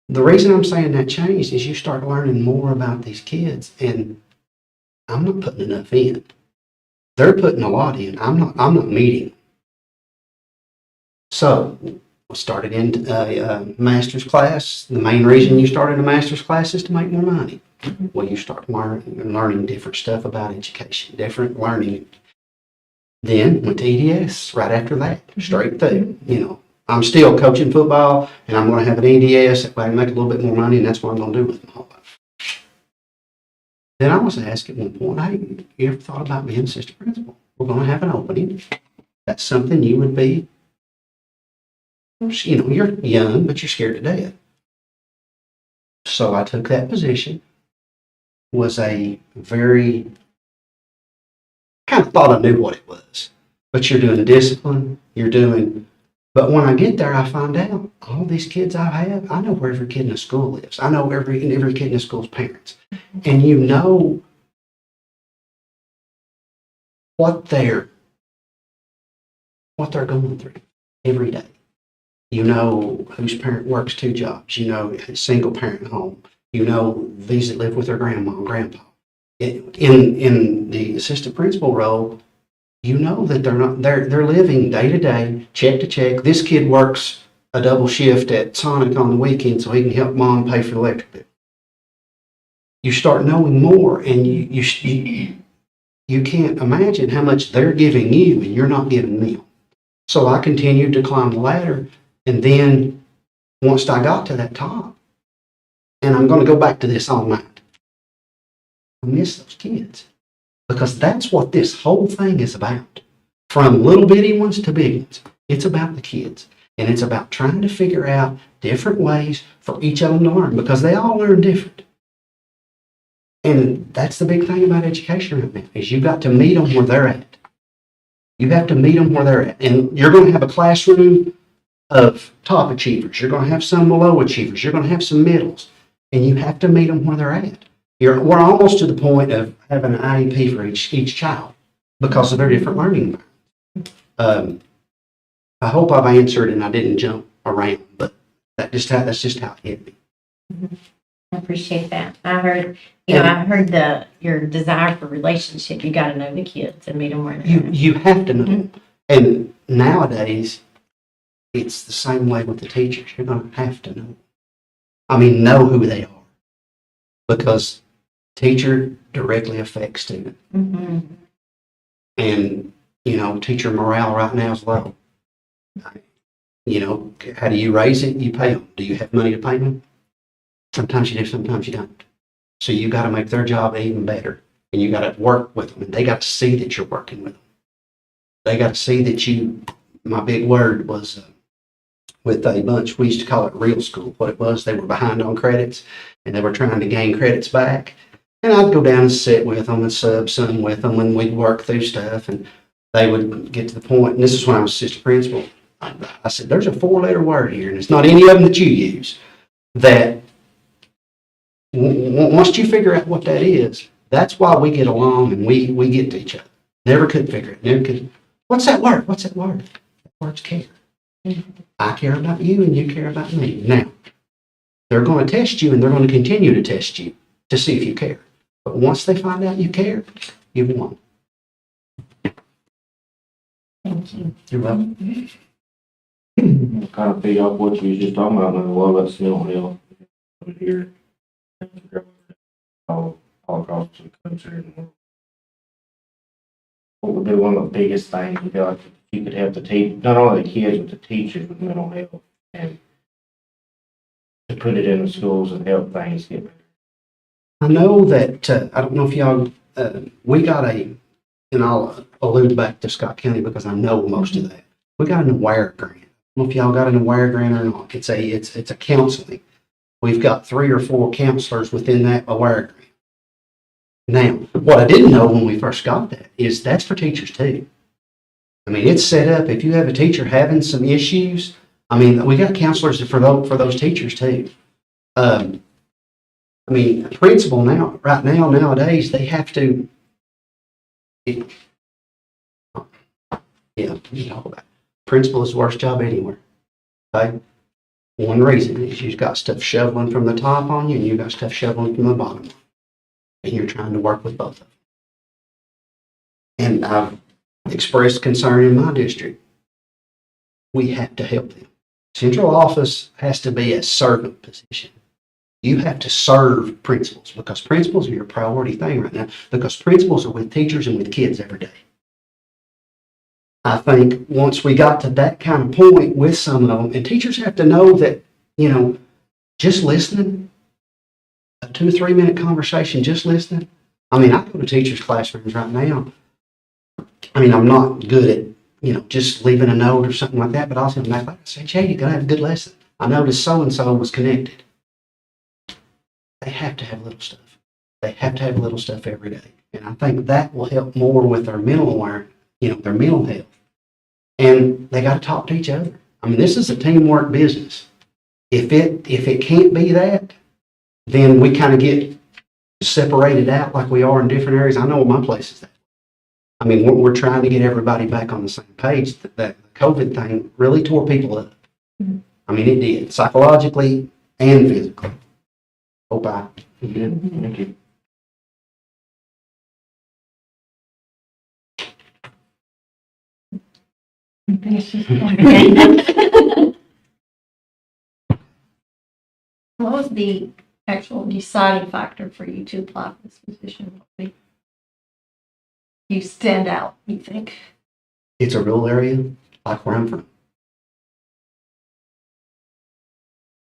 The reason I'm saying that changed is you start learning more about these kids, and I'm not putting enough in. They're putting a lot in. I'm not meeting. So I started in a master's class. The main reason you start in a master's class is to make more money. Well, you start learning different stuff about education, different learning. Then went to EDS right after that, straight through. You know, I'm still coaching football, and I'm going to have an EDS that way I can make a little bit more money, and that's what I'm going to do with my whole life. Then I was asked at one point, hey, you ever thought about being assistant principal? We're going to have an opening. That's something you would be. You know, you're young, but you're scared to death. So I took that position. Was a very, kind of thought I knew what it was. But you're doing discipline, but when I get there, I find out all these kids I have, I know where every kid in the school lives. I know every kid in the school's parents. And you know what they're going through every day. You know whose parent works 2 jobs. You know a single parent home. You know these that live with their grandma and grandpa. In the assistant principal role, you know that they're living day to day, check to check. This kid works a double shift at Sonic on the weekend so he can help mom pay for the electric bill. You start knowing more, and you can't imagine how much they're giving you and you're not giving them. So I continued to climb the ladder, and then once I got to that top, and I'm going to go back to this all night, I miss those kids. Because that's what this whole thing is about. From little bitty ones to big ones. It's about the kids. And it's about trying to figure out different ways for each of them to learn. Because they all learn different. And that's the big thing about education right now. Is you've got to meet them where they're at. You have to meet them where they're at. And you're going to have a classroom of top achievers. You're going to have some low achievers. You're going to have some middles. And you have to meet them where they're at. We're almost to the point of having an IEP for each child because of their different learning environments. I hope I've answered and I didn't jump around, but that's just how it hit me. I appreciate that. I heard your desire for relationship. You got to know the kids and meet them where they're at. You have to know. And nowadays, it's the same way with the teachers. You're going to have to know. Know who they are. Because teacher directly affects student. Mm-hmm. And, teacher morale right now is low. How do you raise it? You pay them. Do you have money to pay them? Sometimes you do, sometimes you don't. So you got to make their job even better. And you got to work with them. And they got to see that you're working with them. They got to see that my big word was with a bunch, we used to call it real school. What it was, they were behind on credits and they were trying to gain credits back. And I'd go down and sit with them and sub some with them, and we'd work through stuff, and they would get to the point, and this is when I was assistant principal. I said, there's a 4-letter word here, and it's not any of them that you use, that once you figure out what that is, that's why we get along and we get to each other. Never could figure it. Never could. What's that word? What's that word? Words care. I care about you and you care about me. Now, they're going to test you and they're going to continue to test you to see if you care. But once they find out you care, you've won. Thank you. You're welcome. Kind of feed off what you was just talking about, and a lot of that's mental health over here. All across the country. What would be one of the biggest things you feel like you could help not only the kids, but the teachers with mental health, and to put it in the schools and help things get better? I know that, I don't know if y'all, we got and I'll allude back to Scott County because I know most of that. We got an AWARE grant. I don't know if y'all got an AWARE grant or not. It's a counseling. We've got 3 or 4 counselors within that AWARE grant. Now, what I didn't know when we first got that is that's for teachers too. I mean, it's set up, if you have a teacher having some issues, I mean, we got counselors for those teachers too. I mean, a principal nowadays, they have to, yeah, you know, principal is the worst job anywhere. Okay? One reason is you've got stuff shoveling from the top on you and you've got stuff shoveling from the bottom. And you're trying to work with both of them. And I've expressed concern in my district. We have to help them. Central office has to be a servant position. You have to serve principals because principals are your priority thing right now because principals are with teachers and with kids every day. I think once we got to that kind of point with some of them, and teachers have to know that, you know, just listening, a 2 or 3 minute conversation, just listening. I mean, I go to teachers' classrooms right now. I mean, I'm not good at, you know, just leaving a note or something like that, but I'll send them back. I say, Jay, you're going to have a good lesson. I noticed so-and-so was connected. They have to have little stuff. They have to have little stuff every day. And I think that will help more with their mental awareness, you know, their mental health. And they got to talk to each other. I mean, this is a teamwork business. If it can't be that, then we kind of get separated out like we are in different areas. I know my place is that. I mean, we're trying to get everybody back on the same page. That COVID thing really tore people up. I mean, it did, psychologically and physically. Hope I. Good, thank you. What was the actual deciding factor for you to apply for this position? You stand out, you think? It's a rural area, like where I'm from.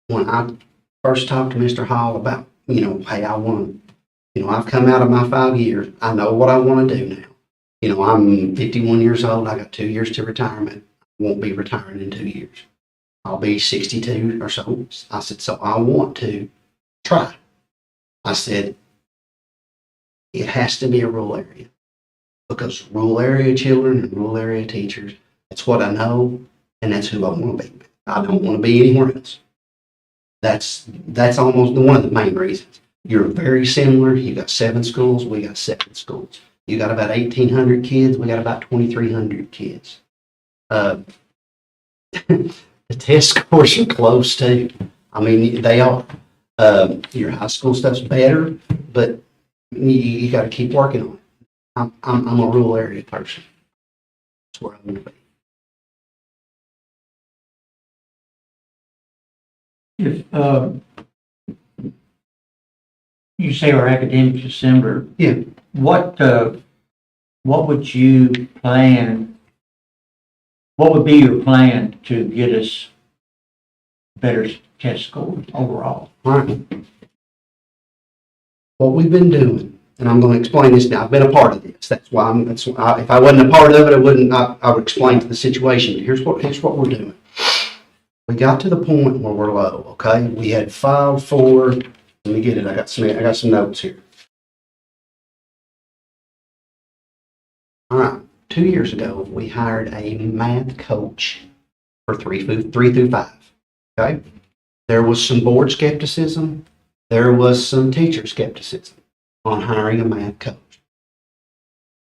When I first talked to Mr. Hall about, you know, hey, I want to, you know, I've come out of my 5 years. I know what I want to do now. You know, I'm 51 years old. I got 2 years to retirement. I won't be retiring in 2 years. I'll be 62 or so. I said, so I want to try. I said, it has to be a rural area because rural area children and rural area teachers, that's what I know and that's who I want to be. I don't want to be anywhere else. That's almost one of the main reasons. You're very similar. You got 7 schools. We got 7 schools. You got about 1,800 kids. We got about 2,300 kids. The test scores are close too. I mean, they are. Your high school stuff's better, but you got to keep working on it. I'm a rural area person. That's where I want to be. If, you say our academic December. Yeah. What would you plan, what would be your plan to get us better test scores overall? All right. What we've been doing, and I'm going to explain this now. I've been a part of this. That's why if I wasn't a part of it, I would explain to the situation. Here's what we're doing. We got to the point where we're low, okay? We had filed for, let me get it. I got some notes here. All right. 2 years ago, we hired a math coach for 3 through 5. Okay. There was some board skepticism. There was some teacher skepticism on hiring a math coach.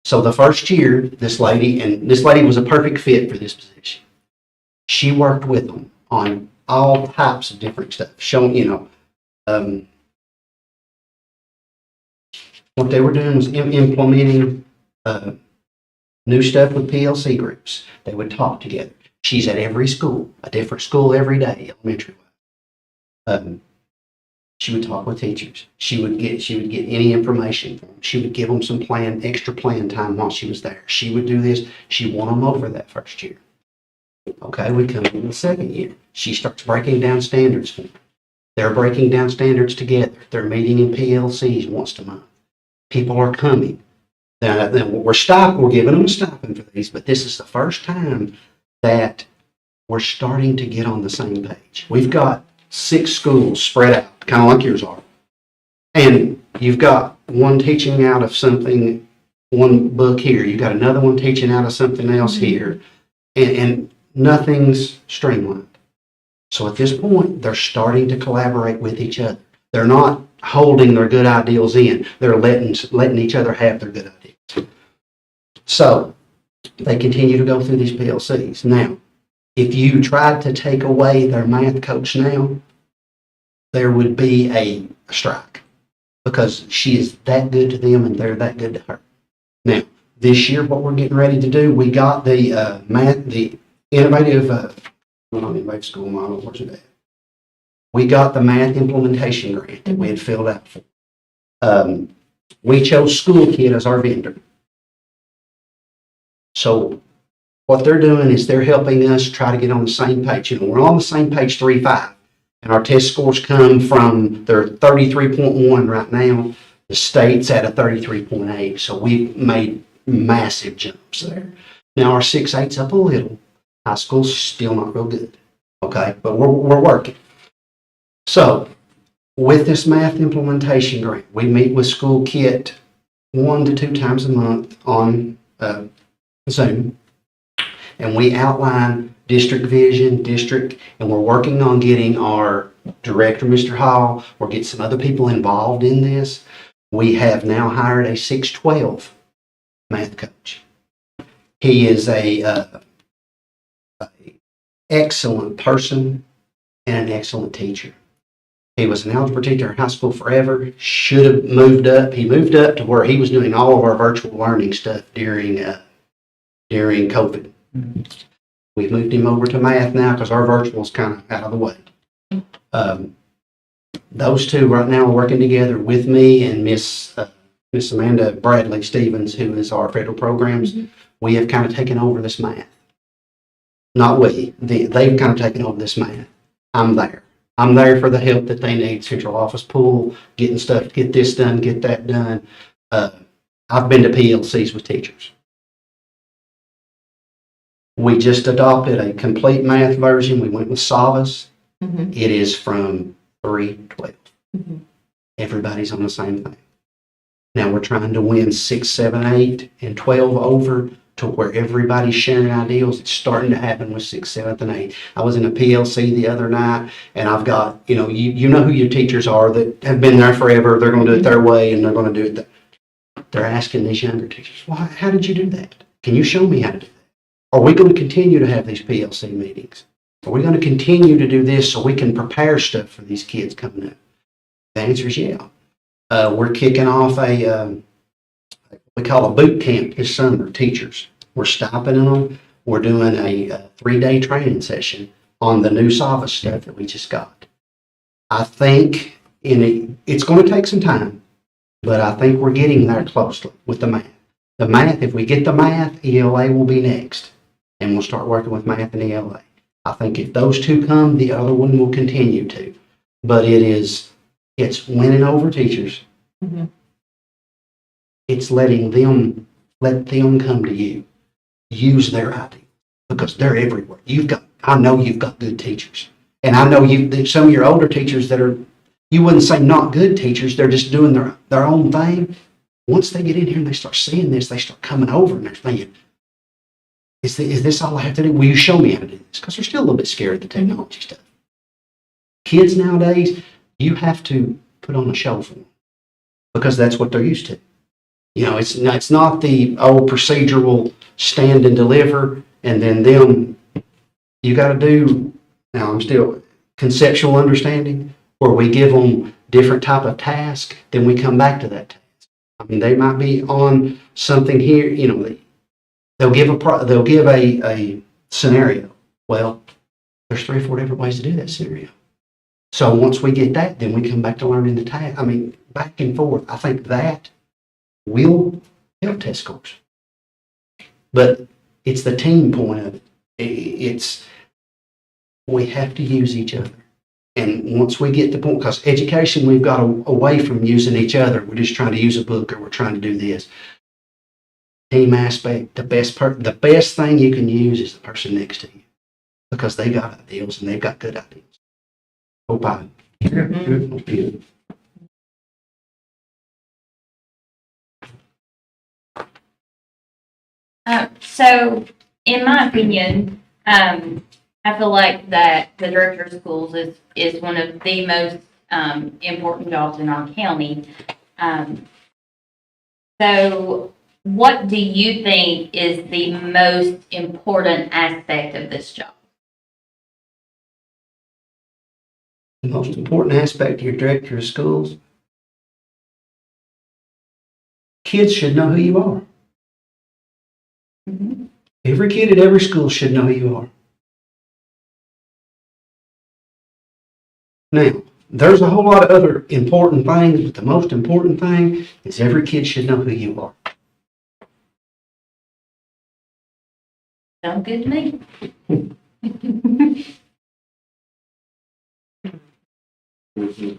So the first year, this lady was a perfect fit for this position. She worked with them on all types of different stuff, showing, what they were doing was implementing new stuff with PLC groups. They would talk together. She's at every school, a different school every day, elementary. She would talk with teachers. She would get any information from them. She would give them some extra plan time while she was there. She would do this. She won them over that first year. Okay, we come in the second year. She starts breaking down standards for them. They're breaking down standards together. They're meeting in PLCs once a month. People are coming. Then we're giving them a stipend for these, but this is the first time that we're starting to get on the same page. We've got 6 schools spread out, kind of like yours are. And you've got one teaching out of something, one book here. You've got another one teaching out of something else here. And nothing's streamlined. So at this point, they're starting to collaborate with each other. They're not holding their good ideals in. They're letting each other have their good ideas. So they continue to go through these PLCs. Now, if you tried to take away their math coach now, there would be a strike because she is that good to them and they're that good to her. Now, this year, what we're getting ready to do, we got the innovative school model. Where's it at? We got the math implementation grant that we had filled out for. We chose School Kid as our vendor. So what they're doing is they're helping us try to get on the same page. We're on the same page 3.5, and our test scores come from, they're 33.1 right now. The state's at a 33.8, so we've made massive jumps there. Now our 6.8's up a little. High school's still not real good, okay? But we're working. So with this math implementation grant, we meet with School Kit 1 to 2 times a month on Zoom. And we outline district vision, and we're working on getting our director, Mr. Hall, or get some other people involved in this. We have now hired a 612 math coach. He is a excellent person and an excellent teacher. He was an algebra teacher in high school forever, should have moved up. He moved up to where he was doing all of our virtual learning stuff during COVID. We've moved him over to math now because our virtual is kind of out of the way. Those two right now are working together with me and Miss Amanda Bradley Stevens, who is our federal programs. We have kind of taken over this math. Not we. They've kind of taken over this math. I'm there. I'm there for the help that they need. Central office pool, getting stuff, get this done, get that done. I've been to PLCs with teachers. We just adopted a complete math version. We went with Savas. It is from 3 to 12. Everybody's on the same thing. Now we're trying to win 6, 7, 8, and 12 over to where everybody's sharing ideals. It's starting to happen with 6th, 7th, and 8th. I was in a PLC the other night, and I've got, you know who your teachers are that have been there forever. They're going to do it their way, and they're going to do it. They're asking these younger teachers, "Well, how did you do that? Can you show me how to do that? Are we going to continue to have these PLC meetings? Are we going to continue to do this so we can prepare stuff for these kids coming up?" The answer is yeah. We're kicking off we call a boot camp this summer, teachers. We're stipending them. We're doing a 3-day training session on the new Savas stuff that we just got. I think it's going to take some time, but I think we're getting there closely with the math. The math, if we get the math, ELA will be next, and we'll start working with math and ELA. I think if those two come, the other one will continue to. But it's winning over teachers. It's let them come to you, use their ideas, because they're everywhere. I know you've got good teachers, and I know some of your older teachers that are, you wouldn't say not good teachers, they're just doing their own thing. Once they get in here and they start seeing this, they start coming over and they're thinking, is this all I have to do? Will you show me how to do this? Because they're still a little bit scared of the technology stuff. Kids nowadays, you have to put on a show for them because that's what they're used to. It's not the old procedural stand and deliver and then them, you gotta do, now I'm still conceptual understanding, where we give them different type of task, then we come back to that task. I mean, they might be on something here, you know, they'll give they'll give a scenario. Well, there's 3 or 4 different ways to do that scenario. So once we get that, then we come back to learning the task. I mean, back and forth. I think that will help test scores. But it's the team point of it. It's, we have to use each other. And once we get the point, because education, we've got away from using each other. We're just trying to use a book, or we're trying to do this. Team aspect, the best thing you can use is the person next to you, because they got ideas and they've got good ideas. Hope I. Mhm. So, in my opinion, I feel like that the director of schools is one of the most important jobs in our county. So, what do you think is the most important aspect of this job? The most important aspect of your director of schools, kids should know who you are. Every kid at every school should know who you are. Now, there's a whole lot of other important things, but the most important thing is every kid should know who you are. Sound good to me? Mhm.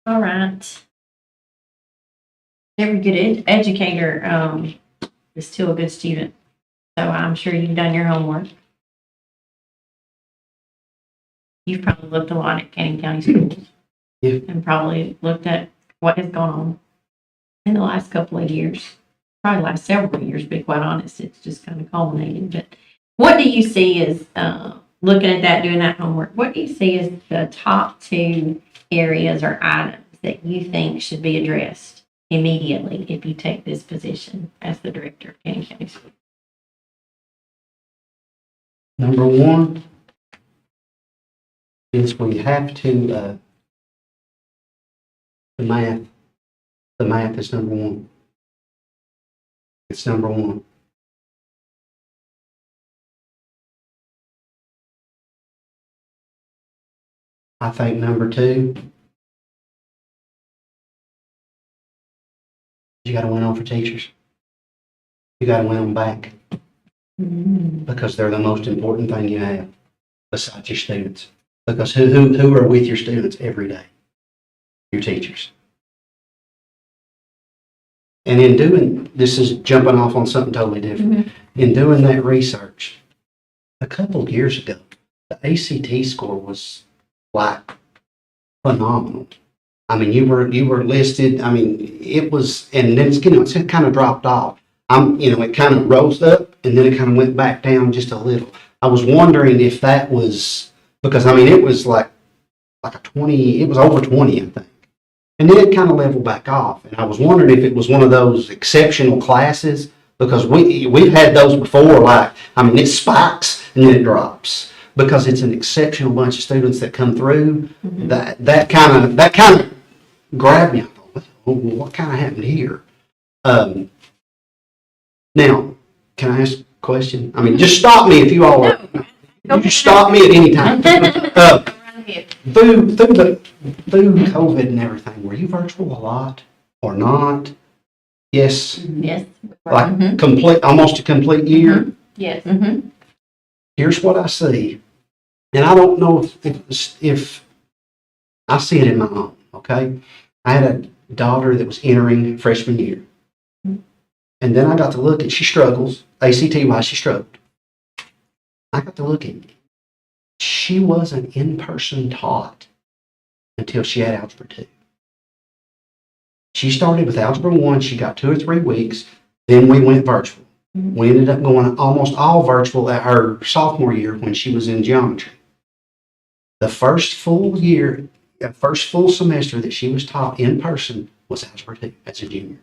All right. Every good educator is still a good student. So I'm sure you've done your homework. You've probably looked a lot at Canning County schools. Yeah. And probably looked at what has gone on in the last couple of years. Probably the last several years, to be quite honest. It's just kind of culminated. But what do you see as, looking at that, doing that homework, what do you see as the top 2 areas or items that you think should be addressed immediately if you take this position as the director of Canning County Schools? Number one is we have to, the math is number one. It's number one. I think number 2, you got to win on for teachers. You got to win them back, because they're the most important thing you have besides your students. Because who are with your students every day? Your teachers. And in doing, this is jumping off on something totally different. In doing that research, a couple of years ago, the ACT score was like phenomenal. I mean, you were listed. I mean, it was, and then it's kind of dropped off. It kind of rose up and then it kind of went back down just a little. I was wondering if that was because it was like a 20. It was over 20, I think, and then it kind of leveled back off. And I was wondering if it was one of those exceptional classes, because we've had those before. It spikes and then it drops, because it's an exceptional bunch of students that come through. That kind of grabbed me. I thought, well, what kind of happened here? Now, can I ask a question? Just stop me if you all are. You just stop me at any time. Through COVID and everything, were you virtual a lot or not? Yes. Yes. Like almost a complete year. Yes. Here's what I see, and I don't know if I see it in my own. Okay, I had a daughter that was entering freshman year, and then I got to look at, she struggles ACT-wise. She struggled. I got to look at, she wasn't in-person taught until she had Algebra 2. She started with Algebra 1. She got 2 or 3 weeks. Then we went virtual. We ended up going almost all virtual at her sophomore year when she was in geometry. The first full semester that she was taught in person was Algebra 2 as a junior.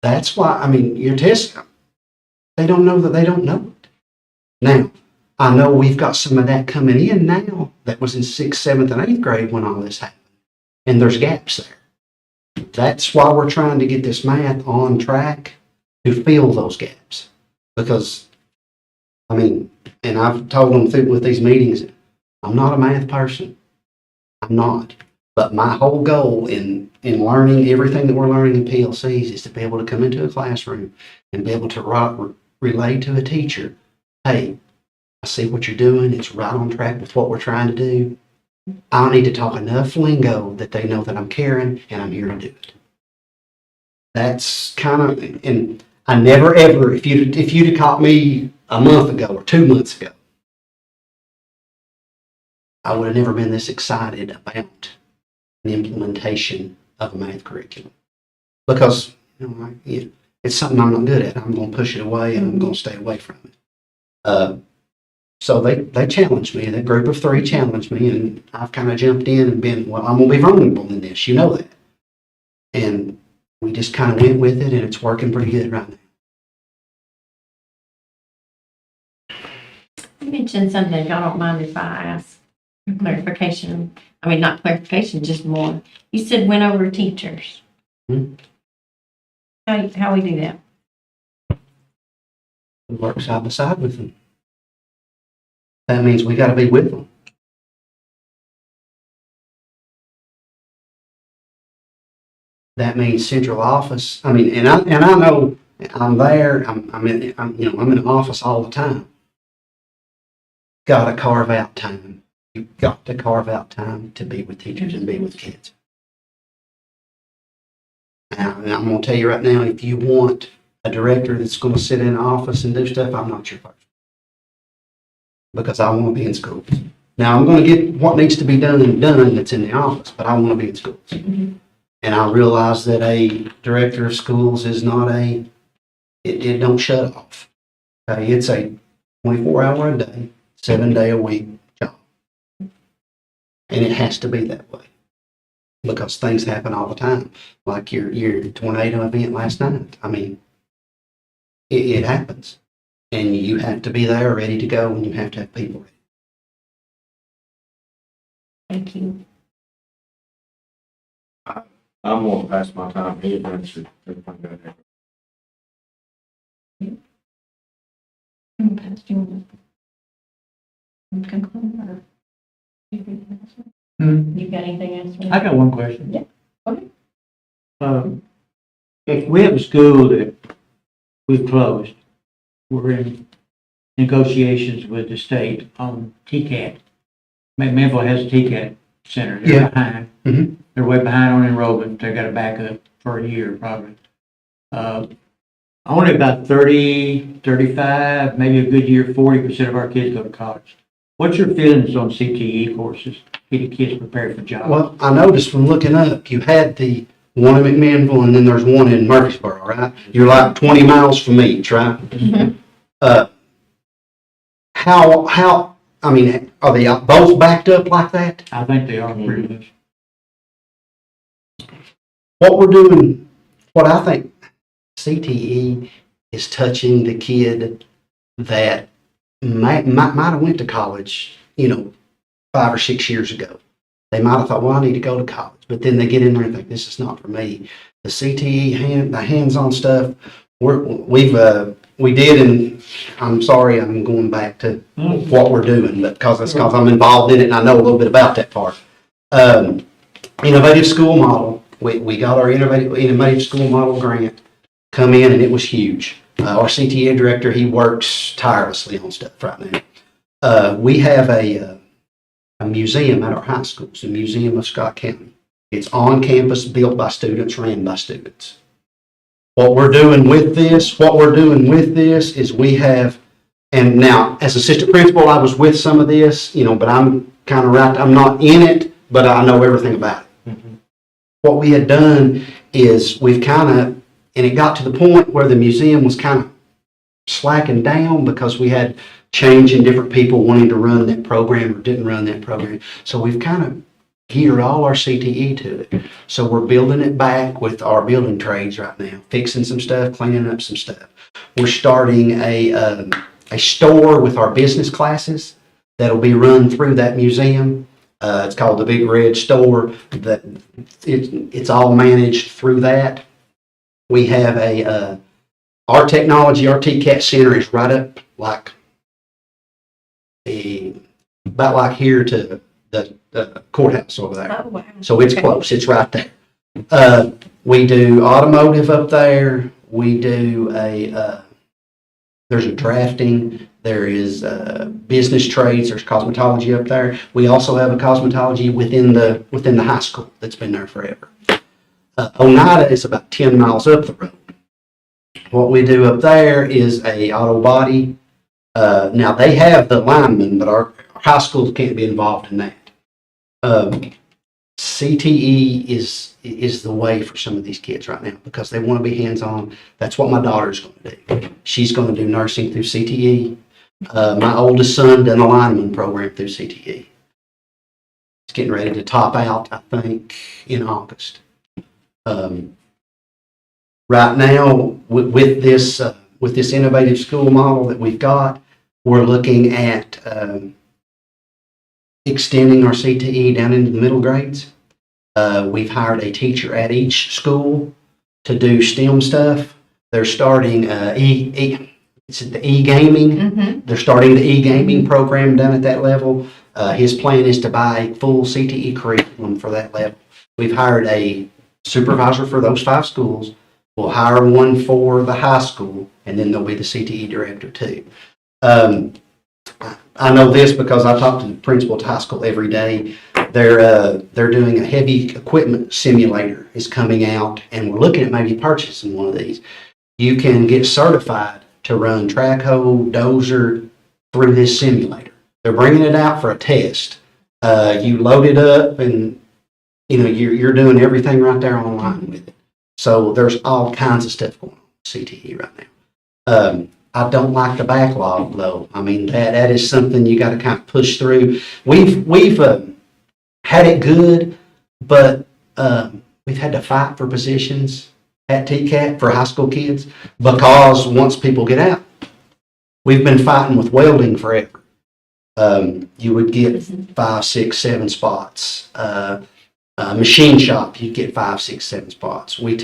That's why, your test, they don't know that they don't know it. Now, I know we've got some of that coming in now that was in 6th, 7th, and 8th grade when all this happened. And there's gaps there. That's why we're trying to get this math on track to fill those gaps. Because, I mean, and I've told them through with these meetings, I'm not a math person. I'm not. But my whole goal in learning everything that we're learning in PLCs is to be able to come into a classroom and be able to relay to a teacher, hey, I see what you're doing. It's right on track with what we're trying to do. I need to talk enough lingo that they know that I'm caring and I'm here to do it. That's kind of, and I never ever, if you'd have caught me a month ago or 2 months ago, I would have never been this excited about the implementation of a math curriculum. Because, it's something I'm not good at. I'm going to push it away and I'm going to stay away from it. So they challenged me. That group of 3 challenged me, and I've kind of jumped in and been, well, I'm going to be vulnerable in this. You know that. And we just kind of went with it, and it's working pretty good right now. You mentioned something, if y'all don't mind if I ask clarification. I mean, not clarification, just more. You said went over teachers. Hmm. How we do that? We work side by side with them. That means we got to be with them. That means central office. I mean, and I know I'm there. I'm in the office all the time. Got to carve out time. You've got to carve out time to be with teachers and be with kids. Now, and I'm going to tell you right now, if you want a director that's going to sit in an office and do stuff, I'm not your person. Because I want to be in schools. Now, I'm going to get what needs to be done that's in the office, but I want to be in schools. Mm-hmm. And I realize that a director of schools is not it don't shut off. Okay? It's a 24-hour a day, 7-day a week job. And it has to be that way. Because things happen all the time. Like your tornado event last night. I mean, it happens. And you have to be there ready to go, and you have to have people ready. Thank you. I'm gonna pass my time here, and should everything go there. Conclude, Hmm. you got anything else? I got one question. Yeah, okay. If we have a school that we've closed, we're in negotiations with the state on TCAT. Manville has a TCAT center. They're Yeah. behind. Mhm. They're way behind on enrollment. They've got to back up for a year probably. Only about 30, 35, maybe a good year, 40% of our kids go to college. What's your feelings on CTE courses, getting kids prepared for jobs? Well, I noticed from looking up, you had the one in McMinnville and then there's one in Murfreesboro, right? You're like 20 miles from each, right? Mhm. I mean, are they both backed up like that? I think they are pretty much. What we're doing, what I think CTE is touching the kid that might have went to college, 5 or 6 years ago. They might have thought, well, I need to go to college. But then they get in there and think, this is not for me. The CTE, the hands-on stuff, we did, and I'm sorry, I'm going back to what we're doing, but because I'm involved in it and I know a little bit about that part. Innovative school model, we got our innovative school model grant come in, and it was huge. Our CTA director, he works tirelessly on stuff right now. We have a museum at our high schools, the Museum of Scott County. It's on campus, built by students, ran by students. What we're doing with this is we have, and now as assistant principal, I was with some of this, but I'm kind of right, I'm not in it, but I know everything about it. Mhm. What we had done is we've and it got to the point where the museum was kind of slacking down because we had change in different people wanting to run that program or didn't run that program. So we've kind of gear all our CTE to it. So we're building it back with our building trades right now, fixing some stuff, cleaning up some stuff. We're starting a store with our business classes that'll be run through that museum. It's called the Big Red Store. It's all managed through that. We have our technology, our TCAT center is right up like about like here to the courthouse over there. Oh, wow. So it's close, it's right there. We do automotive up there. We do there's a drafting, there is business trades, there's cosmetology up there. We also have a cosmetology within the high school that's been there forever. Oneida is about 10 miles up the road. What we do up there is a auto body. Now they have the linemen, but our high schools can't be involved in that. CTE is the way for some of these kids right now because they want to be hands-on. That's what my daughter's going to do. She's going to do nursing through CTE. My oldest son done a lineman program through CTE. It's getting ready to top out, I think, in August. Right now, with this innovative school model that we've got, we're looking at extending our CTE down into the middle grades. We've hired a teacher at each school to do STEM stuff. They're starting it's the e-gaming. They're starting the e-gaming program down at that level. His plan is to buy full CTE curriculum for that level. We've hired a supervisor for those 5 schools. We'll hire one for the high school, and then there'll be the CTE director too. I know this because I talk to the principal at high school every day. They're doing a heavy equipment simulator is coming out, and we're looking at maybe purchasing one of these. You can get certified to run track hoe, dozer through this simulator. They're bringing it out for a test. You load it up, and you're doing everything right there online with it. So there's all kinds of stuff going on with CTE right now. I don't like the backlog though. I mean, that is something you got to kind of push through. We've had it good, but we've had to fight for positions at TCAT for high school kids because once people get out, we've been fighting with welding forever. You would get 5, 6, 7 spots. Machine shop, you get 5, 6, 7 spots. We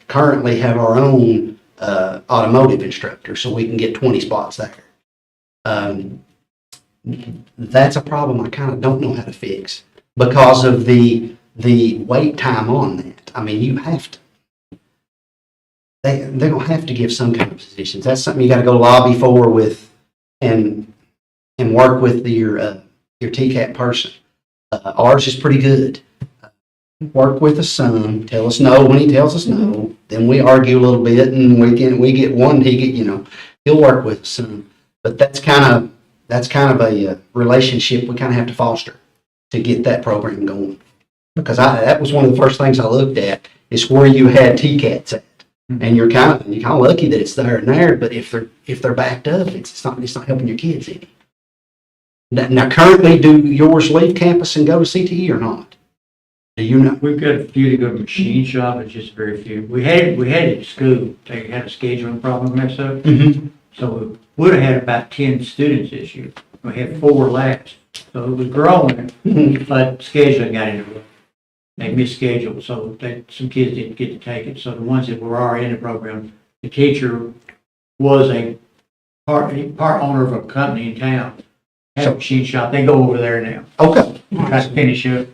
currently have our own automotive instructor, so we can get 20 spots there. That's a problem I kind of don't know how to fix because of the wait time on that. I mean, you have to. They're gonna have to give some kind of positions. That's something you got to go lobby for with, and work with your TCAT person. Ours is pretty good. Work with the son, tell us no when he tells us no. Then we argue a little bit, and we get one. He'll work with the son. But that's kind of a relationship we kind of have to foster to get that program going. Because that was one of the first things I looked at is where you had TCATs at, and you're kind of lucky that it's there and there. But if they're backed up, it's not helping your kids any. Now, currently, do yours leave campus and go to CTE or not? Do you know? We've got a few to go to machine shop, it's just very few. We had it at school, they had a scheduling problem mess up. Mm-hmm. So we would have had about 10 students this year. We had 4 last. So it was growing, but scheduling got in the way. They misscheduled, so some kids didn't get to take it. So the ones that were already in the program, the teacher was a part owner of a company in town. Had a machine shop, they go over there now. Okay. Try to finish up.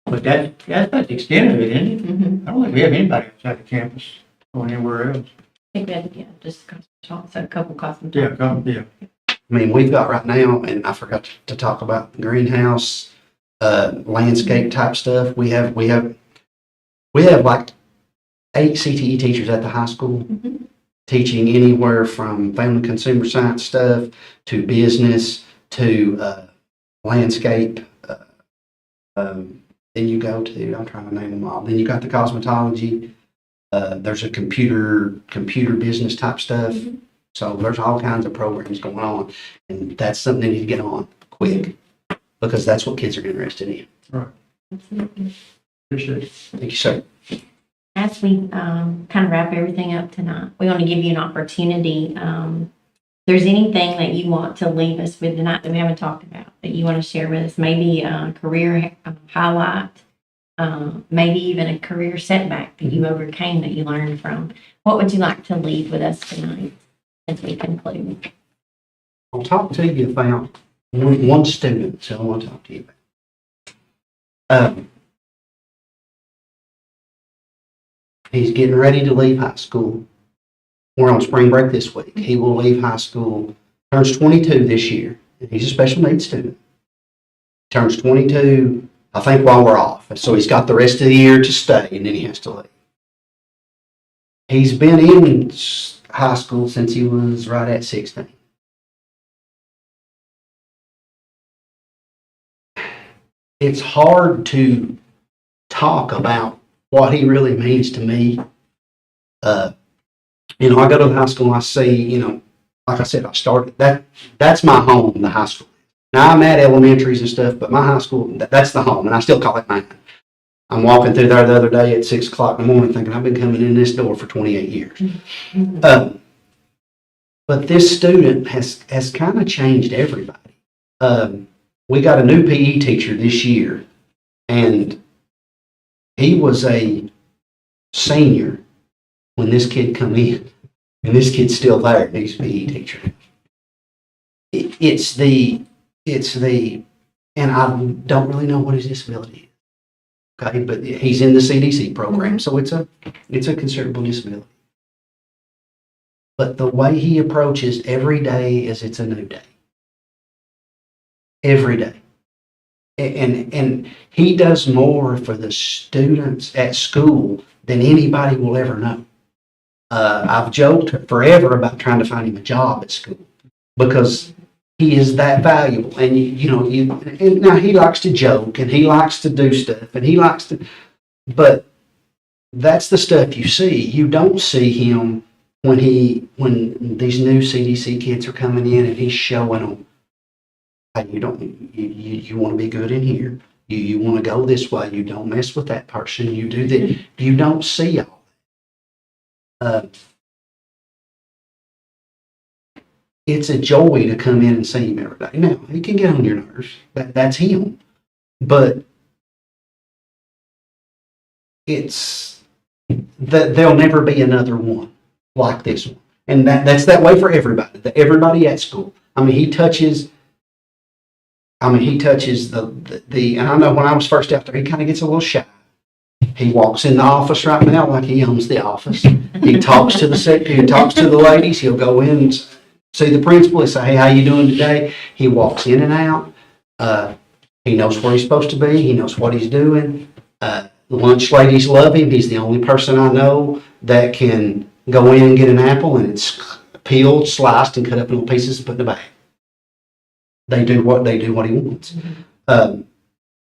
But that's about the extent of it, isn't it? I don't think we have anybody outside the campus going anywhere else. I think that, just a couple cosmetology. Yeah. I mean, we've got right now, and I forgot to talk about the greenhouse, landscape type stuff. We have like 8 CTE teachers at the high school teaching anywhere from family consumer science stuff to business to landscape. Then you go to, I'm trying to name them all. Then you got the cosmetology. There's a computer business type stuff. So there's all kinds of programs going on, and that's something they need to get on quick because that's what kids are interested in. Right. Absolutely. Appreciate it. Thank you, sir. As we kind of wrap everything up tonight, we want to give you an opportunity. There's anything that you want to leave us with tonight that we haven't talked about that you want to share with us, maybe a career highlight, maybe even a career setback that you overcame that you learned from. What would you like to leave with us tonight as we conclude? I'll talk to you about one student, so I want to talk to you about. He's getting ready to leave high school. We're on spring break this week. He will leave high school, turns 22 this year, and he's a special needs student. Turns 22, I think, while we're off. So he's got the rest of the year to stay, and then he has to leave. He's been in high school since he was right at 16. It's hard to talk about what he really means to me. I go to the high school and I see, like I said, I started, that's my home, the high school. Now I'm at elementaries and stuff, but my high school, that's the home, and I still call it mine. I'm walking through there the other day at 6 o'clock in the morning thinking I've been coming in this door for 28 years. But this student has kind of changed everybody. We got a new PE teacher this year, and he was a senior when this kid come in, and this kid's still there, and he's a PE teacher. It's the, and I don't really know what his disability is. Okay, but he's in the CDC program, so it's a considerable disability. But the way he approaches every day is it's a new day. Every day. And he does more for the students at school than anybody will ever know. I've joked forever about trying to find him a job at school because he is that valuable. And and now he likes to joke and he likes to do stuff and but that's the stuff you see. You don't see him when these new CDC kids are coming in and he's showing them, hey, you want to be good in here. You want to go this way. You don't mess with that person. You do that. You don't see all that. It's a joy to come in and see him every day. Now, he can get on your nerves. That's him. But there'll never be another one like this one. And that's that way for everybody. Everybody at school. He touches the, and I know when I was first out there, he kind of gets a little shy. He walks in the office right now like he owns the office. He talks to the ladies. He'll go in and see the principal and say, hey, how you doing today? He walks in and out. He knows where he's supposed to be. He knows what he's doing. The lunch ladies love him. He's the only person I know that can go in and get an apple and it's peeled, sliced, and cut up in little pieces and put in a bag. They do what he wants.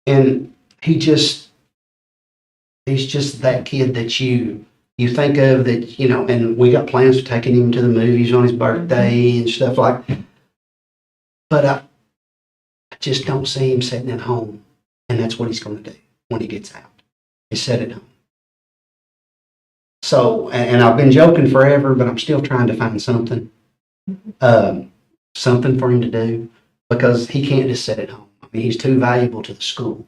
And he's just that kid that you think of that, and we got plans for taking him to the movies on his birthday and stuff like that. But I just don't see him sitting at home. And that's what he's going to do when he gets out, is sit at home. So, and I've been joking forever, but I'm still trying to find something for him to do. Because he can't just sit at home. He's too valuable to the school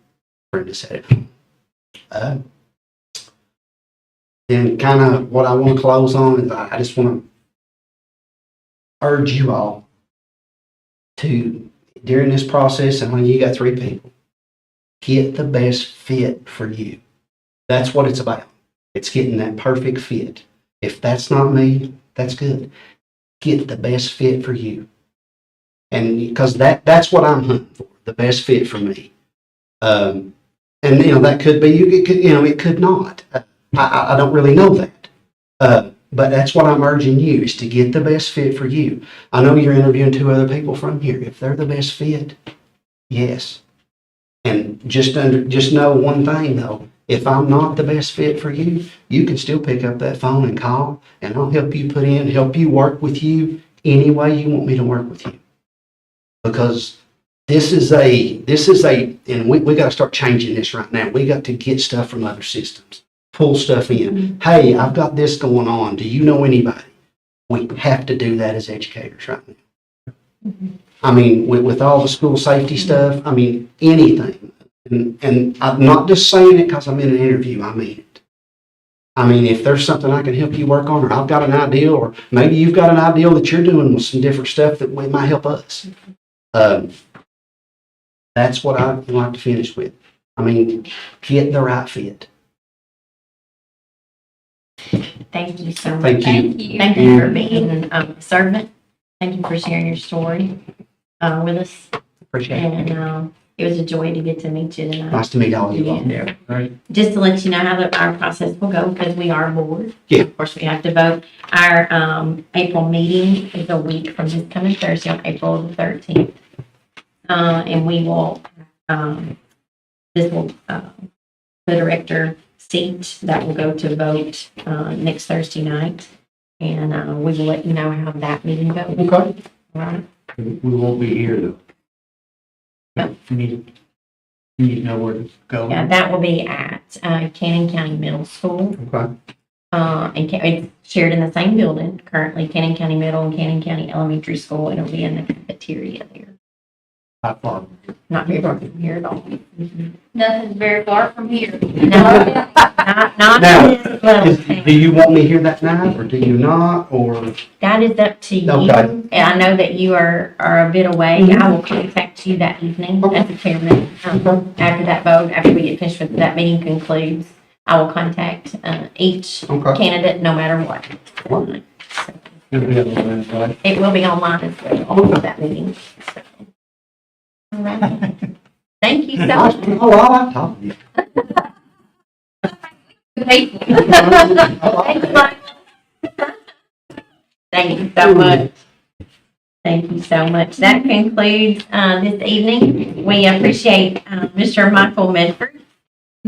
for him to sit at home. Then kind of what I want to close on is I just want to urge you all to, during this process, and when you got 3 people, get the best fit for you. That's what it's about. It's getting that perfect fit. If that's not me, that's good. Get the best fit for you. And because that's what I'm hunting for, the best fit for me. And that could be, it could not. I don't really know that. But that's what I'm urging you, is to get the best fit for you. I know you're interviewing 2 other people from here. If they're the best fit, yes. And just know one thing though, if I'm not the best fit for you, you can still pick up that phone and call, and I'll help you work with you any way you want me to work with you. Because this is and we got to start changing this right now. We got to get stuff from other systems, pull stuff in. Hey, I've got this going on. Do you know anybody? We have to do that as educators right now. I mean, with all the school safety stuff, I mean, anything. And I'm not just saying it because I'm in an interview. I mean it. I mean, if there's something I can help you work on, or I've got an idea, or maybe you've got an idea that you're doing with some different stuff that might help us. That's what I'd like to finish with. I mean, get the right fit. Thank you so much. Thank you. Thank you. Thank you for being a servant. Thank you for sharing your story with us. Appreciate it. And it was a joy to get to meet you tonight. Nice to meet all of you all. And, Right. just to let you know how our process will go, because we are a board. Yeah. Of course, we have to vote. Our April meeting is a week from this coming Thursday, on April the 13th. And we will, this will, the director seat that will go to vote next Thursday night. And we will let you know how that meeting goes. Okay. All right. We won't be here though. No. You need to know where to go. Yeah, that will be at Cannon County Middle School. Okay. And it's shared in the same building, currently Cannon County Middle and Cannon County Elementary School. It'll be in the cafeteria there. Not far. Not very far from here at all. Nothing's very far from here. No, not Now, in this little town. Do you want me here that night, or do you not, or? That is up to you. Okay. And I know that you are a bit away. I will contact you that evening as the chairman. After that vote, after we get finished with that meeting concludes, I will contact each Okay. candidate, no matter what. It'll be on the website. It will be online as well, that meeting. So. All right. Thank you so much. Oh, I like talking to you. Thank you. Thank you so much. Thank you so much. That concludes this evening. We appreciate Mr. Michael Medford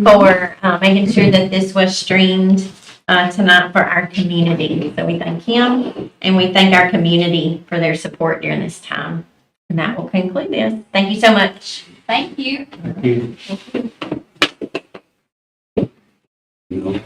for making sure that this was streamed tonight for our community. So we thank him, and we thank our community for their support during this time. And that will conclude this. Thank you so much. Thank you. Thank you. You know,